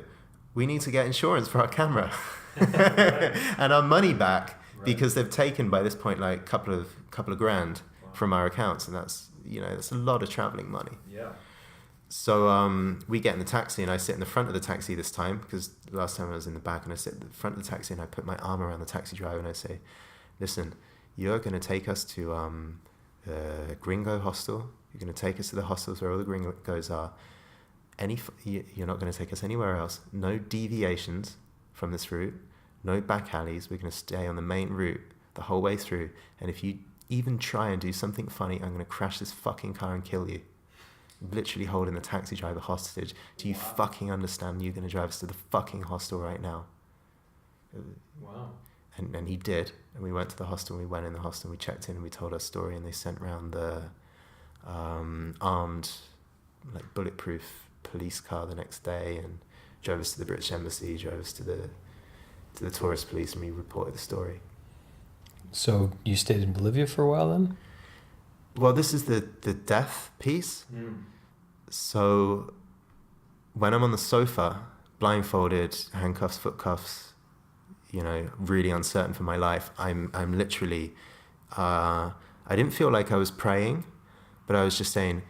we need to get insurance for our camera and our money back, because they've taken, by this point, like couple of grand from our accounts. And that's, that's a lot of traveling money. Yeah. So we get in the taxi, and I sit in the front of the taxi this time, because last time I was in the back, and I sit in the front of the taxi, and I put my arm around the taxi driver, and I say, listen, you're going to take us to a gringo hostel. You're going to take us to the hostels where all the gringos are. You're not going to take us anywhere else. No deviations from this route. No back alleys. We're going to stay on the main route the whole way through. And if you even try and do something funny, I'm going to crash this fucking car and kill you. Literally holding the taxi driver hostage. Do you fucking understand you're going to drive us to the fucking hostel right now? Wow. And he did. And we went to the hostel, and we went in the hostel, and we checked in, and we told our story, and they sent around the armed, like, bulletproof police car the next day, and drove us to the British Embassy, drove us to the tourist police, and we reported the story. So you stayed in Bolivia for a while then? Well, this is the death piece. So when I'm on the sofa, blindfolded, handcuffs, foot cuffs, really uncertain for my life, I'm literally, I didn't feel like I was praying, but I was just saying,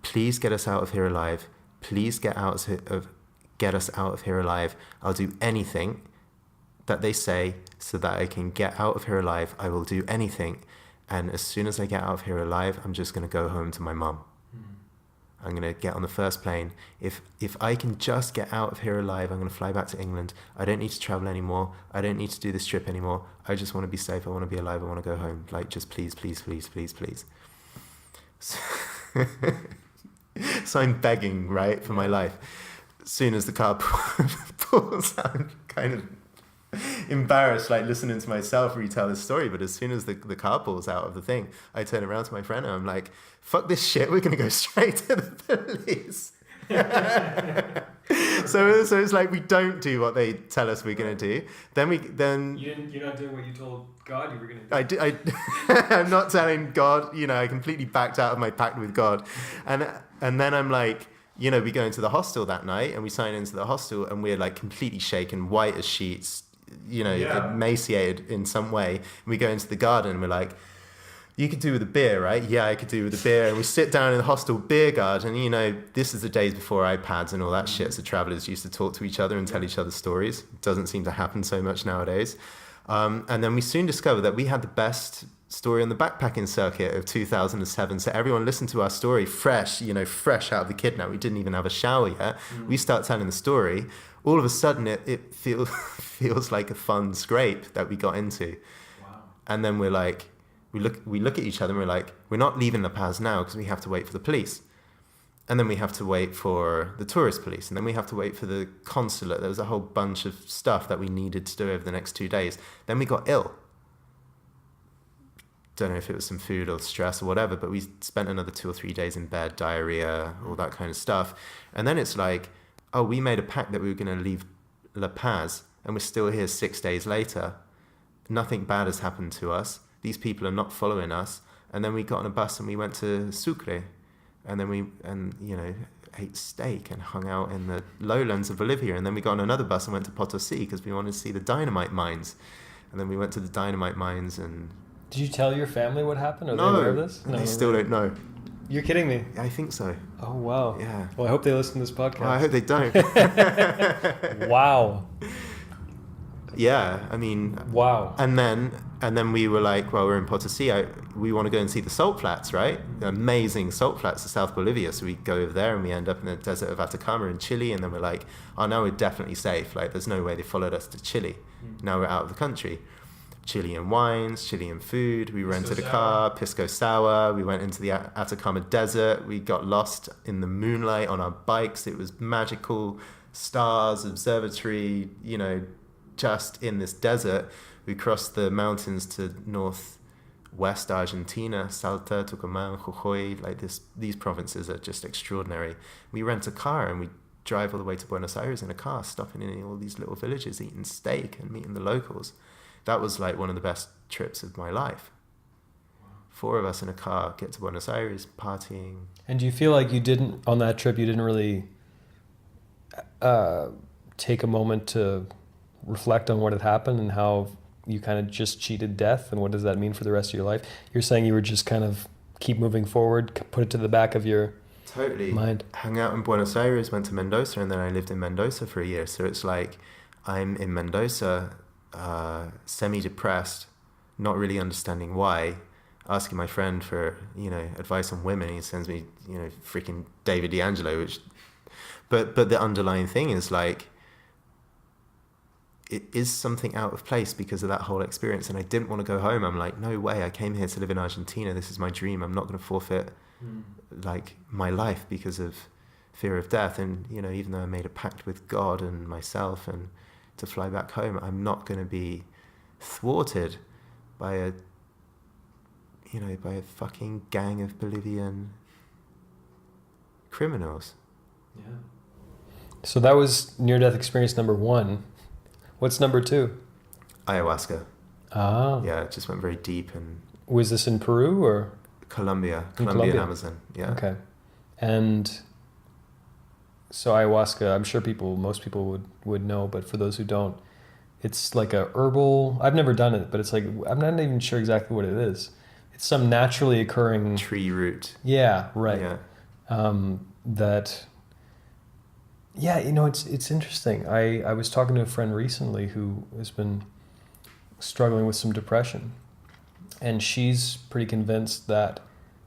please get us out of here alive. Please get us out of here alive. I'll do anything that they say so that I can get out of here alive. I will do anything. And as soon as I get out of here alive, I'm just going to go home to my mum. I'm going to get on the first plane. If I can just get out of here alive, I'm going to fly back to England. I don't need to travel anymore. I don't need to do this trip anymore. I just want to be safe. I want to be alive. I want to go home. Like, just please, please, please, please, please. So I'm begging, right, for my life. As soon as the car pulls out, I'm kind of embarrassed, like listening to myself retell this story. But as soon as the car pulls out of the thing, I turn around to my friend and I'm like, fuck this shit, we're gonna go straight to the police. so it's like, we don't do what they tell us we're gonna do. Then You're not doing what you told God you were gonna do. I'm not telling God, I completely backed out of my pact with God. And then I'm like, we go into the hostel that night, and we sign into the hostel, and we're like completely shaken, white as sheets, emaciated in some way. And we go into the garden, and we're like, you could do with a beer, right? Yeah, I could do with a beer. And we sit down in the hostel beer garden. This is the days before iPads and all that shit. So travelers used to talk to each other and tell each other stories. It doesn't seem to happen so much nowadays. And then we soon discovered that we had the best story on the backpacking circuit of 2007. So everyone listened to our story fresh out of the kidnap. We didn't even have a shower yet. We start telling the story. All of a sudden, it feels like a fun scrape that we got into. Wow. And then we're like, we look at each other and we're like, we're not leaving La Paz now because we have to wait for the police. And then we have to wait for the tourist police. And then we have to wait for the consulate. There was a whole bunch of stuff that we needed to do over the next 2 days. Then we got ill. Don't know if it was some food or stress or whatever, but we spent another 2 or 3 days in bed, diarrhea, all that kind of stuff. And then it's like, oh, we made a pact that we were going to leave La Paz, and we're still here 6 days later. Nothing bad has happened to us. These people are not following us. And then we got on a bus and we went to Sucre. And then ate steak and hung out in the lowlands of Bolivia. And then we got on another bus and went to Potosí because we wanted to see the dynamite mines. And then we went to the dynamite mines and... Did you tell your family what happened? Are No, they aware of this? No, they still don't know. You're kidding me. I think so. Oh, wow. Yeah. Well, I hope they listen to this podcast. Well, I hope they don't. Wow. Yeah, I mean... Wow. And then we were like, well, we're in Potosí. We want to go and see the salt flats, right? Amazing salt flats of South Bolivia. So we go over there and we end up in the desert of Atacama in Chile. And then we're like, oh, now we're definitely safe. Like, there's no way they followed us to Chile. Now we're out of the country. Chilean wines, Chilean food. We rented a car, pisco sour. We went into the Atacama desert. We got lost in the moonlight on our bikes. It was magical. Stars, observatory, just in this desert. We crossed the mountains to northwest Argentina, Salta, Tucumán, Jujuy. Like these provinces are just extraordinary. We rent a car and we drive all the way to Buenos Aires in a car, stopping in all these little villages, eating steak and meeting the locals. That was like one of the best trips of my life. 4 of us in a car, get to Buenos Aires, partying. And do you feel like on that trip, you didn't really take a moment to reflect on what had happened and how you kind of just cheated death, and what does that mean for the rest of your life? You're saying you were just kind of keep moving forward, put it to the back of your mind. Hung out in Buenos Aires, went to Mendoza, and then I lived in Mendoza for a year. So it's like I'm in Mendoza, semi-depressed, not really understanding why, asking my friend for advice on women. He sends me freaking David D'Angelo, but the underlying thing is like, it is something out of place because of that whole experience. And I didn't want to go home. I'm like, no way, I came here to live in Argentina. This is my dream. I'm not going to forfeit like my life because of fear of death. And, you know, even though I made a pact with God and myself and to fly back home, I'm not going to be thwarted by a fucking gang of Bolivian criminals. Yeah. So that was near-death experience number 1. What's number 2? Ayahuasca. Ah. Yeah, it just went very deep. And was this in Peru or? Colombian Amazon. Yeah. Okay. And so ayahuasca, I'm sure most people would know, but for those who don't, it's like a herbal, I've never done it, but it's like, I'm not even sure exactly what it is. It's some naturally occurring tree root. Yeah, right. Yeah. It's interesting. I was talking to a friend recently who has been struggling with some depression, and she's pretty convinced that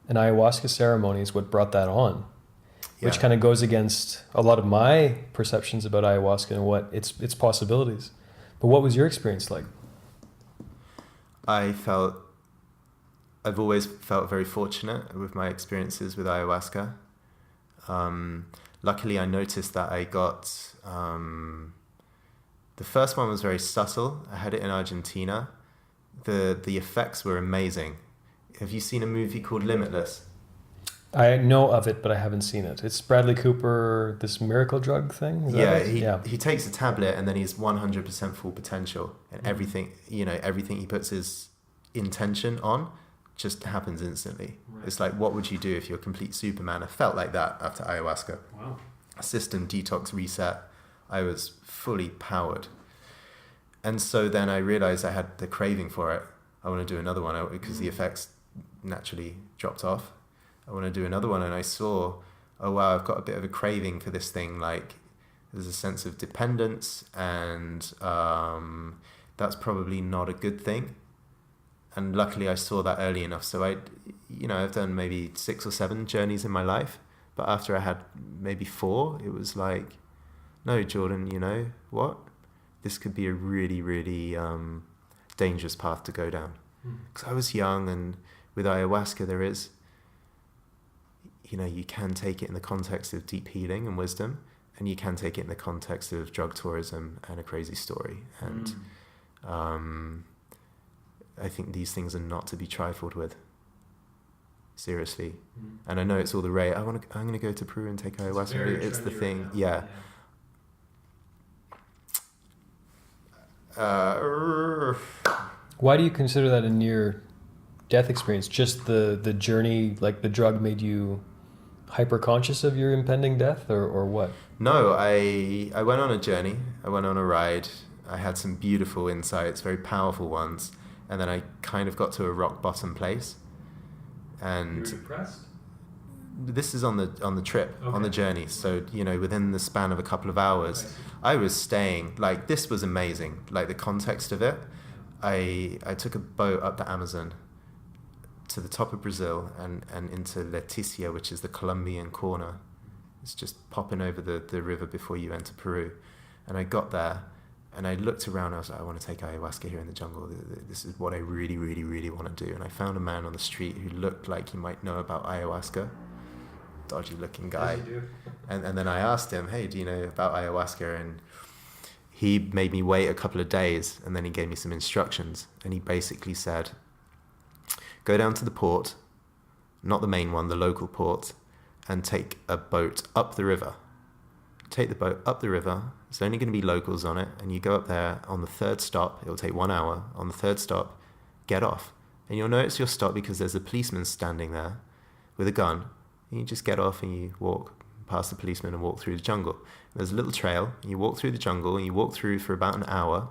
an ayahuasca ceremony is what brought that on, which kind of goes against a lot of my perceptions about ayahuasca and what its possibilities. But what was your experience like? I've always felt very fortunate with my experiences with ayahuasca. Luckily, I noticed that I got... the first one was very subtle. I had it in Argentina. The effects were amazing. Have you seen a movie called Limitless? I know of it, but I haven't seen it. It's Bradley Cooper, this miracle drug thing? Is that right? He takes a tablet and then he's 100% full potential. And everything he puts his intention on just happens instantly. Right. It's like, what would you do if you're a complete Superman? I felt like that after ayahuasca. Wow. System detox reset. I was fully powered. And so then I realized I had the craving for it. I want to do another one because the effects naturally dropped off. I want to do another one, and I saw, oh wow, I've got a bit of a craving for this thing. Like, there's a sense of dependence, and that's probably not a good thing. And luckily, I saw that early enough. So I've done maybe 6 or 7 journeys in my life, but after I had maybe 4, it was like, no, Jordan, you know what? This could be a really, really dangerous path to go down. Because I was young, and with ayahuasca, there is, you can take it in the context of deep healing and wisdom, and you can take it in the context of drug tourism and a crazy story. And I think these things are not to be trifled with. Seriously. And I know it's all the rage. I'm going to go to Peru and take ayahuasca. It's the thing. Right yeah. Why do you consider that a near-death experience? Just the journey, like the drug made you hyper-conscious of your impending death, or what? No, I went on a journey. I went on a ride. I had some beautiful insights, very powerful ones. And then I kind of got to a rock bottom place. And you were depressed? This is on the trip, okay. On the journey. So, within the span of a couple of hours, I was staying, like, this was amazing. Like, the context of it, I took a boat up the Amazon to the top of Brazil and into Leticia, which is the Colombian corner. It's just popping over the river before you enter Peru. And I got there and I looked around. I was like, I want to take ayahuasca here in the jungle. This is what I really, really, really want to do. And I found a man on the street who looked like he might know about ayahuasca. Dodgy looking guy. As you do. And then I asked him, hey, do you know about ayahuasca? And he made me wait a couple of days, and then he gave me some instructions. And he basically said, go down to the port, not the main one, the local port, and take a boat up the river. Take the boat up the river. There's only going to be locals on it, and you go up there on the 3rd stop. It'll take 1 hour. On the 3rd stop, get off. And you'll notice your stop because there's a policeman standing there with a gun. And you just get off and you walk past the policeman and walk through the jungle. There's a little trail. And you walk through the jungle, and you walk through for about an hour,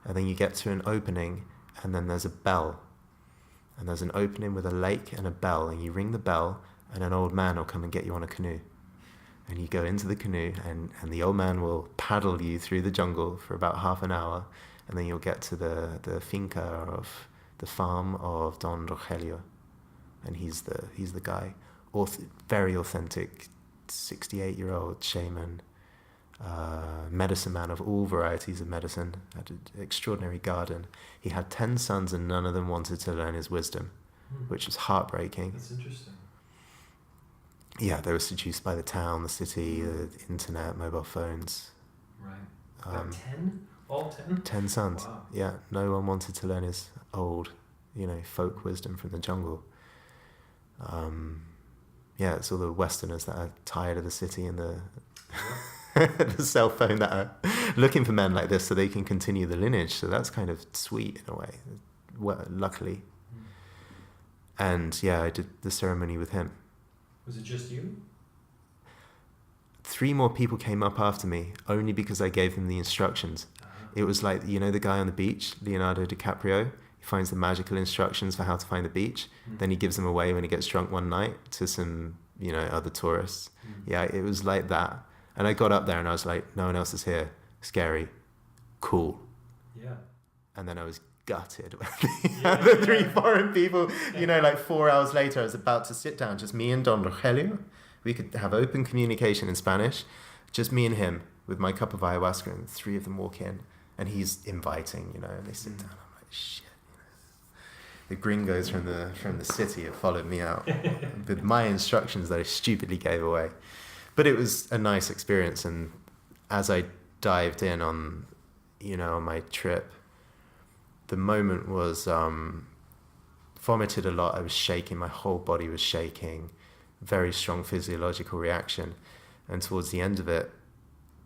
and then you get to an opening, and then there's a bell. And there's an opening with a lake and a bell, and you ring the bell, and an old man will come and get you on a canoe. And you go into the canoe, and the old man will paddle you through the jungle for about half an hour, and then you'll get to the finca of the farm of Don Rogelio, and he's the guy, very authentic, 68-year-old shaman, medicine man of all varieties of medicine, had an extraordinary garden. He had 10 sons and none of them wanted to learn his wisdom, which was heartbreaking. That's interesting. Yeah, they were seduced by the town, the city, the internet, mobile phones. Right. 10? All 10? 10 sons. Wow. Yeah, no one wanted to learn his old, folk wisdom from the jungle. Yeah, it's all the Westerners that are tired of the city and the the cell phone that are looking for men like this so they can continue the lineage. So that's kind of sweet in a way, luckily. And yeah, I did the ceremony with him. Was it just you? 3 more people came up after me only because I gave them the instructions. It was like, the guy on the beach, Leonardo DiCaprio, he finds the magical instructions for how to find the beach. Then he gives them away when he gets drunk one night to some, other tourists. Yeah, it was like that. And I got up there and I was like, no one else is here. Scary. Cool. Yeah. And then I was gutted when the 3 foreign people, like 4 hours later, I was about to sit down, just me and Don Rogelio. We could have open communication in Spanish, just me and him with my cup of ayahuasca, and 3 of them walk in and he's inviting, and they sit down. I'm like, shit. The gringos from the city have followed me out with my instructions that I stupidly gave away. But it was a nice experience, and as I dived in on my trip, the moment was vomited a lot. I was shaking, my whole body was shaking, very strong physiological reaction. And towards the end of it,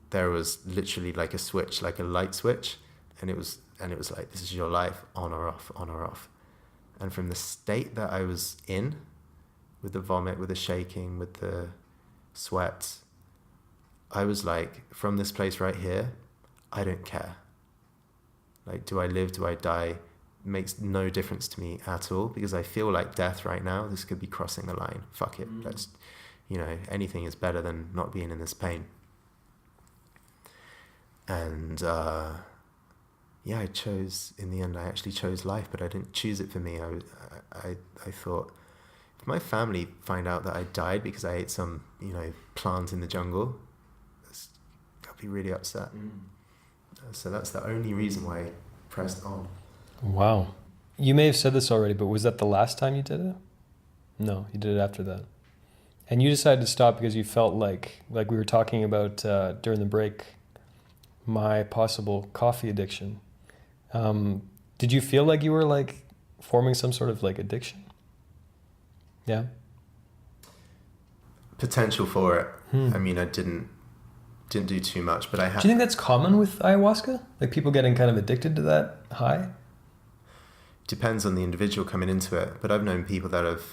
there was literally like a switch, like a light switch, and it was like, this is your life, on or off, on or off. And from the state that I was in, with the vomit, with the shaking, with the sweat, I was like, from this place right here, I don't care. Like, do I live, do I die? Makes no difference to me at all, because I feel like death right now. This could be crossing the line. Fuck it. Let's, anything is better than not being in this pain. And I chose, in the end, I actually chose life, but I didn't choose it for me. I thought, if my family find out that I died because I ate some, plant in the jungle, I'll be really upset. So that's the only reason why I pressed on. Wow. You may have said this already, but was that the last time you did it? No, you did it after that. And you decided to stop because you felt like we were talking about during the break, my possible coffee addiction. Did you feel like you were like forming some sort of like addiction? Yeah. Potential for it. I mean, I didn't do too much, but I had. Do you think that's common with ayahuasca? Like people getting kind of addicted to that high? Depends on the individual coming into it, but I've known people that have,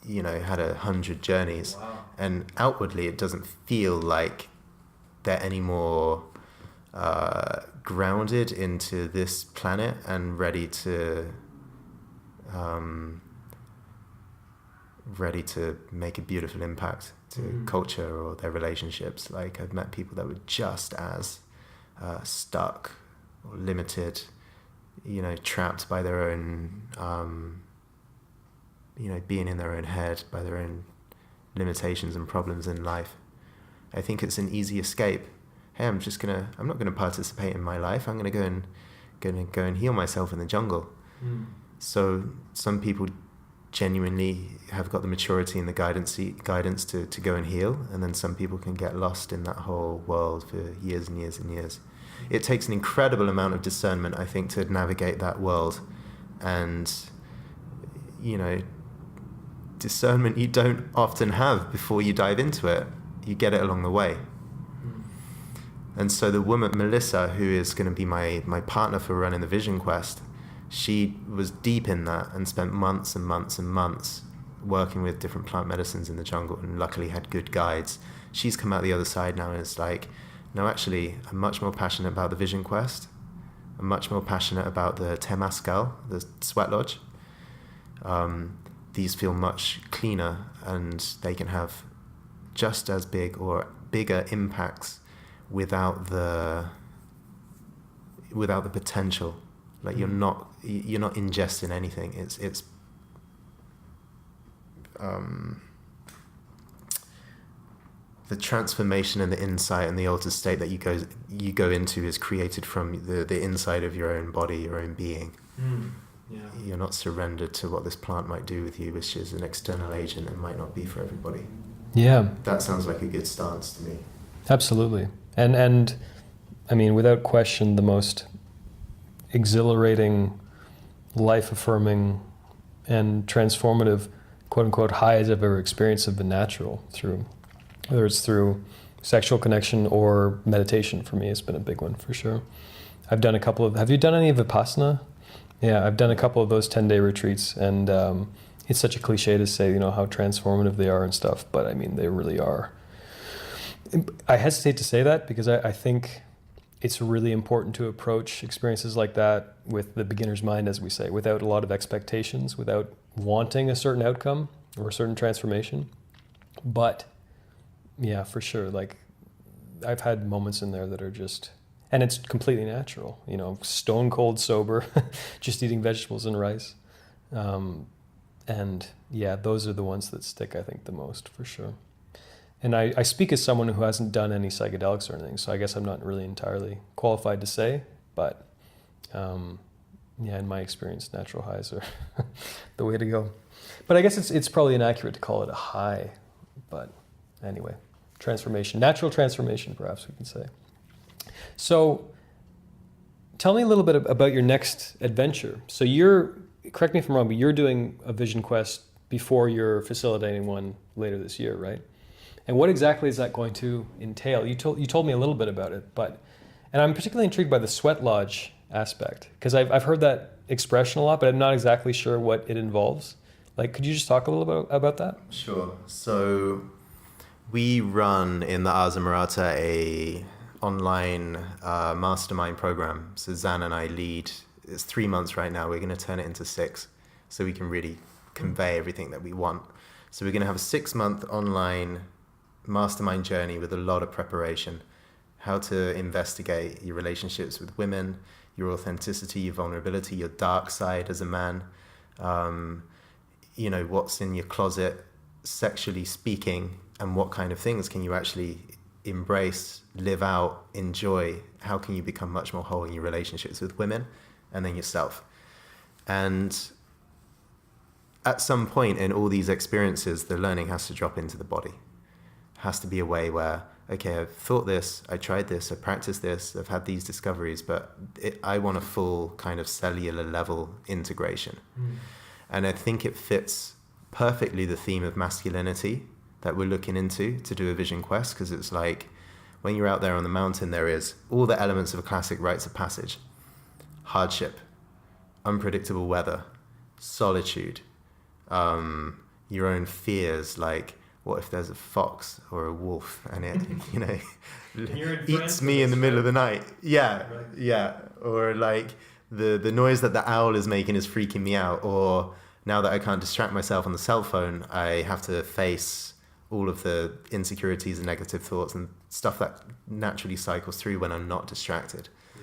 had 100 journeys. Wow. And outwardly it doesn't feel like they're any more grounded into this planet and ready to make a beautiful impact to culture or their relationships. Like, I've met people that were just as stuck or limited, trapped by their own, being in their own head, by their own limitations and problems in life. I think it's an easy escape. Hey, I'm not gonna participate in my life. I'm gonna go and heal myself in the jungle. So some people genuinely have got the maturity and the guidance to go and heal, and then some people can get lost in that whole world for years and years and years. It takes an incredible amount of discernment, I think, to navigate that world, and discernment you don't often have before you dive into it. You get it along the way. And so the woman, Melissa, who is going to be my partner for running the Vision Quest, she was deep in that and spent months and months and months working with different plant medicines in the jungle, and luckily had good guides. She's come out the other side now and is like, no, actually, I'm much more passionate about the Vision Quest. I'm much more passionate about the Temazcal, the sweat lodge. These feel much cleaner, and they can have just as big or bigger impacts without the potential. Like, you're not ingesting anything. It's the transformation and the insight and the altered state that you go into is created from the inside of your own body, your own being. Yeah. You're not surrendered to what this plant might do with you, which is an external agent and might not be for everybody. Yeah. That sounds like a good stance to me. Absolutely. And I mean, without question, the most exhilarating, life-affirming, and transformative, quote-unquote, highs I've ever experienced have been natural, through, whether it's through sexual connection or meditation. For me, it's been a big one, for sure. I've done a couple of... Have you done any of Vipassana? Yeah, I've done a couple of those 10-day retreats, and it's such a cliche to say, how transformative they are and stuff, but I mean, they really are. I hesitate to say that because I think it's really important to approach experiences like that with the beginner's mind, as we say, without a lot of expectations, without wanting a certain outcome or a certain transformation. But yeah, for sure, like I've had moments in there that are just, and it's completely natural, stone cold sober, just eating vegetables and rice. And yeah, those are the ones that stick, I think, the most, for sure. And I speak as someone who hasn't done any psychedelics or anything, so I guess I'm not really entirely qualified to say, but yeah, in my experience, natural highs are the way to go. But I guess it's probably inaccurate to call it a high, but anyway, transformation, natural transformation, perhaps we can say. So tell me a little bit about your next adventure. So correct me if I'm wrong, but you're doing a vision quest before you're facilitating one later this year, right? And what exactly is that going to entail? You told me a little bit about it, and I'm particularly intrigued by the sweat lodge aspect, because I've heard that expression a lot, but I'm not exactly sure what it involves. Like, could you just talk a little bit about that? Sure. So we run in the Ars Amorata a online mastermind program. So Zan and I lead. It's 3 months right now. We're going to turn it into 6, so we can really convey everything that we want. So we're going to have a 6-month online mastermind journey with a lot of preparation. How to investigate your relationships with women, your authenticity, your vulnerability, your dark side as a man. What's in your closet, sexually speaking, and what kind of things can you actually embrace, live out, enjoy? How can you become much more whole in your relationships with women and then yourself? And at some point in all these experiences, the learning has to drop into the body. Has to be a way where, okay, I've thought this, I tried this, I practiced this, I've had these discoveries, but I want a full kind of cellular level integration. And I think it fits perfectly the theme of masculinity that we're looking into to do a vision quest, because it's like when you're out there on the mountain, there is all the elements of a classic rites of passage: hardship, unpredictable weather, solitude, your own fears, like what if there's a fox or a wolf and it, eats me in the middle of the night? Yeah, right. Yeah. Or like the noise that the owl is making is freaking me out. Or now that I can't distract myself on the cell phone, I have to face all of the insecurities and negative thoughts and stuff that naturally cycles through when I'm not distracted. Yeah.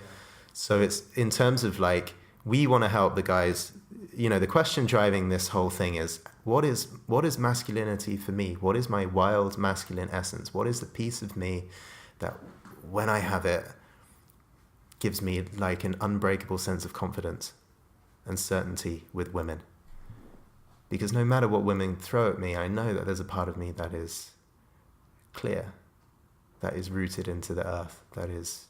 So it's in terms of like, we want to help the guys. The question driving this whole thing is, what is masculinity for me? What is my wild masculine essence? What is the piece of me that when I have it gives me like an unbreakable sense of confidence and certainty with women? Because no matter what women throw at me, I know that there's a part of me that is clear, that is rooted into the earth, that is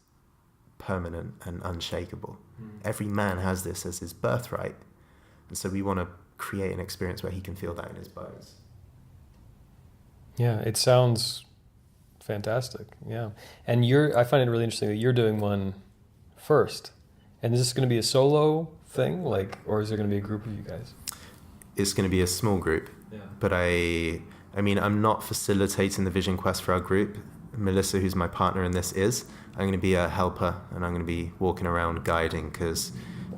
permanent and unshakable. Every man has this as his birthright. And so we want to create an experience where he can feel that in his bones. Yeah, it sounds fantastic. Yeah. And I find it really interesting that you're doing one first. And is this going to be a solo thing, or is there going to be a group of you guys? It's going to be a small group. Yeah. But I'm not facilitating the vision quest for our group. Melissa, who's my partner in this, is. I'm going to be a helper, and I'm going to be walking around guiding, because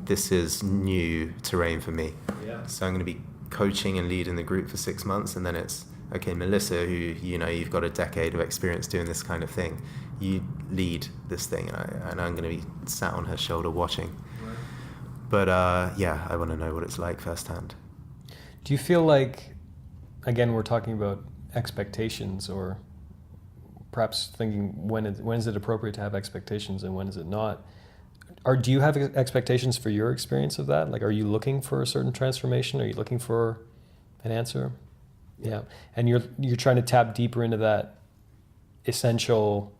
this is new terrain for me. Yeah. So I'm going to be coaching and leading the group for 6 months, and then it's, okay, Melissa, who, you've got a decade of experience doing this kind of thing, you lead this thing, and I'm going to be sat on her shoulder watching. Right. But I want to know what it's like firsthand. Do you feel like, again, we're talking about expectations, or perhaps thinking when is it appropriate to have expectations and when is it not? Do you have expectations for your experience of that? Like, are you looking for a certain transformation? Are you looking for an answer? Yeah. And you're trying to tap deeper into that essential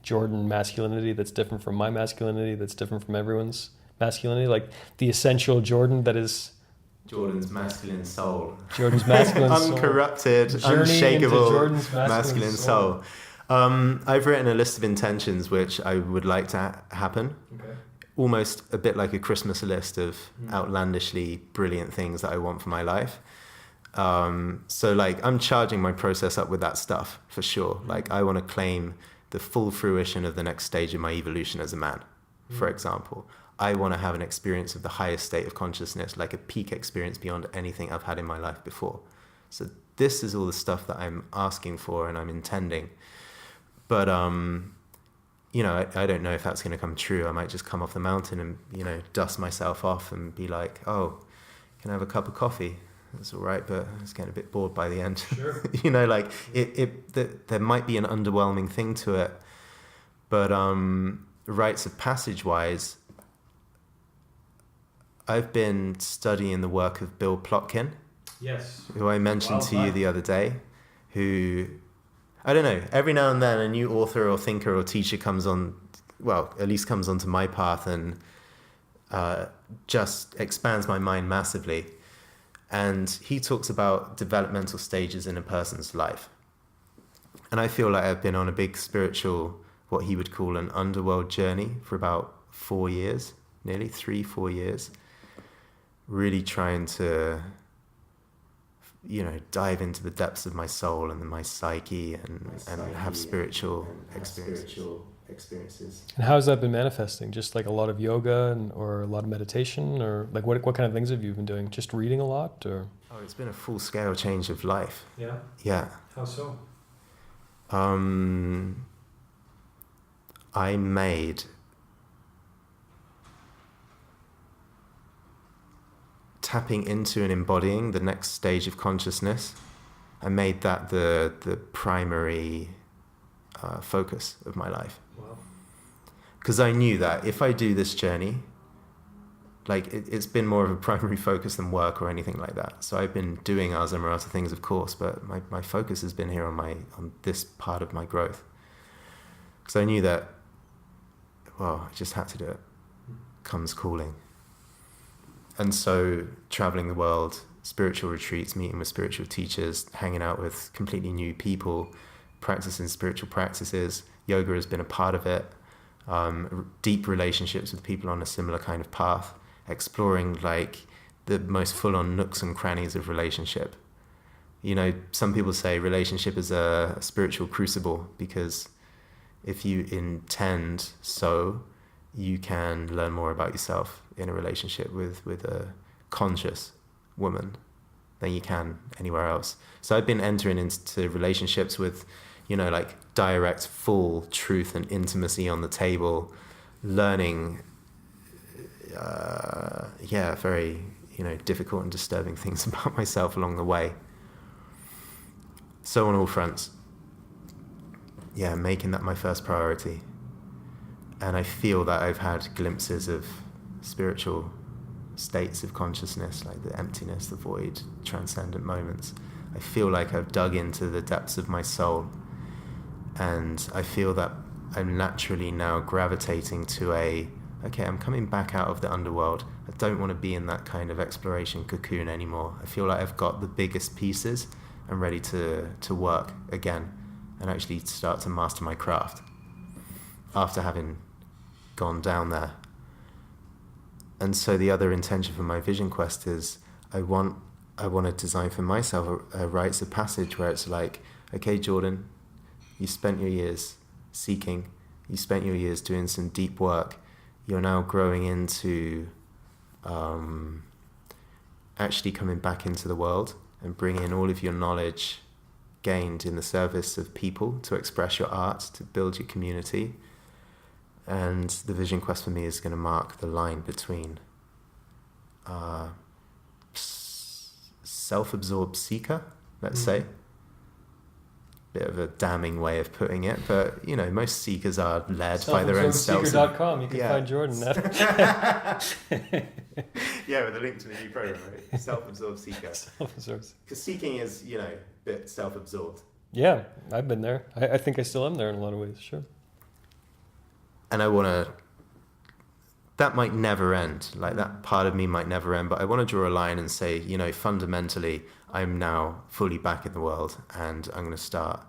Jordan masculinity that's different from my masculinity, that's different from everyone's masculinity, like the essential Jordan that is Jordan's masculine soul. Jordan's masculine soul. Uncorrupted, unshakable masculine soul. I've written a list of intentions which I would like to happen. Okay. Almost a bit like a Christmas list of outlandishly brilliant things that I want for my life. So like I'm charging my process up with that stuff for sure. Like I want to claim the full fruition of the next stage of my evolution as a man, for example. I want to have an experience of the highest state of consciousness, like a peak experience beyond anything I've had in my life before. So this is all the stuff that I'm asking for and I'm intending. But, you know, I don't know if that's going to come true. I might just come off the mountain and, you know, dust myself off and be like, oh, can I have a cup of coffee? That's all right, but I was getting a bit bored by the end. Sure. You know, like there might be an underwhelming thing to it. But rites of passage wise, I've been studying the work of Bill Plotkin. Yes. Who I mentioned to you the other day, who, I don't know, every now and then a new author or thinker or teacher comes on, well, at least comes onto my path and just expands my mind massively. And he talks about developmental stages in a person's life. And I feel like I've been on a big spiritual, what he would call an underworld journey for about 4 years, nearly 3-4 years, really trying to, you know, dive into the depths of my soul and my psyche and have spiritual experiences. And how has that been manifesting? Just like a lot of yoga or a lot of meditation, or like what kind of things have you been doing? Just reading a lot, or? Oh, it's been a full scale change of life. Yeah. Yeah. How so? I made tapping into and embodying the next stage of consciousness. I made that the primary focus of my life. Wow. Because I knew that if I do this journey, like it's been more of a primary focus than work or anything like that. So I've been doing Ars Amorata things, of course, but my focus has been here on this part of my growth. Because I knew that, well, I just had to do it. Comes calling. And so traveling the world, spiritual retreats, meeting with spiritual teachers, hanging out with completely new people, practicing spiritual practices. Yoga has been a part of it. Deep relationships with people on a similar kind of path, exploring like the most full-on nooks and crannies of relationship. You know, some people say relationship is a spiritual crucible because if you intend so, you can learn more about yourself in a relationship with a conscious woman than you can anywhere else. So I've been entering into relationships with, you know, like direct, full truth and intimacy on the table, learning, very, you know, difficult and disturbing things about myself along the way. So on all fronts, yeah, making that my first priority. And I feel that I've had glimpses of spiritual states of consciousness, like the emptiness, the void, transcendent moments. I feel like I've dug into the depths of my soul, and I feel that I'm naturally now gravitating to okay, I'm coming back out of the underworld. I don't want to be in that kind of exploration cocoon anymore. I feel like I've got the biggest pieces. I'm ready to work again and actually start to master my craft after having gone down there. And so the other intention for my vision quest is I want to design for myself a rites of passage where it's like, okay, Jordan, you spent your years seeking, you spent your years doing some deep work. You're now growing into actually coming back into the world and bringing all of your knowledge gained in the service of people to express your art, to build your community. And the vision quest for me is going to mark the line between self-absorbed seeker, let's say, bit of a damning way of putting it, but you know, most seekers are led by their own selves. Selfabsorbedseeker.com. You can find Jordan that. Yeah, with a link to the new program, right? Self-absorbed seeker. Self-absorbed. Because seeking is, you know, a bit self-absorbed. Yeah, I've been there. I think I still am there in a lot of ways, sure. And I want to, that might never end, like that part of me might never end, but I want to draw a line and say, you know, fundamentally, I'm now fully back in the world, and I'm going to start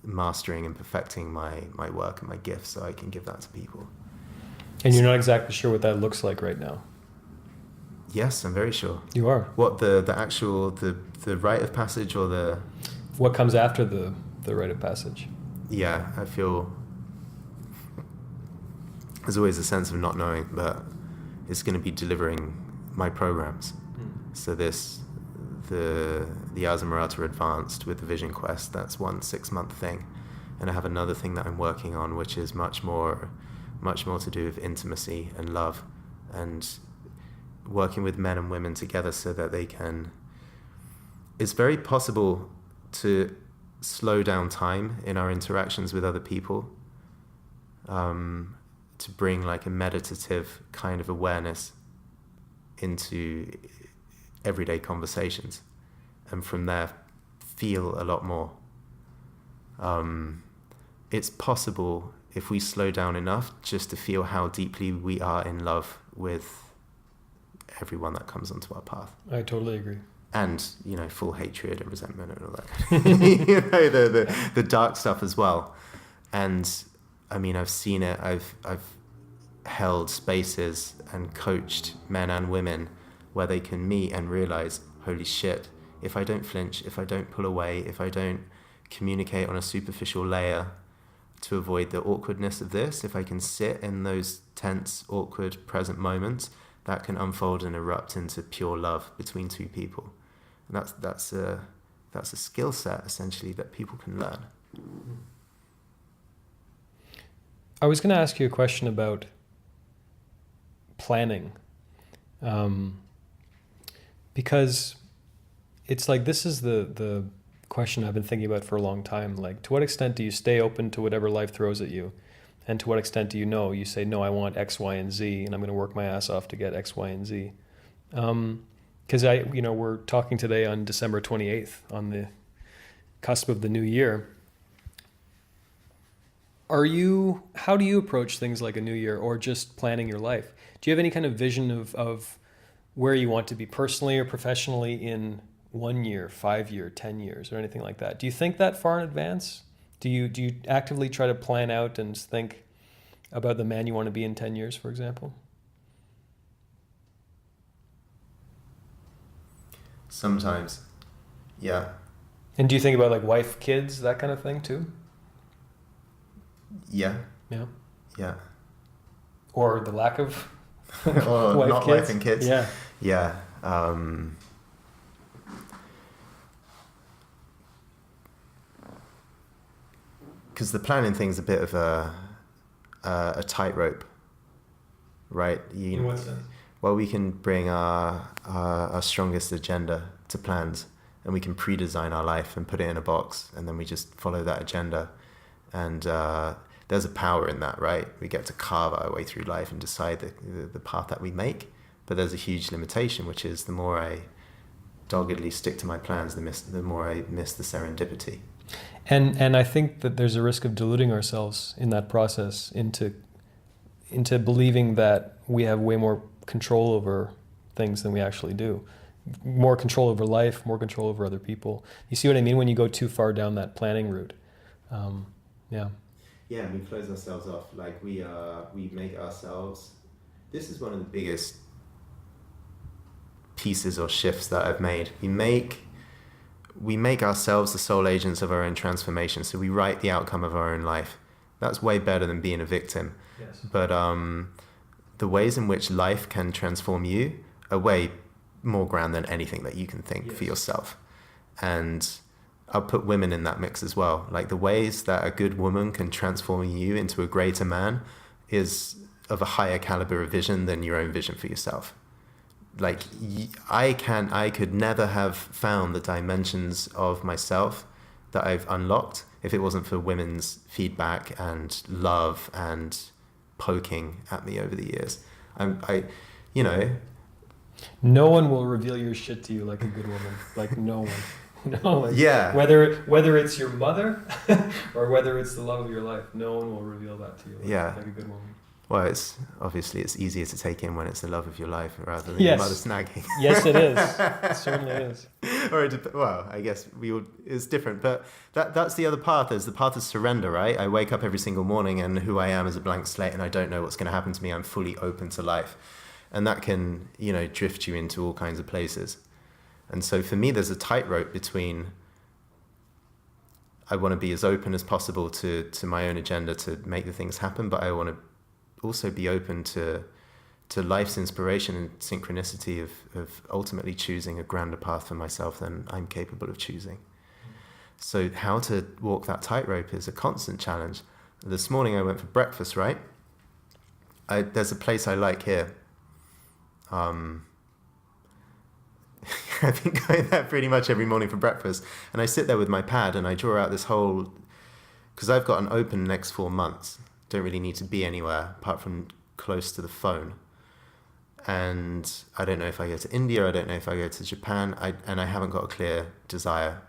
mastering and perfecting my work and my gifts so I can give that to people. And you're not exactly sure what that looks like right now. Yes, I'm very sure. You are. What, the actual, the rite of passage or the... What comes after the rite of passage? Yeah, I feel there's always a sense of not knowing, but it's going to be delivering my programs. So the Ars Amorata Advanced with the Vision Quest, that's 1 6-month thing. And I have another thing that I'm working on, which is much more to do with intimacy and love, and working with men and women together so that they can... It's very possible to slow down time in our interactions with other people, to bring like a meditative kind of awareness into everyday conversations, and from there feel a lot more. It's possible, if we slow down enough, just to feel how deeply we are in love with everyone that comes onto our path. I totally agree. And, you know, full hatred and resentment and all that. You know, the dark stuff as well. And I mean, I've seen it. I've held spaces and coached men and women where they can meet and realize, holy shit, if I don't flinch, if I don't pull away, if I don't communicate on a superficial layer to avoid the awkwardness of this, if I can sit in those tense, awkward, present moments, that can unfold and erupt into pure love between two people. And that's a skill set, essentially, that people can learn. I was going to ask you a question about planning. Because it's like, this is the question I've been thinking about for a long time. Like, to what extent do you stay open to whatever life throws at you? And to what extent do you say, no, I want X, Y, and Z, and I'm going to work my ass off to get X, Y, and Z. Because we're talking today on December 28th, on the cusp of the new year. How do you approach things like a new year or just planning your life? Do you have any kind of vision of where you want to be personally or professionally in 1 year, 5 year, 10 years, or anything like that? Do you think that far in advance? Do you actively try to plan out and think about the man you want to be in 10 years, for example? Sometimes, yeah. And do you think about like wife, kids, that kind of thing too? Yeah. Yeah. Yeah. Or the lack of or wife, not kids? wife and kids. Yeah. Yeah. Because the planning thing's a bit of a tightrope, right? In what sense? Well, we can bring our strongest agenda to plans, and we can pre-design our life and put it in a box, and then we just follow that agenda. And there's a power in that, right? We get to carve our way through life and decide the path that we make. But there's a huge limitation, which is the more I doggedly stick to my plans, the more I miss the serendipity. And I think that there's a risk of deluding ourselves in that process into believing that we have way more control over things than we actually do. More control over life, more control over other people. You see what I mean when you go too far down that planning route? Yeah. Yeah, we close ourselves off. Like we make ourselves. This is one of the biggest pieces or shifts that I've made. We make ourselves the sole agents of our own transformation. So we write the outcome of our own life. That's way better than being a victim. Yes. But the ways in which life can transform you are way more grand than anything that you can think for yourself. And I'll put women in that mix as well. Like the ways that a good woman can transform you into a greater man is of a higher caliber of vision than your own vision for yourself. Like I could never have found the dimensions of myself that I've unlocked if it wasn't for women's feedback and love and poking at me over the years. You know, no one will reveal your shit to you like a good woman. Like no one. No, like yeah. Whether it's your mother or whether it's the love of your life, no one will reveal that to you like a good woman. Well, it's easier to take in when it's the love of your life rather than your mother snagging. Yes, it is. It certainly is. I guess it's different, but that's the other path. Is the path of surrender, right? I wake up every single morning and who I am is a blank slate, and I don't know what's going to happen to me. I'm fully open to life, and that can, drift you into all kinds of places. And so for me, there's a tightrope between I want to be as open as possible to my own agenda to make the things happen, but I want to also be open to life's inspiration and synchronicity of ultimately choosing a grander path for myself than I'm capable of choosing. So how to walk that tightrope is a constant challenge. This morning I went for breakfast, right? There's a place I like here. I've been going there pretty much every morning for breakfast, and I sit there with my pad and I draw out this whole, because I've got an open next 4 months. Don't really need to be anywhere apart from close to the phone. And I don't know if I go to India, I don't know if I go to Japan, and I haven't got a clear desire.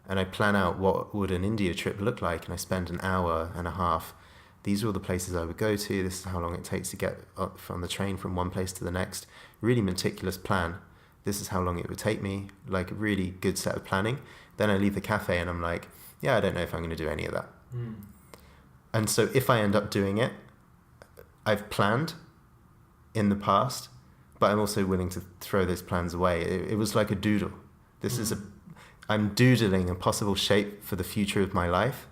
And I plan out what would an India trip look like, and I spend an hour and a half. These are all the places I would go to. This is how long it takes to get up from the train from one place to the next. Really meticulous plan. This is how long it would take me, like a really good set of planning. Then I leave the cafe and I'm like, yeah, I don't know if I'm going to do any of that. And so if I end up doing it, I've planned in the past, but I'm also willing to throw those plans away. It was like a doodle. I'm doodling a possible shape for the future of my life,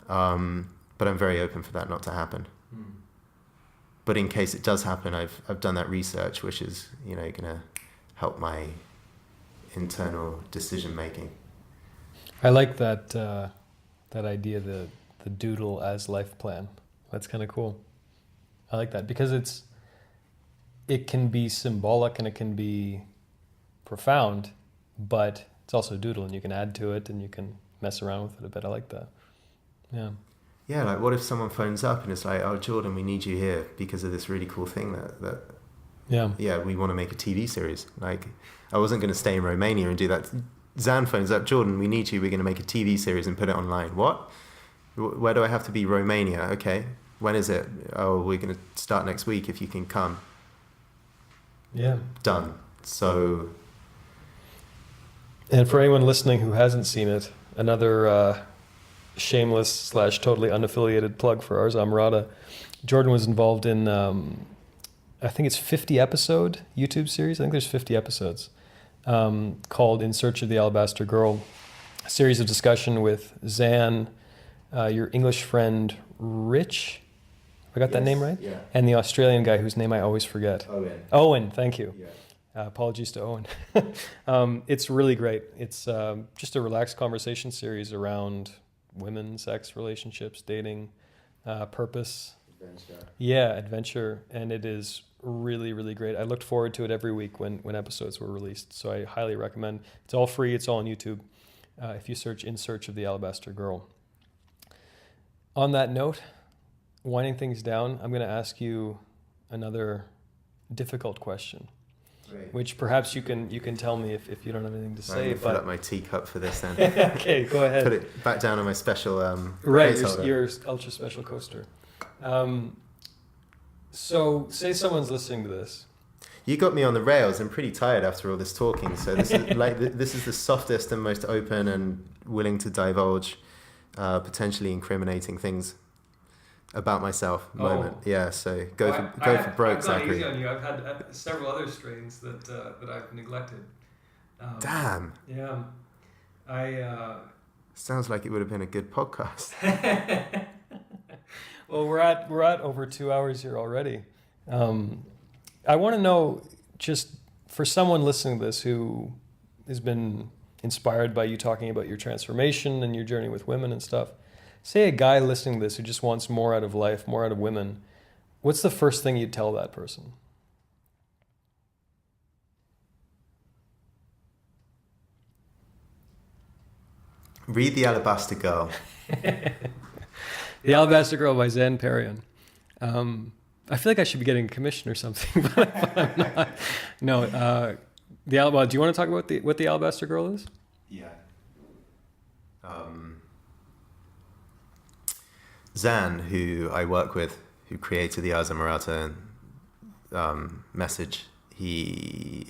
but I'm very open for that not to happen. But in case it does happen, I've done that research, which is, going to help my internal decision making. I like that idea, the doodle as life plan. That's kind of cool. I like that because it can be symbolic and it can be profound, but it's also a doodle and you can add to it and you can mess around with it a bit. I like that. Yeah. Yeah, like what if someone phones up and it's like, oh, Jordan, we need you here because of this really cool thing that we want to make a TV series. Like, I wasn't going to stay in Romania and do that. Zan phones up, Jordan, we need you. We're going to make a TV series and put it online. What? Where do I have to be? Romania. Okay. When is it? Oh, we're going to start next week if you can come. Yeah. Done. So. And for anyone listening who hasn't seen it, another shameless / totally unaffiliated plug for Ars Amorata. Jordan was involved in, I think it's 50 episode YouTube series. I think there's 50 episodes called In Search of the Alabaster Girl. A series of discussion with Zan, your English friend Rich. I got that name right? Yeah. And the Australian guy whose name I always forget. Owen, thank you. Yeah. Apologies to Owen. It's really great. It's just a relaxed conversation series around women, sex, relationships, dating, purpose. Adventure. Yeah, adventure. And it is really, really great. I looked forward to it every week when episodes were released. So I highly recommend. It's all free. It's all on YouTube. If you search In Search of the Alabaster Girl. On that note, winding things down, I'm going to ask you another difficult question. Great. Which perhaps you can tell me if you don't have anything to say. Fill up my teacup for this then. Okay, go ahead. Put it back down on my special your ultra special coaster. So say someone's listening to this. You got me on the rails. I'm pretty tired after all this talking. So this is this is the softest and most open and willing to divulge potentially incriminating things about myself moment. Yeah, so go for broke, Zachary. I've gone easy on you. I've had several other strains that I've neglected. Damn. Yeah. Sounds like it would have been a good podcast. Well, we're at over 2 hours here already. I want to know, just for someone listening to this who has been inspired by you talking about your transformation and your journey with women and stuff. Say a guy listening to this who just wants more out of life, more out of women. What's the first thing you'd tell that person? Read The Alabaster Girl. The Alabaster Girl by Zan Perrion. I feel like I should be getting a commission or something, but I'm not. No, do you want to talk about what the Alabaster Girl is? Yeah. Zan, who I work with, who created the Ars Amorata message, he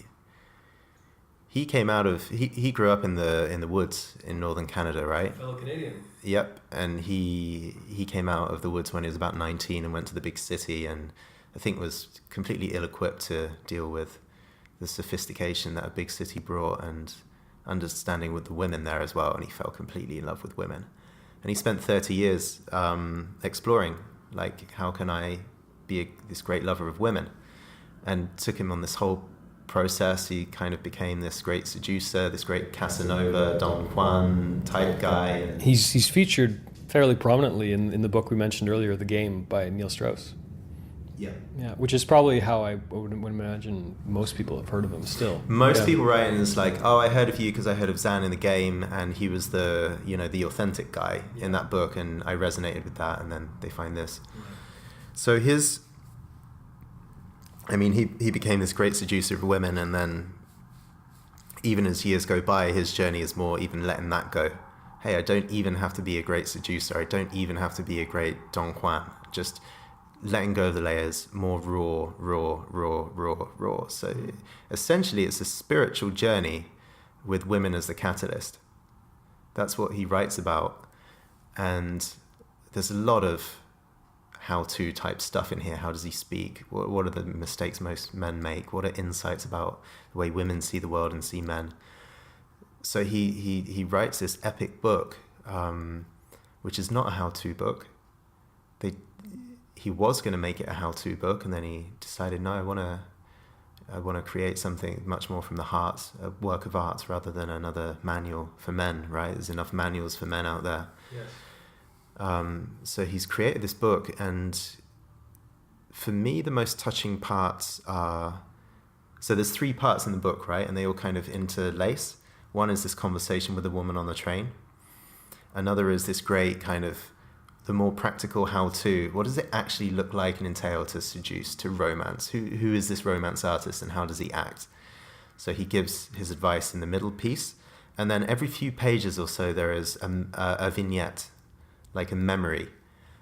came out of he grew up in the woods in northern Canada, right? Fellow Canadian. Yep, and he came out of the woods when he was about 19 and went to the big city, and I think was completely ill-equipped to deal with the sophistication that a big city brought and understanding with the women there as well, and he fell completely in love with women. And he spent 30 years exploring, like, how can I be this great lover of women? And took him on this whole process. He kind of became this great seducer, this great Casanova, Don Juan type guy. He's featured fairly prominently in the book we mentioned earlier, The Game by Neil Strauss. Yeah. Yeah, which is probably how I would imagine most people have heard of him still. Most people write in, it's like, oh, I heard of you because I heard of Zan in The Game, and he was the authentic guy in that book, and I resonated with that, and then they find this. So he became this great seducer of women, and then even as years go by, his journey is more even letting that go. Hey, I don't even have to be a great seducer. I don't even have to be a great Don Juan. Just letting go of the layers, more raw. So essentially it's a spiritual journey with women as the catalyst. That's what he writes about. And there's a lot of how-to type stuff in here. How does he speak? What are the mistakes most men make? What are insights about the way women see the world and see men? So he writes this epic book, which is not a how-to book. He was going to make it a how-to book, and then he decided, no, I want to create something much more from the heart, a work of art, rather than another manual for men, right? There's enough manuals for men out there. Yes. So he's created this book, and for me, the most touching parts are... So there's 3 parts in the book, right? And they all kind of interlace. One is this conversation with a woman on the train. Another is this great kind of the more practical how-to. What does it actually look like and entail to seduce, to romance? Who is this romance artist and how does he act? So he gives his advice in the middle piece. And then every few pages or so, there is a vignette, like a memory.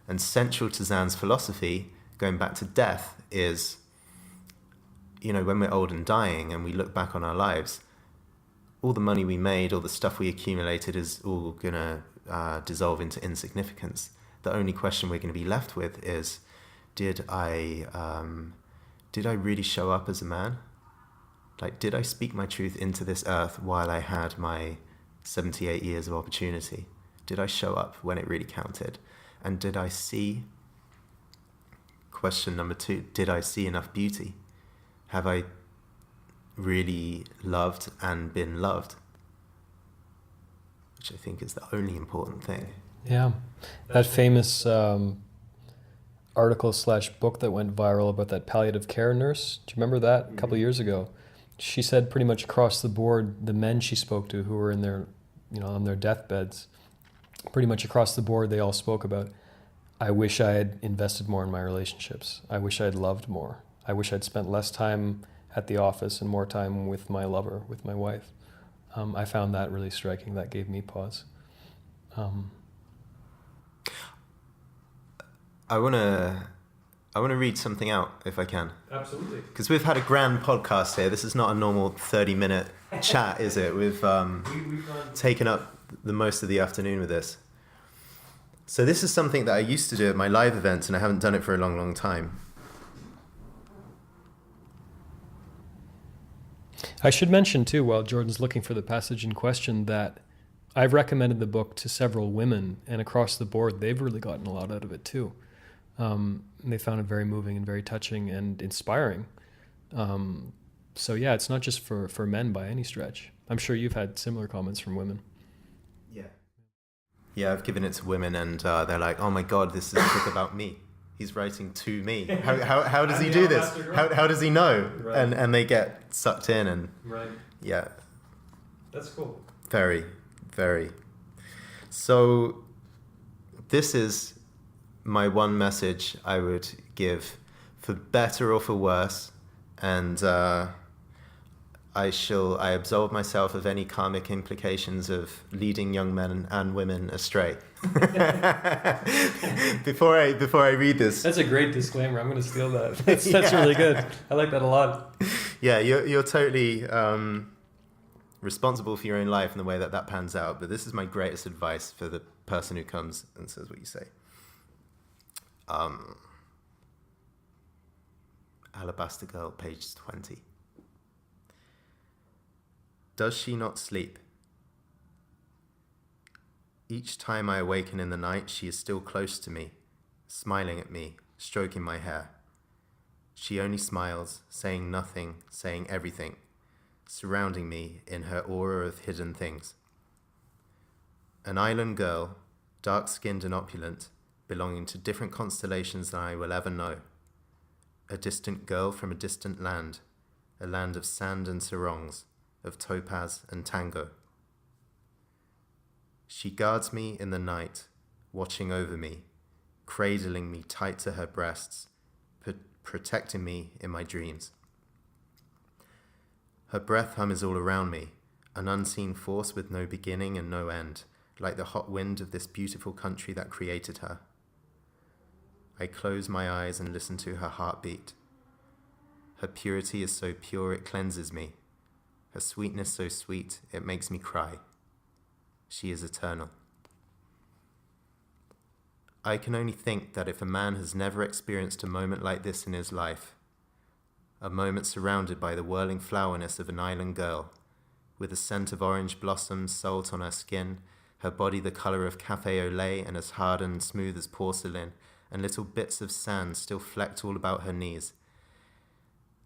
And central to Zan's philosophy, going back to death, is, when we're old and dying and we look back on our lives, all the money we made, all the stuff we accumulated is all going to dissolve into insignificance. The only question we're going to be left with is, did I really show up as a man? Like, did I speak my truth into this earth while I had my 78 years of opportunity? Did I show up when it really counted? And did I see, question number 2, did I see enough beauty? Have I really loved and been loved? Which I think is the only important thing. Yeah. That famous article/book that went viral about that palliative care nurse. Do you remember that? A couple of years ago. She said pretty much across the board, the men she spoke to who were in their, on their deathbeds, pretty much across the board, they all spoke about, I wish I had invested more in my relationships. I wish I had loved more. I wish I'd spent less time at the office and more time with my lover, with my wife. I found that really striking. That gave me pause. I want to read something out if I can. Absolutely. Because we've had a grand podcast here. This is not a normal 30-minute chat, is it? We've taken up the most of the afternoon with this. So this is something that I used to do at my live events, and I haven't done it for a long, long time. I should mention too, while Jordan's looking for the passage in question, that I've recommended the book to several women, and across the board, they've really gotten a lot out of it too. They found it very moving and very touching and inspiring. So yeah, it's not just for men by any stretch. I'm sure you've had similar comments from women. Yeah, I've given it to women, and they're like, "Oh my God, this is a book about me. He's writing to me. How does he do this? How does he know?" Right. And they get sucked in, and right. Yeah, That's cool. Very, very. So this is my one message I would give, for better or for worse, and I absolve myself of any karmic implications of leading young men and women astray. Before I read this, That's a great disclaimer. I'm going to steal that. That's really good. I like that a lot. Yeah, you're totally responsible for your own life and the way that pans out. But this is my greatest advice for the person who comes and says what you say. Alabaster Girl, page 20. Does she not sleep? Each time I awaken in the night, she is still close to me, smiling at me, stroking my hair. She only smiles, saying nothing, saying everything, surrounding me in her aura of hidden things. An island girl, dark-skinned and opulent, belonging to different constellations than I will ever know. A distant girl from a distant land, a land of sand and sarongs, of topaz and tango. She guards me in the night, watching over me, cradling me tight to her breasts, protecting me in my dreams. Her breath hums all around me, an unseen force with no beginning and no end, like the hot wind of this beautiful country that created her. I close my eyes and listen to her heartbeat. Her purity is so pure it cleanses me. Her sweetness so sweet it makes me cry. She is eternal. I can only think that if a man has never experienced a moment like this in his life, a moment surrounded by the whirling flowerness of an island girl, with the scent of orange blossoms, salt on her skin, her body the color of cafe au lait and as hard and smooth as porcelain, and little bits of sand still flecked all about her knees,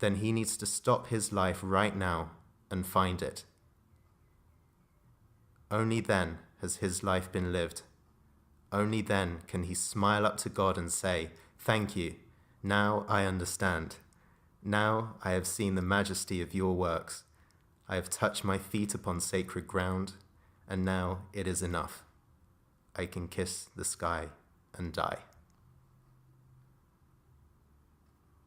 then he needs to stop his life right now and find it. Only then has his life been lived. Only then can he smile up to God and say, "Thank you. Now I understand. Now I have seen the majesty of your works. I have touched my feet upon sacred ground, and now it is enough. I can kiss the sky and die."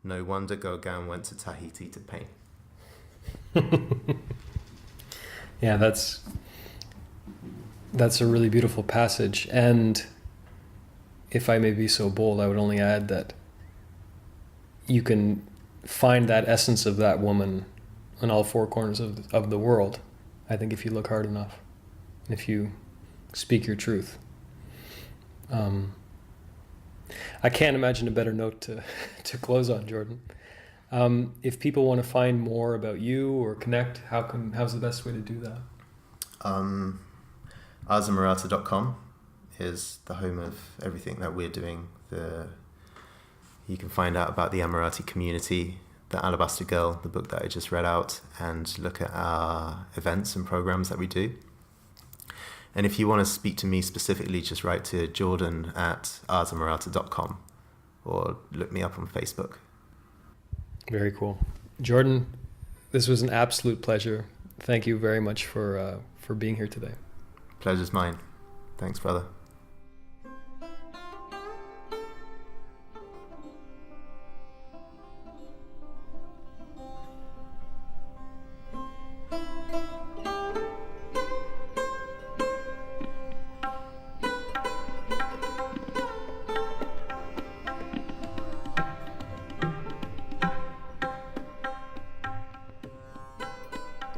No wonder Gauguin went to Tahiti to paint. Yeah, that's a really beautiful passage. And if I may be so bold, I would only add that you can find that essence of that woman in all four corners of the world, I think, if you look hard enough, if you speak your truth. I can't imagine a better note to close on, Jordan. If people want to find more about you or connect, how's the best way to do that? Arsamorata.com is the home of everything that we're doing. You can find out about the Amorati community, the Alabaster Girl, the book that I just read out, and look at our events and programs that we do. And if you want to speak to me specifically, just write to Jordan at arsamorata.com or look me up on Facebook. Very cool. Jordan, this was an absolute pleasure. Thank you very much for being here today. Pleasure's mine. Thanks, brother.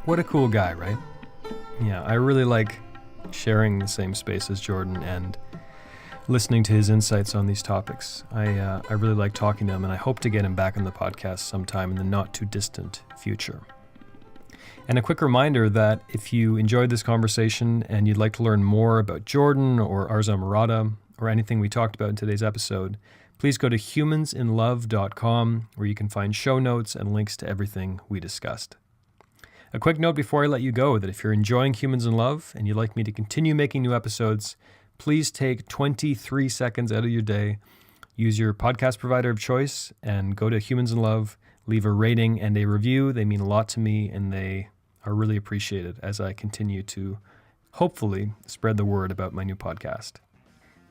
What a cool guy, right? Yeah, I really like sharing the same space as Jordan and listening to his insights on these topics. I really like talking to him, and I hope to get him back on the podcast sometime in the not too distant future. And a quick reminder that if you enjoyed this conversation and you'd like to learn more about Jordan or Ars Amorata or anything we talked about in today's episode, please go to humansinlove.com, where you can find show notes and links to everything we discussed. A quick note before I let you go that if you're enjoying Humans in Love and you'd like me to continue making new episodes, please take 23 seconds out of your day, use your podcast provider of choice, and go to Humans in Love, leave a rating and a review. They mean a lot to me, and they are really appreciated as I continue to hopefully spread the word about my new podcast.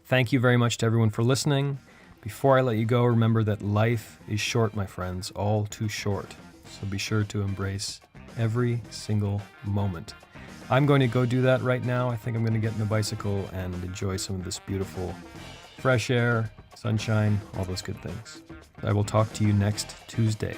Thank you very much to everyone for listening. Before I let you go, remember that life is short, my friends, all too short. So be sure to embrace every single moment. I'm going to go do that right now. I think I'm going to get in the bicycle and enjoy some of this beautiful fresh air, sunshine, all those good things. I will talk to you next Tuesday.